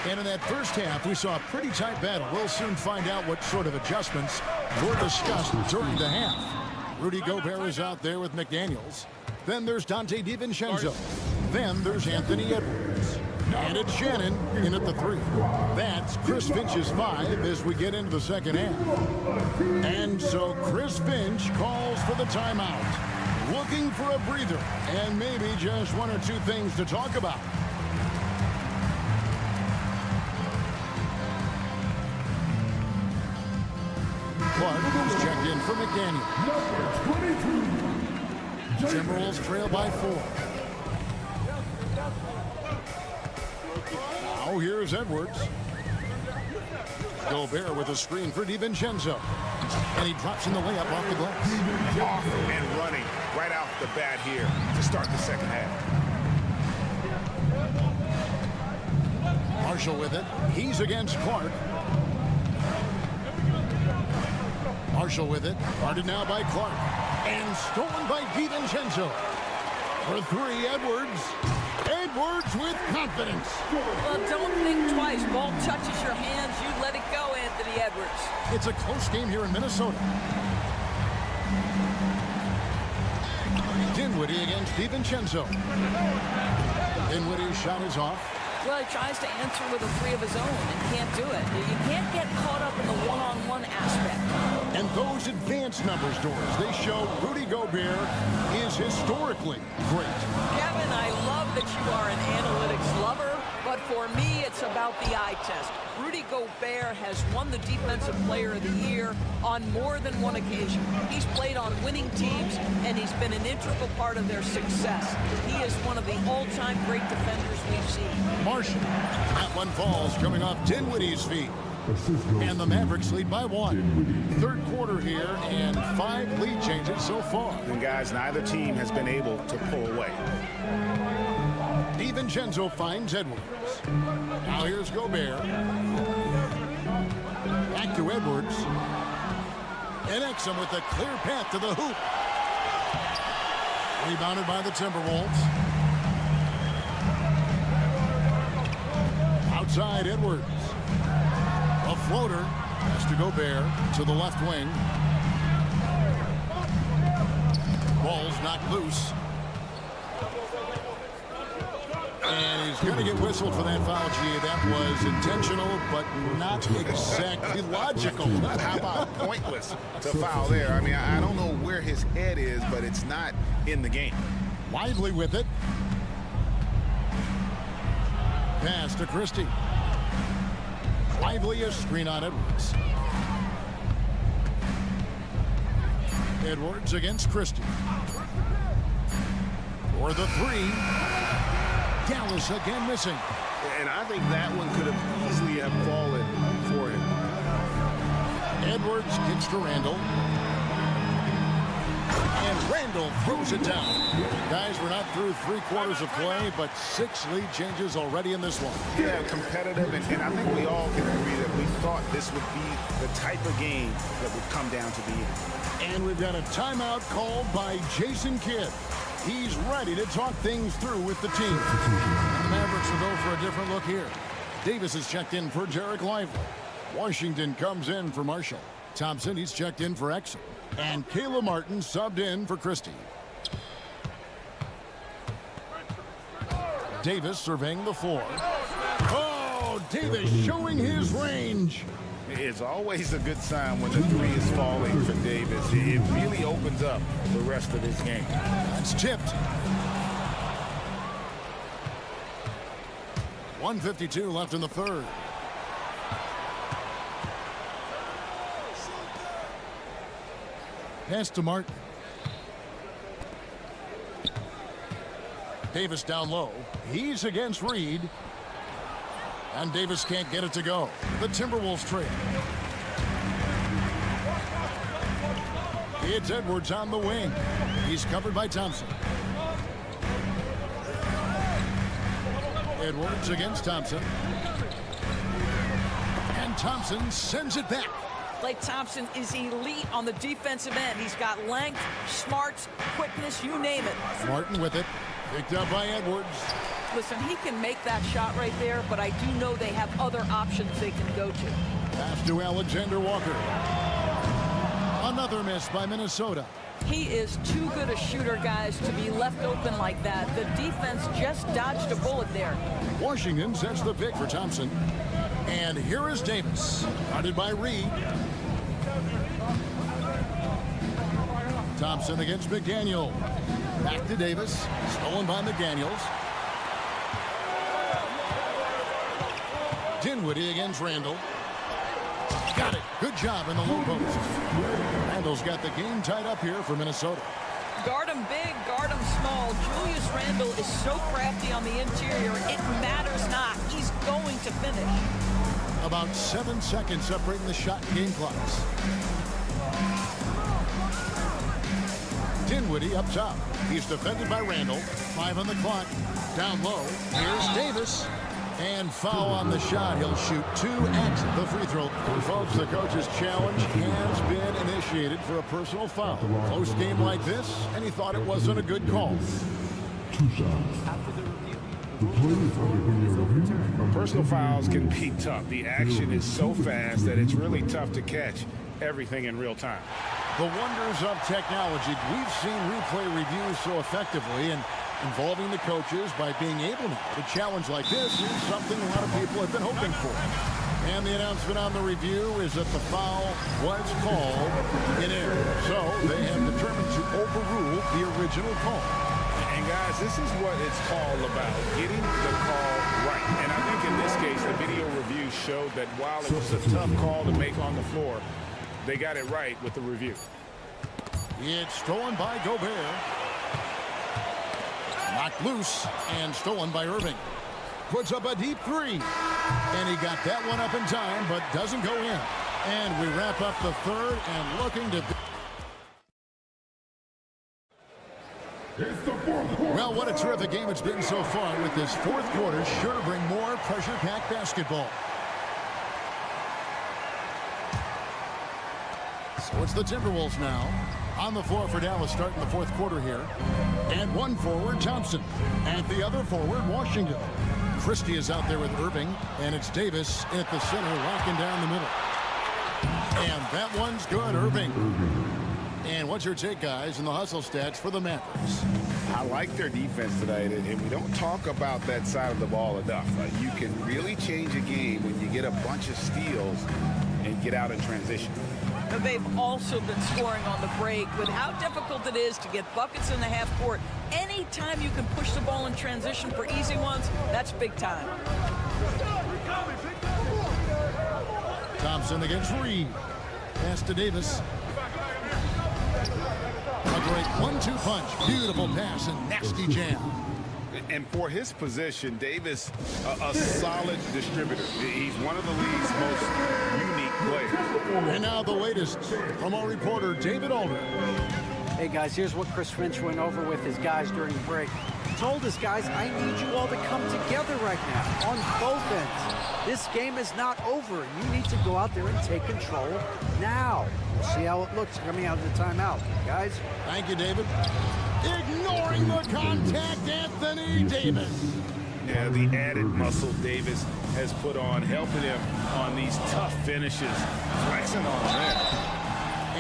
And in that first half, we saw a pretty tight battle. We'll soon find out what sort of adjustments were discussed during the half. Rudy Gobert is out there with McDaniels. Then there's Dante DiVincenzo. Then there's Anthony Edwards. And it's Shannon in at the 3. That's Chris Finch's 5 as we get into the second half. And so Chris Finch calls for the timeout. Looking for a breather and maybe just 1 or 2 things to talk about. Clark is checked in for McDaniel. Timberwolves trail by 4. Now here's Edwards. Gobert with a screen for DiVincenzo. And he drops in the layup off the glass. Off and running right out the bat here to start the second half. Marshall with it. He's against Clark. Marshall with it. Guarded now by Clark. And stolen by DiVincenzo. For 3, Edwards. Edwards with confidence. Well, don't think twice. Ball touches your hands, you let it go, Anthony Edwards. It's a close game here in Minnesota. Dinwiddie against DiVincenzo. Dinwiddie's shot is off. Well, he tries to answer with a three of his own and can't do it. You can't get caught up in the one-on-one aspect. And those advanced numbers, Doris, they show Rudy Gobert is historically great. Kevin, I love that you are an analytics lover, but for me, it's about the eye test. Rudy Gobert has won the Defensive Player of the Year on more than one occasion. He's played on winning teams, and he's been an integral part of their success. He is one of the all-time great defenders we've seen. Marshall. That one falls coming off Dinwiddie's feet. And the Mavericks lead by 1. Third quarter here, and 5 lead changes so far. And guys, neither team has been able to pull away. DiVincenzo finds Edwards. Now here's Gobert. Back to Edwards. And Exum with a clear path to the hoop. Rebounded by the Timberwolves. Outside Edwards. A floater has to Gobert to the left wing. Ball's knocked loose. And he's going to get whistled for that foul, G. That was intentional, but not exactly logical. How about pointless to foul there? I mean, I don't know where his head is, but it's not in the game. Lively with it. Pass to Christie. Lively, a screen on Edwards. Edwards against Christie. For the 3. Dallas again missing. And I think that one could have easily have fallen for him. Edwards kicks to Randall. And Randall throws it down. Guys, we're not through 3 quarters of play, but 6 lead changes already in this one. Yeah, competitive, and I think we all can agree that we thought this would be the type of game that would come down to the end. And we've got a timeout called by Jason Kidd. He's ready to talk things through with the team. And the Mavericks will go for a different look here. Davis is checked in for Jarek Lively. Washington comes in for Marshall. Thompson, he's checked in for Exum. And Caleb Martin subbed in for Christie. Davis surveying the floor. Oh, Davis showing his range. It's always a good sign when the 3 is falling for Davis. It really opens up the rest of his game. That's tipped. 1:52 left in the third. Pass to Martin. Davis down low. He's against Reed. And Davis can't get it to go. The Timberwolves trail. It's Edwards on the wing. He's covered by Thompson. Edwards against Thompson. And Thompson sends it back. Klay Thompson is elite on the defensive end. He's got length, smarts, quickness, you name it. Martin with it. Picked up by Edwards. Listen, he can make that shot right there, but I do know they have other options they can go to. Pass to Alexander Walker. Another miss by Minnesota. He is too good a shooter, guys, to be left open like that. The defense just dodged a bullet there. Washington sets the pick for Thompson. And here is Davis. Guarded by Reed. Thompson against McDaniel. Back to Davis. Stolen by McDaniels. Dinwiddie against Randall. Got it. Good job in the low post. Randall's got the game tied up here for Minnesota. Guard him big, guard him small. Julius Randall is so crafty on the interior, it matters not. He's going to finish. About 7 seconds separating the shot and game clocks. Dinwiddie up top. He's defended by Randall. 5 on the clock. Down low. Here's Davis. And foul on the shot. He'll shoot 2 at the free throw. And folks, the coach's challenge has been initiated for a personal foul. Close game like this, and he thought it wasn't a good call. 2 shots. After the review, Personal fouls can be tough. The action is so fast that it's really tough to catch everything in real time. The wonders of technology. We've seen replay reviews so effectively, and involving the coaches by being able to challenge like this is something a lot of people have been hoping for. And the announcement on the review is that the foul was called in error. So they have determined to overrule the original call. And guys, this is what it's all about, getting the call right. And I think in this case, the video review showed that while it was a tough call to make on the floor, they got it right with the review. It's stolen by Gobert. Knocked loose and stolen by Irving. Puts up a deep three. And he got that one up in time, but doesn't go in. And we wrap up the third and looking to... Well, what a terrific game it's been so far, with this fourth quarter sure to bring more pressure-packed basketball. So it's the Timberwolves now on the floor for Dallas, starting the fourth quarter here. And one forward, Thompson. And the other forward, Washington. Christie is out there with Irving, and it's Davis at the center, locking down the middle. And that one's good, Irving. And what's your take, guys, in the hustle stats for the Mavericks? I like their defense tonight, and we don't talk about that side of the ball enough. You can really change a game when you get a bunch of steals and get out in transition. They've also been scoring on the break. With how difficult it is to get buckets in the half court, anytime you can push the ball in transition for easy ones, that's big time. Thompson against Reed. Pass to Davis. A great 1-2 punch. Beautiful pass and nasty jam. And for his position, Davis, a solid distributor. He's one of the league's most unique players. And now the latest from our reporter, David Alder. Hey, guys, here's what Chris Finch went over with his guys during the break. He told his guys, I need you all to come together right now on both ends. This game is not over. You need to go out there and take control now. We'll see how it looks coming out of the timeout. Guys? Thank you, David. Ignoring the contact, Anthony Davis. Yeah, the added muscle Davis has put on, helping him on these tough finishes. Flexing on there.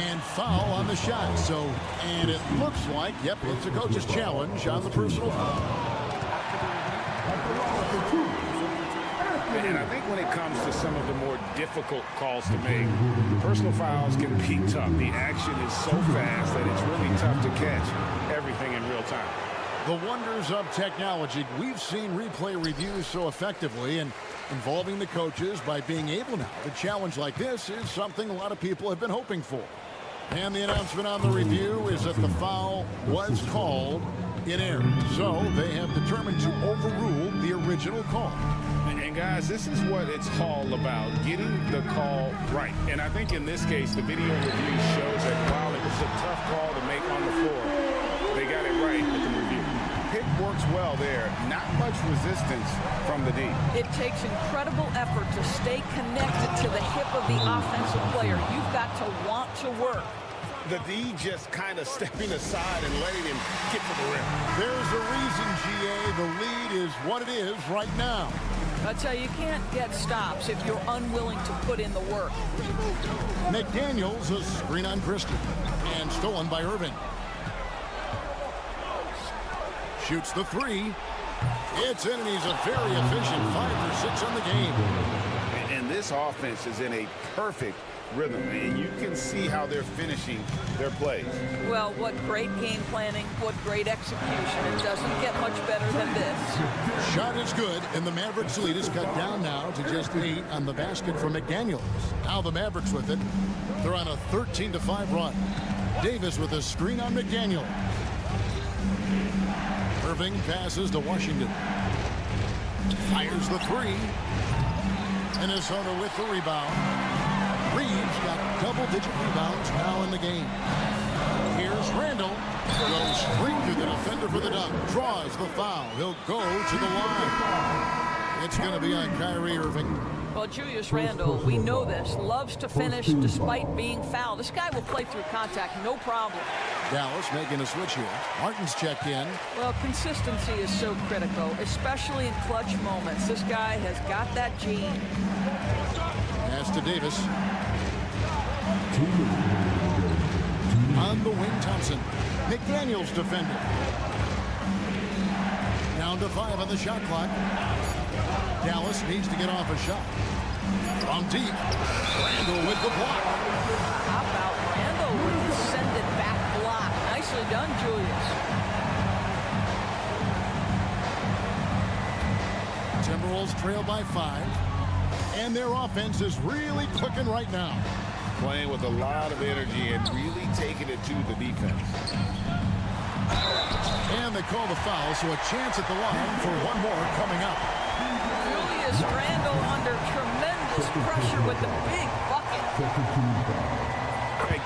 And foul on the shot. So, and it looks like, yep, it's a coach's challenge on the personal foul. And I think when it comes to some of the more difficult calls to make, personal fouls can be tough. The action is so fast that it's really tough to catch everything in real time. The wonders of technology. We've seen replay reviews so effectively, and involving the coaches by being able now to challenge like this is something a lot of people have been hoping for. And the announcement on the review is that the foul was called in error. So they have determined to overrule the original call. And guys, this is what it's all about, getting the call right. And I think in this case, the video review shows that while it was a tough call to make on the floor, they got it right with the review. Pick works well there. Not much resistance from the D. It takes incredible effort to stay connected to the hip of the offensive player. You've got to want to work. The D just kind of stepping aside and letting him get to the rim. There's a reason, GA. The lead is what it is right now. I tell you, you can't get stops if you're unwilling to put in the work. McDaniels, a screen on Christie, and stolen by Irving. Shoots the three. It's in, and he's a very efficient 5 for 6 on the game. And this offense is in a perfect rhythm, and you can see how they're finishing their plays. Well, what great game planning, what great execution. It doesn't get much better than this. Shot is good, and the Mavericks lead is cut down now to just 8 on the basket from McDaniels. Now the Mavericks with it. They're on a 13-5 run. Davis with a screen on McDaniel. Irving passes to Washington. Fires the three. Minnesota with the rebound. Reeves got double-digit rebounds now in the game. Here's Randall. Goes straight through the defender for the dunk. Draws the foul. He'll go to the line. It's going to be on Kyrie Irving. Well, Julius Randle, we know this, loves to finish despite being fouled. This guy will play through contact, no problem. Dallas making a switch here. Martin's checked in. Well, consistency is so critical, especially in clutch moments. This guy has got that gene. Pass to Davis. On the wing, Thompson. McDaniels defending. Down to 5 on the shot clock. Dallas needs to get off a shot. From deep. Randall with the block. How about Randall with the send it back block? Nicely done, Julius. Timberwolves trail by 5. And their offense is really clicking right now. Playing with a lot of energy and really taking it to the defense. And they call the foul, so a chance at the line for one more coming up. Julius Randall under tremendous pressure with the big bucket.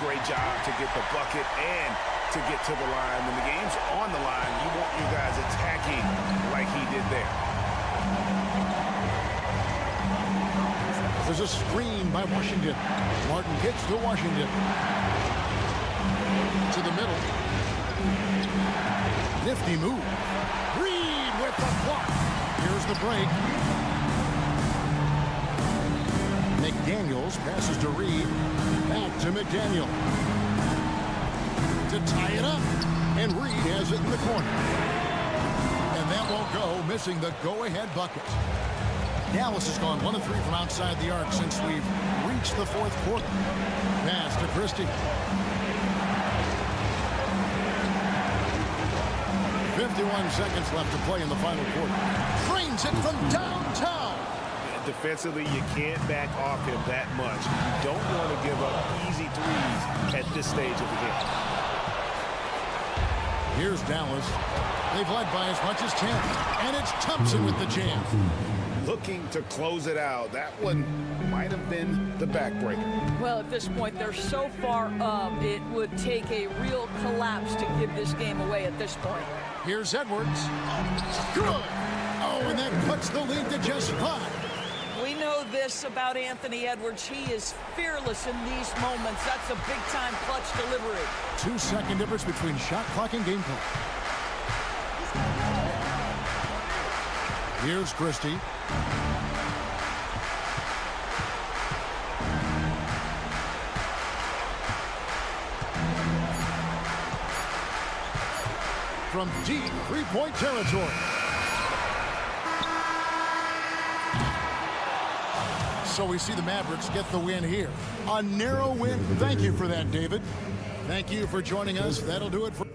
Great job to get the bucket and to get to the line. When the game's on the line, you want you guys attacking like he did there. There's a screen by Washington. Martin gets to Washington. To the middle. Nifty move. Reed with the block. Here's the break. McDaniels passes to Reed. Back to McDaniel. To tie it up. And Reed has it in the corner. And that won't go, missing the go-ahead bucket. Dallas has gone 1 of 3 from outside the arc since we've reached the fourth quarter. Pass to Christie. 51 seconds left to play in the final quarter. Frames it from downtown. Defensively, you can't back off him that much. You don't want to give up easy threes at this stage of the game. Here's Dallas. They've led by as much as 10. And it's Thompson with the jam. Looking to close it out. That one might have been the backbreaker. Well, at this point, they're so far up, it would take a real collapse to give this game away at this point. Here's Edwards. Good. Oh, and that puts the lead to just 5. We know this about Anthony Edwards. He is fearless in these moments. That's a big-time clutch delivery. 2-second difference between shot clock and game clock. Here's Christie. From deep three-point territory. So we see the Mavericks get the win here. A narrow win. Thank you for that, David. Thank you for joining us. That'll do it for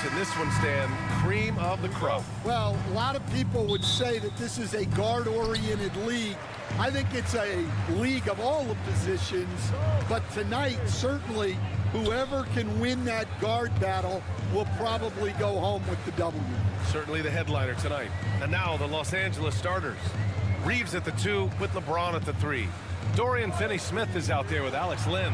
watching this one, Stan. Cream of the crop. Well, a lot of people would say that this is a guard-oriented league. I think it's a league of all the positions, but tonight, certainly, whoever can win that guard battle will probably go home with the W. Certainly the headliner tonight. And now the Los Angeles starters. Reeves at the 2 with LeBron at the 3. Dorian Finney-Smith is out there with Alex Len.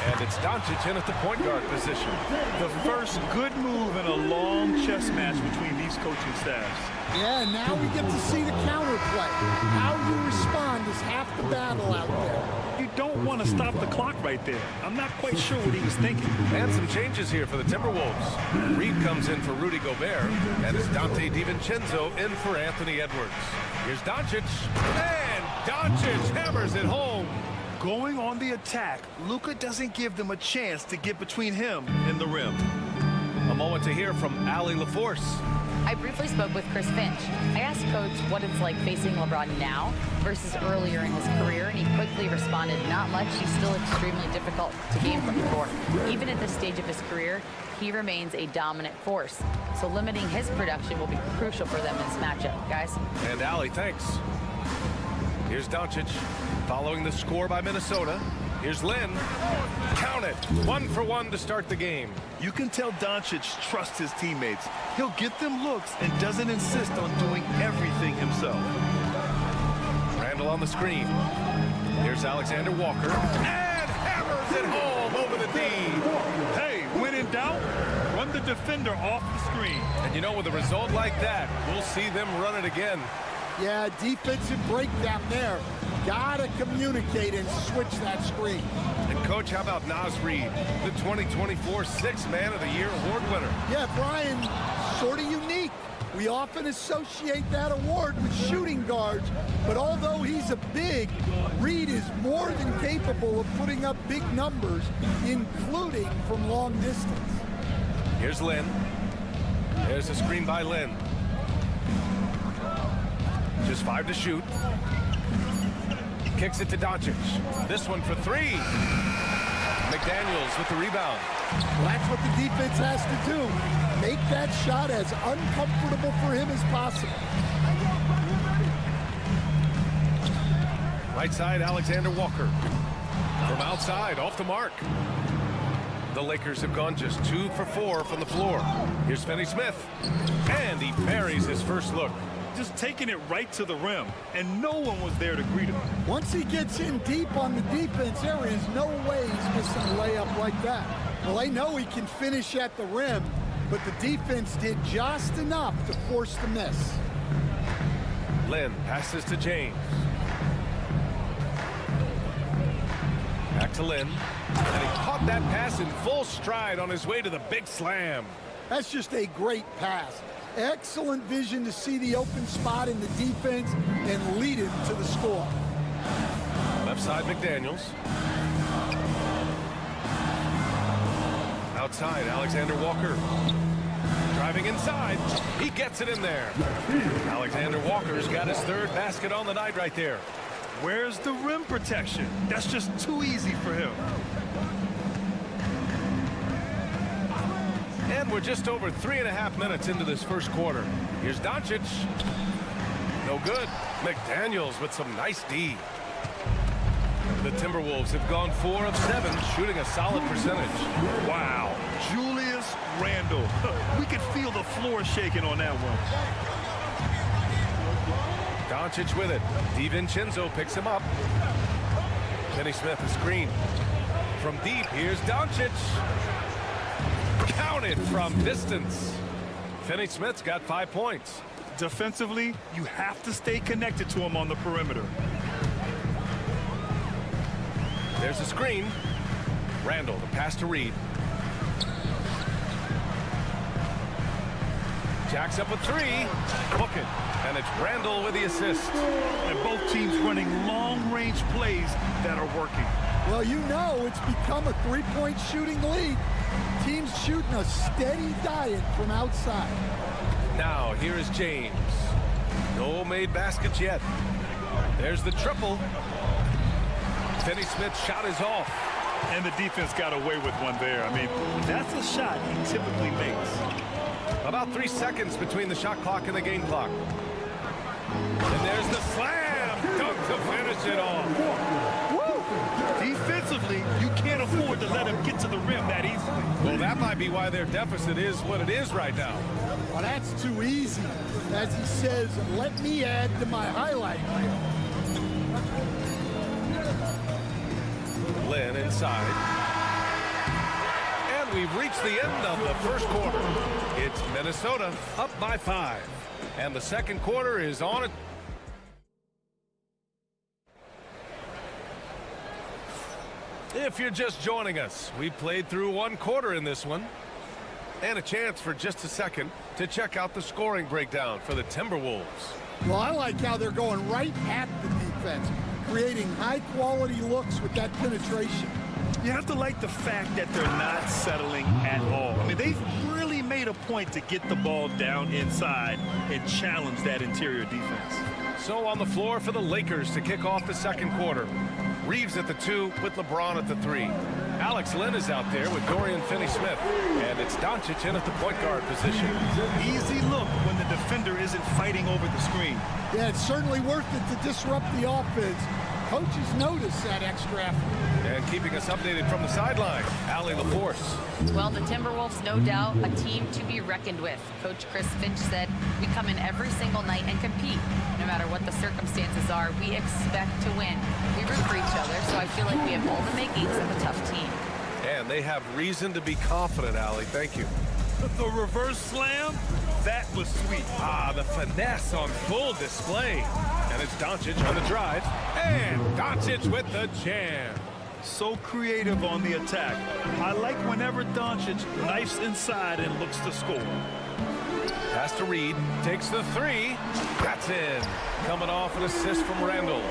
And it's Doncic in at the point guard position. The first good move in a long chess match between these coaching staffs. Yeah, now we get to see the counterplay. How you respond is half the battle out there. You don't want to stop the clock right there. I'm not quite sure what he was thinking. And some changes here for the Timberwolves. Reed comes in for Rudy Gobert, and it's Dante DiVincenzo in for Anthony Edwards. Here's Doncic, and Doncic hammers it home. Going on the attack, Luka doesn't give them a chance to get between him and the rim. A moment to hear from Allie LaForce. I briefly spoke with Chris Finch. I asked Coach what it's like facing LeBron now versus earlier in his career, and he quickly responded, not much. He's still extremely difficult to game from before. Even at this stage of his career, he remains a dominant force. So limiting his production will be crucial for them in this matchup, guys. And Allie, thanks. Here's Doncic following the score by Minnesota. Here's Lynn. Count it. 1 for 1 to start the game. You can tell Doncic trusts his teammates. He'll get them looks and doesn't insist on doing everything himself. Randall on the screen. Here's Alexander Walker. And hammers it home over the D. Hey, when in doubt, run the defender off the screen. And you know, with a result like that, we'll see them run it again. Yeah, defensive breakdown there. Gotta communicate and switch that screen. And Coach, how about Naz Reid, the 2024 Sixth Man of the Year award winner? Yeah, Brian, sort of unique. We often associate that award with shooting guards, but although he's a big, Reid is more than capable of putting up big numbers, including from long distance. Here's Lynn. There's a screen by Lynn. Just 5 to shoot. Kicks it to Doncic. This one for 3. McDaniels with the rebound. Well, that's what the defense has to do. Make that shot as uncomfortable for him as possible. Right side, Alexander Walker. From outside, off the mark. The Lakers have gone just 2 for 4 from the floor. Here's Finney-Smith. And he buries his first look. Just taking it right to the rim, and no one was there to greet him. Once he gets in deep on the defense, there is no way he's missing a layup like that. Well, they know he can finish at the rim, but the defense did just enough to force the miss. Lynn passes to James. Back to Lynn. And he caught that pass in full stride on his way to the big slam. That's just a great pass. Excellent vision to see the open spot in the defense and lead it to the score. Left side, McDaniels. Outside, Alexander Walker. Driving inside. He gets it in there. Alexander Walker's got his 3rd basket on the night right there. Where's the rim protection? That's just too easy for him. And we're just over 3.5 minutes into this first quarter. Here's Doncic. No good. McDaniels with some nice D. The Timberwolves have gone 4 of 7, shooting a solid percentage. Wow. Julius Randle. We could feel the floor shaking on that one. Doncic with it. DiVincenzo picks him up. Finney-Smith a screen. From deep, here's Doncic. Counted from distance. Finney-Smith's got 5 points. Defensively, you have to stay connected to him on the perimeter. There's a screen. Randall, the pass to Reed. Jacks up a 3. Book it. And it's Randall with the assist. And both teams running long-range plays that are working. Well, you know it's become a 3-point shooting league. Teams shooting a steady diet from outside. Now, here is James. No made baskets yet. There's the triple. Finney-Smith's shot is off. And the defense got away with one there. I mean, that's a shot he typically makes. About 3 seconds between the shot clock and the game clock. And there's the slam dunk to finish it off. Defensively, you can't afford to let him get to the rim that easily. Well, that might be why their deficit is what it is right now. Well, that's too easy. As he says, let me add to my highlight reel. Lynn inside. And we've reached the end of the first quarter. It's Minnesota up by 5. And the second quarter is on it. If you're just joining us, we played through 1 quarter in this one. And a chance for just a second to check out the scoring breakdown for the Timberwolves. Well, I like how they're going right at the defense, creating high-quality looks with that penetration. You have to like the fact that they're not settling at all. I mean, they've really made a point to get the ball down inside and challenge that interior defense. So on the floor for the Lakers to kick off the second quarter. Reeves at the 2 with LeBron at the 3. Alex Lynn is out there with Dorian Finney-Smith. And it's Doncic in at the point guard position. Easy look when the defender isn't fighting over the screen. Yeah, it's certainly worth it to disrupt the offense. Coaches notice that extra effort. And keeping us updated from the sideline, Allie LaForce. Well, the Timberwolves, no doubt, a team to be reckoned with. Coach Chris Finch said, we come in every single night and compete. No matter what the circumstances are, we expect to win. We root for each other, so I feel like we have all the makings of a tough team. And they have reason to be confident, Allie. Thank you. The reverse slam, that was sweet. Ah, the finesse on full display. And it's Doncic on the drive. And Doncic with the jam. So creative on the attack. I like whenever Doncic knifes inside and looks to score. Pass to Reed. Takes the 3. That's in. Coming off an assist from Randall.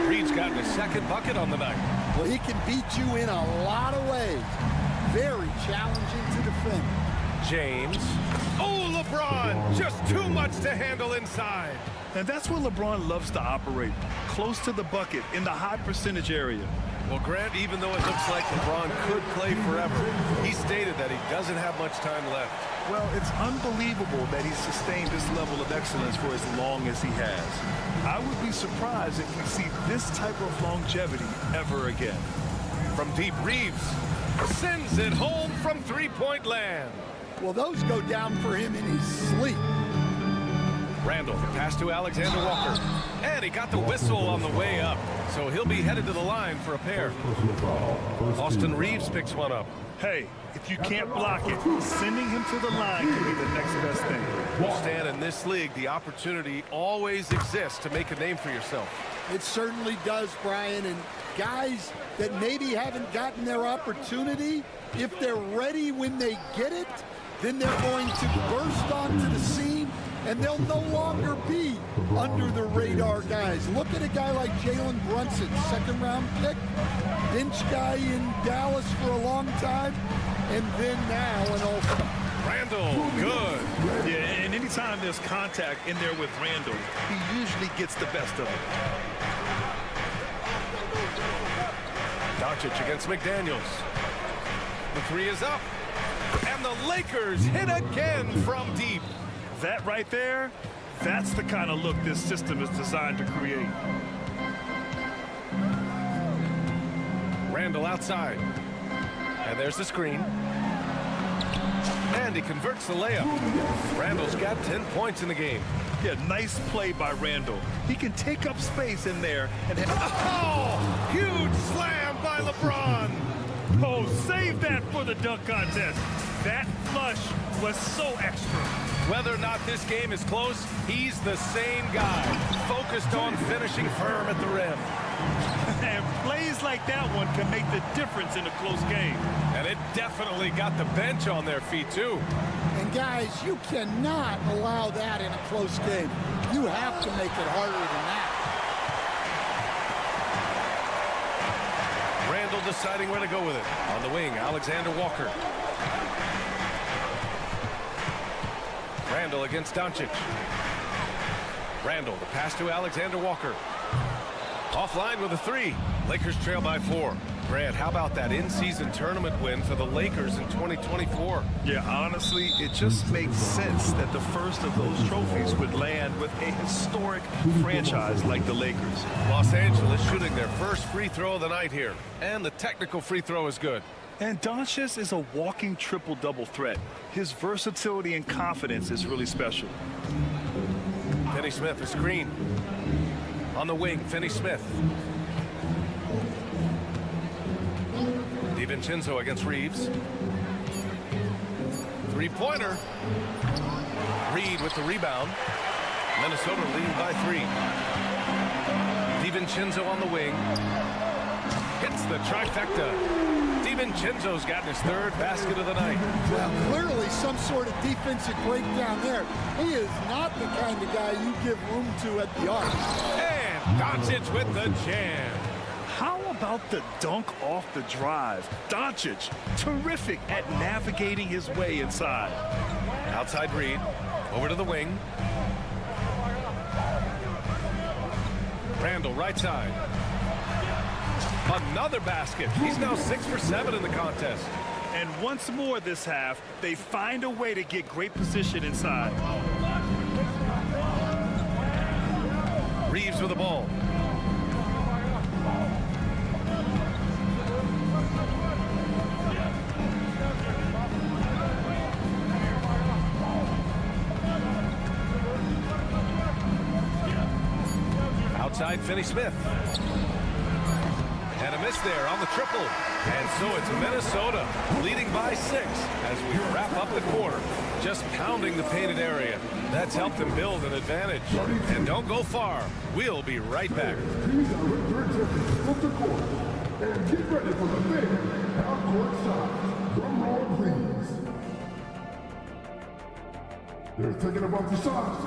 Reed's gotten his second bucket on the night. Well, he can beat you in a lot of ways. Very challenging to defend. James. Oh, LeBron! Just too much to handle inside. And that's where LeBron loves to operate. Close to the bucket, in the high percentage area. Well, Grant, even though it looks like LeBron could play forever, he stated that he doesn't have much time left. Well, it's unbelievable that he's sustained this level of excellence for as long as he has. I would be surprised if we see this type of longevity ever again. From deep, Reeves sends it home from three-point land. Well, those go down for him in his sleep. Randall, pass to Alexander Walker. And he got the whistle on the way up. So he'll be headed to the line for a pair. Austin Reeves picks one up. Hey, if you can't block it, sending him to the line can be the next best thing. Well, Stan, in this league, the opportunity always exists to make a name for yourself. It certainly does, Brian. And guys that maybe haven't gotten their opportunity, if they're ready when they get it, then they're going to burst onto the scene, and they'll no longer be under the radar guys. Look at a guy like Jalen Brunson, second-round pick, bench guy in Dallas for a long time, and then now an all-star. Randall, good. Yeah, and anytime there's contact in there with Randall, he usually gets the best of it. Doncic against McDaniels. The 3 is up. And the Lakers hit again from deep. That right there, that's the kind of look this system is designed to create. Randall outside. And there's the screen. And he converts the layup. Randall's got 10 points in the game. Yeah, nice play by Randall. He can take up space in there and oh, huge slam by LeBron. Oh, save that for the dunk contest. That flush was so extra. Whether or not this game is close, he's the same guy, focused on finishing firm at the rim. And plays like that one can make the difference in a close game. And it definitely got the bench on their feet, too. And, guys, you cannot allow that in a close game. You have to make it harder than that. Randall deciding where to go with it. On the wing, Alexander Walker. Randall against Doncic. Randall, the pass to Alexander Walker. Offline with a 3. Lakers trail by 4. Grant, how about that in-season tournament win for the Lakers in 2024? Yeah, honestly, it just makes sense that the first of those trophies would land with a historic franchise like the Lakers. Los Angeles shooting their first free throw of the night here. And the technical free throw is good. And Tonci is a walking triple-double threat. His versatility and confidence is really special. Finney Smith, a screen. On the wing, Finney Smith. DiVincenzo against Reeves. Three-pointer. Reed with the rebound. Minnesota leading by 3. DiVincenzo on the wing. Hits the trifecta. DiVincenzo's gotten his 3rd basket of the night. Well, clearly some sort of defensive breakdown there. He is not the kind of guy you give room to at the arc. And Doncic with the jam. How about the dunk off the drive? Doncic, terrific at navigating his way inside. Outside Reed, over to the wing. Randall, right side. Another basket. He's now 6 for 7 in the contest. And once more this half, they find a way to get great position inside. Reeves with the ball. Outside Finney Smith. And a miss there on the triple. And so it's Minnesota leading by 6 as we wrap up the quarter. Just pounding the painted area. That's helped them build an advantage. And don't go far. We'll be right back. And get ready for the big half-court shot. Drum roll, please. They're taking about the shots.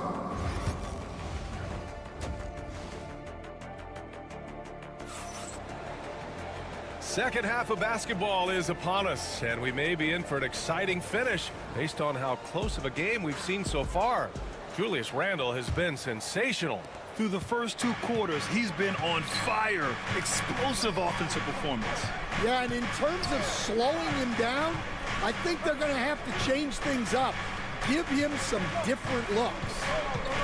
Second half of basketball is upon us, and we may be in for an exciting finish based on how close of a game we've seen so far. Julius Randle has been sensational. Through the first 2 quarters, he's been on fire. Explosive offensive performance. Yeah, and in terms of slowing him down, I think they're going to have to change things up. Give him some different looks.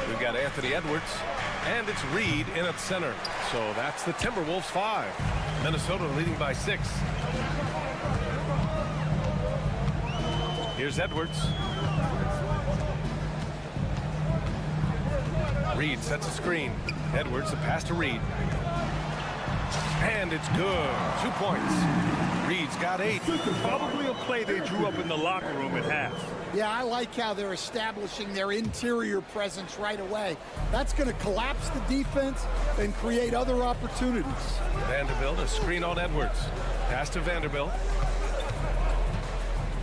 We've got Anthony Edwards, and it's Reed in at center. So that's the Timberwolves 5. Minnesota leading by 6. Here's Edwards. Reed sets a screen. Edwards, the pass to Reed. And it's good. 2 points. Reed's got 8. Probably a play they drew up in the locker room at half. Yeah, I like how they're establishing their interior presence right away. That's going to collapse the defense and create other opportunities. Vanderbilt, a screen on Edwards. Pass to Vanderbilt.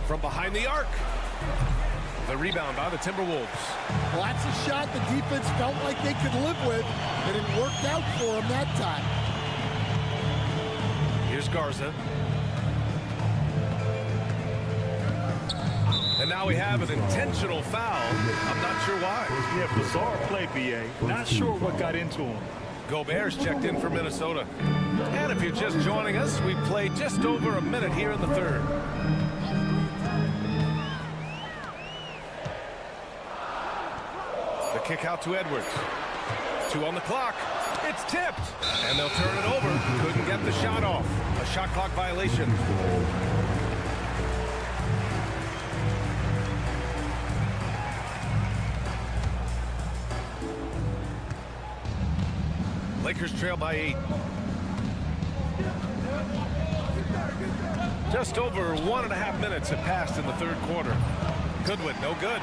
From behind the arc. The rebound by the Timberwolves. Well, that's a shot the defense felt like they could live with, and it worked out for them that time. Here's Garza. And now we have an intentional foul. I'm not sure why. Yeah, bizarre play, B.A. Not sure what got into him. Gobert's checked in for Minnesota. And if you're just joining us, we've played just over a minute here in the 3rd. The kick out to Edwards. 2 on the clock. It's tipped. And they'll turn it over. Couldn't get the shot off. A shot clock violation. Lakers trail by 8. Just over 1.5 minutes have passed in the 3rd quarter. Goodwin, no good.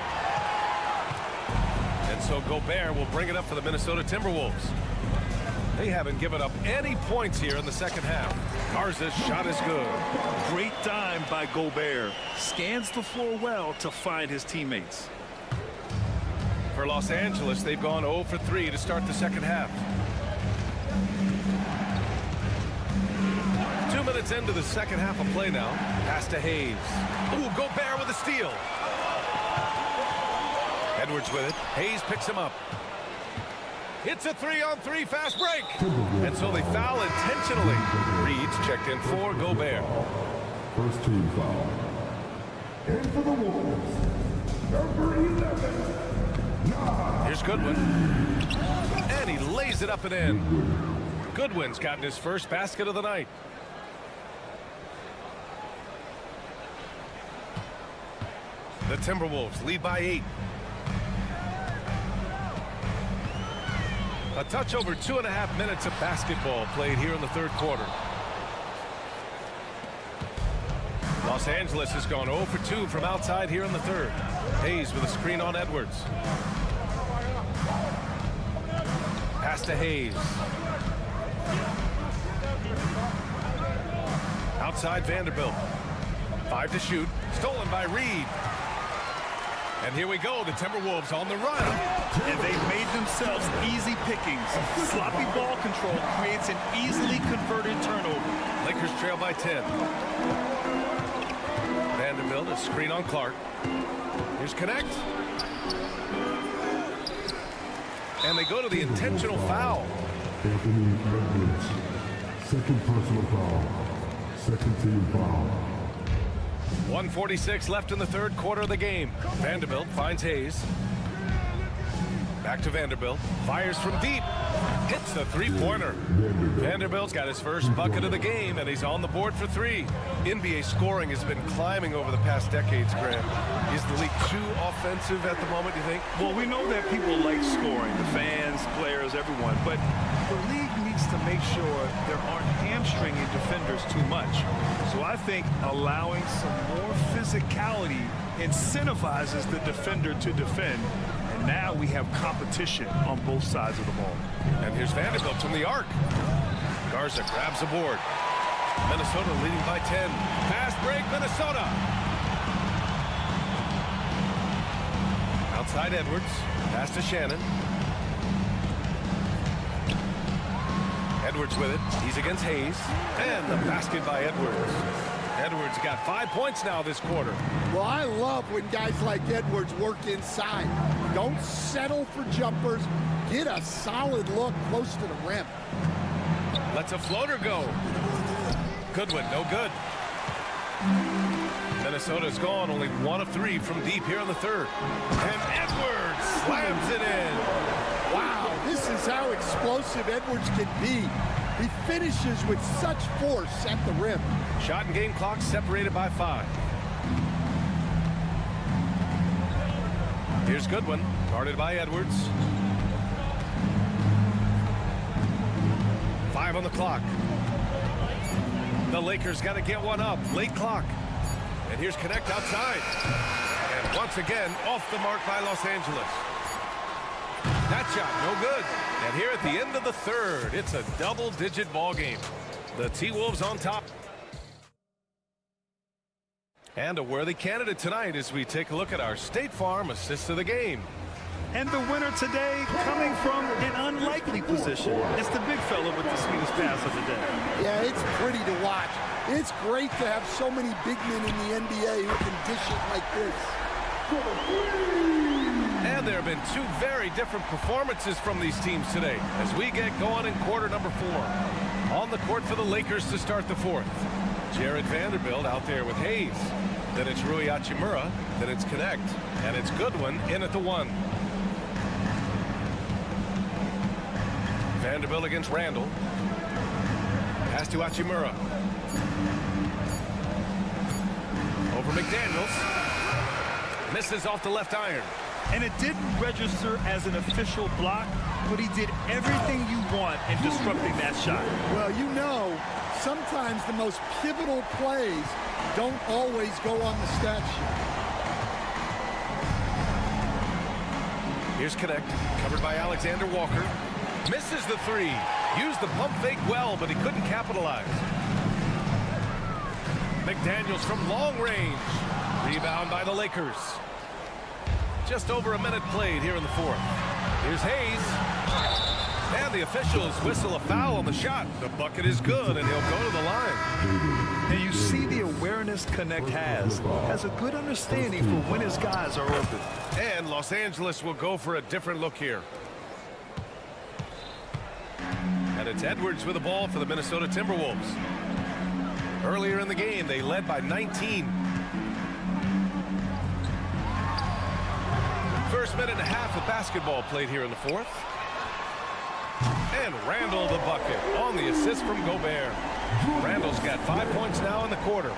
And so Gobert will bring it up for the Minnesota Timberwolves. They haven't given up any points here in the 2nd half. Garza's shot is good. Great dime by Gobert. Scans the floor well to find his teammates. For Los Angeles, they've gone 0 for 3 to start the 2nd half. 2 minutes into the 2nd half of play now. Pass to Hayes. Ooh, Gobert with a steal. Edwards with it. Hayes picks him up. It's a 3-on-3 fast break. And so they foul intentionally. Reed's checked in for Gobert. First team foul. And for the Wolves, number 11. Here's Goodwin. And he lays it up and in. Goodwin's gotten his first basket of the night. The Timberwolves lead by 8. A touch over 2.5 minutes of basketball played here in the third quarter. Los Angeles has gone 0 for 2 from outside here in the third. Hayes with a screen on Edwards. Pass to Hayes. Outside Vanderbilt. 5 to shoot. Stolen by Reed. And here we go. The Timberwolves on the run. And they've made themselves easy pickings. Sloppy ball control creates an easily converted turnover. Lakers trail by 10. Vanderbilt, a screen on Clark. Here's Connect. And they go to the intentional foul. Anthony Edwards, second personal foul. Second team foul. 1:46 left in the third quarter of the game. Vanderbilt finds Hayes. Back to Vanderbilt. Fires from deep. Hits the three-pointer. Vanderbilt's got his first bucket of the game, and he's on the board for 3. NBA scoring has been climbing over the past decades, Grant. Is the league too offensive at the moment, do you think? Well, we know that people like scoring, the fans, players, everyone, but the league needs to make sure there aren't hamstringing defenders too much. So I think allowing some more physicality incentivizes the defender to defend. And now we have competition on both sides of the ball. And here's Vanderbilt from the arc. Garza grabs the board. Minnesota leading by 10. Fast break, Minnesota. Outside Edwards. Pass to Shannon. Edwards with it. He's against Hayes. And the basket by Edwards. Edwards got 5 points now this quarter. Well, I love when guys like Edwards work inside. Don't settle for jumpers. Get a solid look close to the rim. Lets a floater go. Goodwin, no good. Minnesota's gone only 1 of 3 from deep here in the third. And Edwards slams it in. Wow, this is how explosive Edwards can be. He finishes with such force at the rim. Shot and game clock separated by 5. Here's Goodwin, guarded by Edwards. 5 on the clock. The Lakers got to get one up. Late clock. And here's Connect outside. And once again, off the mark by Los Angeles. That shot, no good. And here at the end of the third, it's a double-digit ball game. The T-Wolves on top. And a worthy candidate tonight as we take a look at our State Farm assist of the game. And the winner today coming from an unlikely position. It's the big fella with the sweetest pass of the day. Yeah, it's pretty to watch. It's great to have so many big men in the NBA who can dish it like this. And there have been 2 very different performances from these teams today as we get going in quarter number 4. On the court for the Lakers to start the fourth. Jared Vanderbilt out there with Hayes. Then it's Rui Hachimura. Then it's Connect. And it's Goodwin in at the 1. Vanderbilt against Randall. Pass to Hachimura. Over McDaniels. Misses off the left iron. And it didn't register as an official block, but he did everything you want in disrupting that shot. Well, you know, sometimes the most pivotal plays don't always go on the stat sheet. Here's Connect, covered by Alexander Walker. Misses the 3. Used the pump fake well, but he couldn't capitalize. McDaniels from long range. Rebound by the Lakers. Just over a minute played here in the fourth. Here's Hayes. And the officials whistle a foul on the shot. The bucket is good, and he'll go to the line. And you see the awareness Connect has a good understanding for when his guys are open. And Los Angeles will go for a different look here. And it's Edwards with the ball for the Minnesota Timberwolves. Earlier in the game, they led by 19. First minute and a half of basketball played here in the fourth. And Randall the bucket on the assist from Gobert. Randall's got 5 points now in the quarter.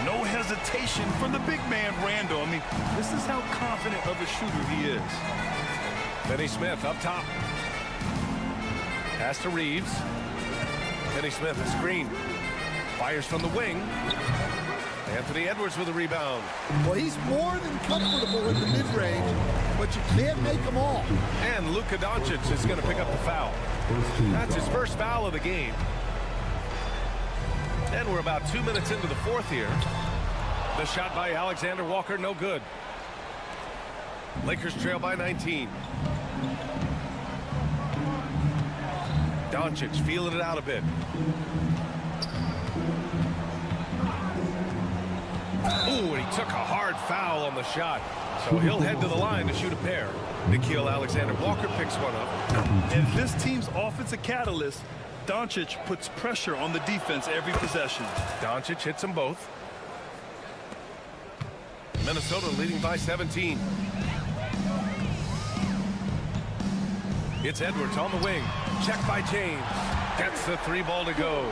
No hesitation from the big man, Randall. I mean, this is how confident of a shooter he is. Finney Smith up top. Pass to Reeves. Finney Smith, a screen. Fires from the wing. Anthony Edwards with a rebound. Well, he's more than comfortable in the mid-range, but you can't make them all. And Luka Doncic is going to pick up the foul. That's his first foul of the game. And we're about 2 minutes into the fourth here. The shot by Alexander Walker, no good. Lakers trail by 19. Doncic feeling it out a bit. Ooh, and he took a hard foul on the shot. So he'll head to the line to shoot a pair. Nickeil Alexander-Walker picks one up. And this team's offensive catalyst, Doncic, puts pressure on the defense every possession. Doncic hits them both. Minnesota leading by 17. It's Edwards on the wing. Check by James. Gets the three ball to go.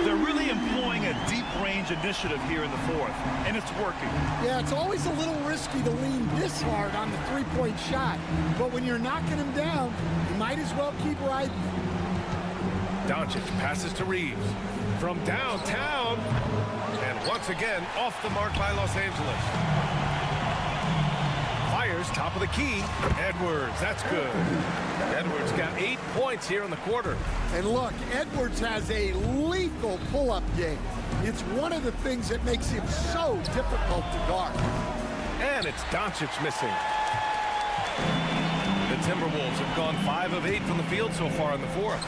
They're really employing a deep range initiative here in the fourth, and it's working. Yeah, it's always a little risky to lean this hard on the three-point shot, but when you're knocking him down, you might as well keep riding. Doncic passes to Reeves from downtown, and once again off the mark by Los Angeles. Fires top of the key. Edwards, that's good. Edwards got 8 points here in the quarter. And look, Edwards has a lethal pull-up game. It's one of the things that makes him so difficult to guard. And it's Doncic missing. The Timberwolves have gone 5 of 8 from the field so far in the fourth.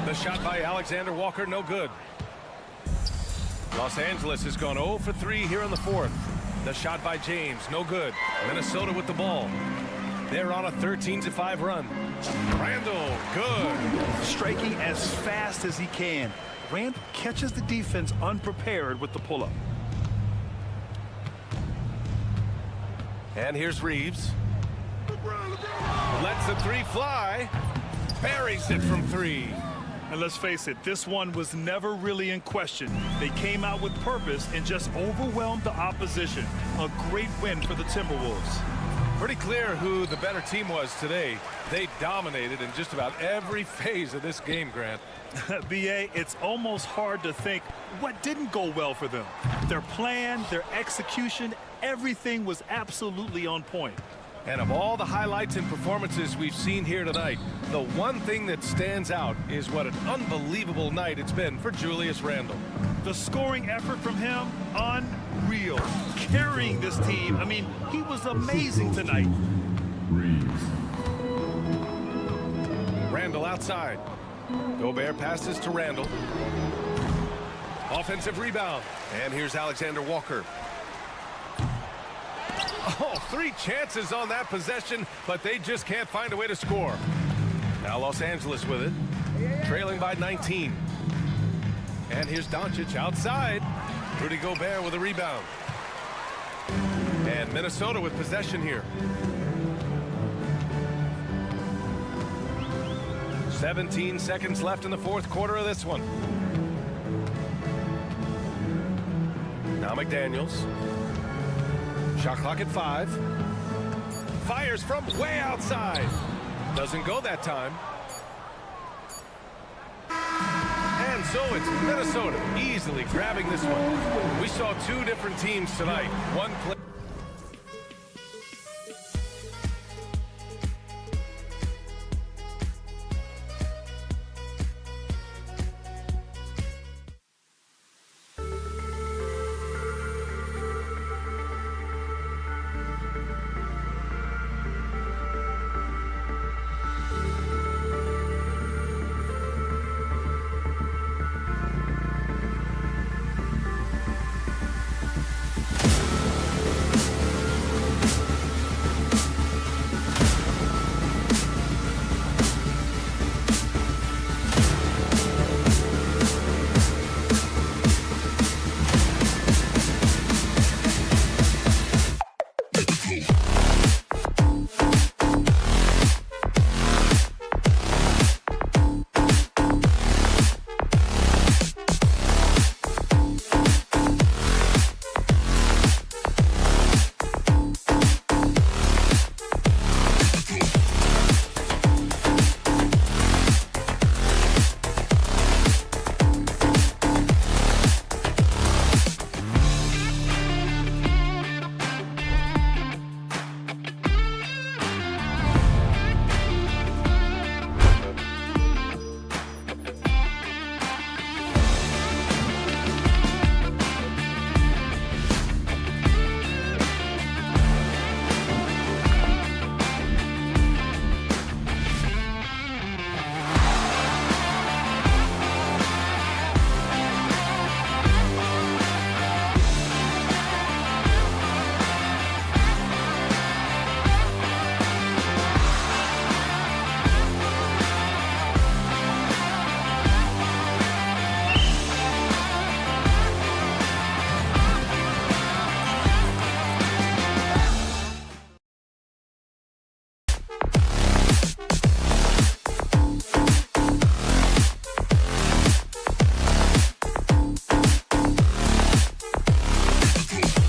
The shot by Alexander Walker, no good. Los Angeles has gone 0 for 3 here in the fourth. The shot by James, no good. Minnesota with the ball. They're on a 13-5 run. Randall, good. Striking as fast as he can. Randall catches the defense unprepared with the pull-up. And here's Reeves. Lets the three fly. Buries it from 3. And let's face it, this one was never really in question. They came out with purpose and just overwhelmed the opposition. A great win for the Timberwolves. Pretty clear who the better team was today. They dominated in just about every phase of this game, Grant. B.A., it's almost hard to think what didn't go well for them. Their plan, their execution, everything was absolutely on point. And of all the highlights and performances we've seen here tonight, the one thing that stands out is what an unbelievable night it's been for Julius Randle. The scoring effort from him, unreal. Carrying this team, I mean, he was amazing tonight. Randle outside. Gobert passes to Randle. Offensive rebound. And here's Alexander Walker. Oh, 3 chances on that possession, but they just can't find a way to score. Now Los Angeles with it, trailing by 19. And here's Doncic outside. Rudy Gobert with a rebound. And Minnesota with possession here. 17 seconds left in the fourth quarter of this one. Now McDaniels. Shot clock at 5. Fires from way outside. Doesn't go that time. And so it's Minnesota easily grabbing this one. We saw 2 different teams tonight. One play.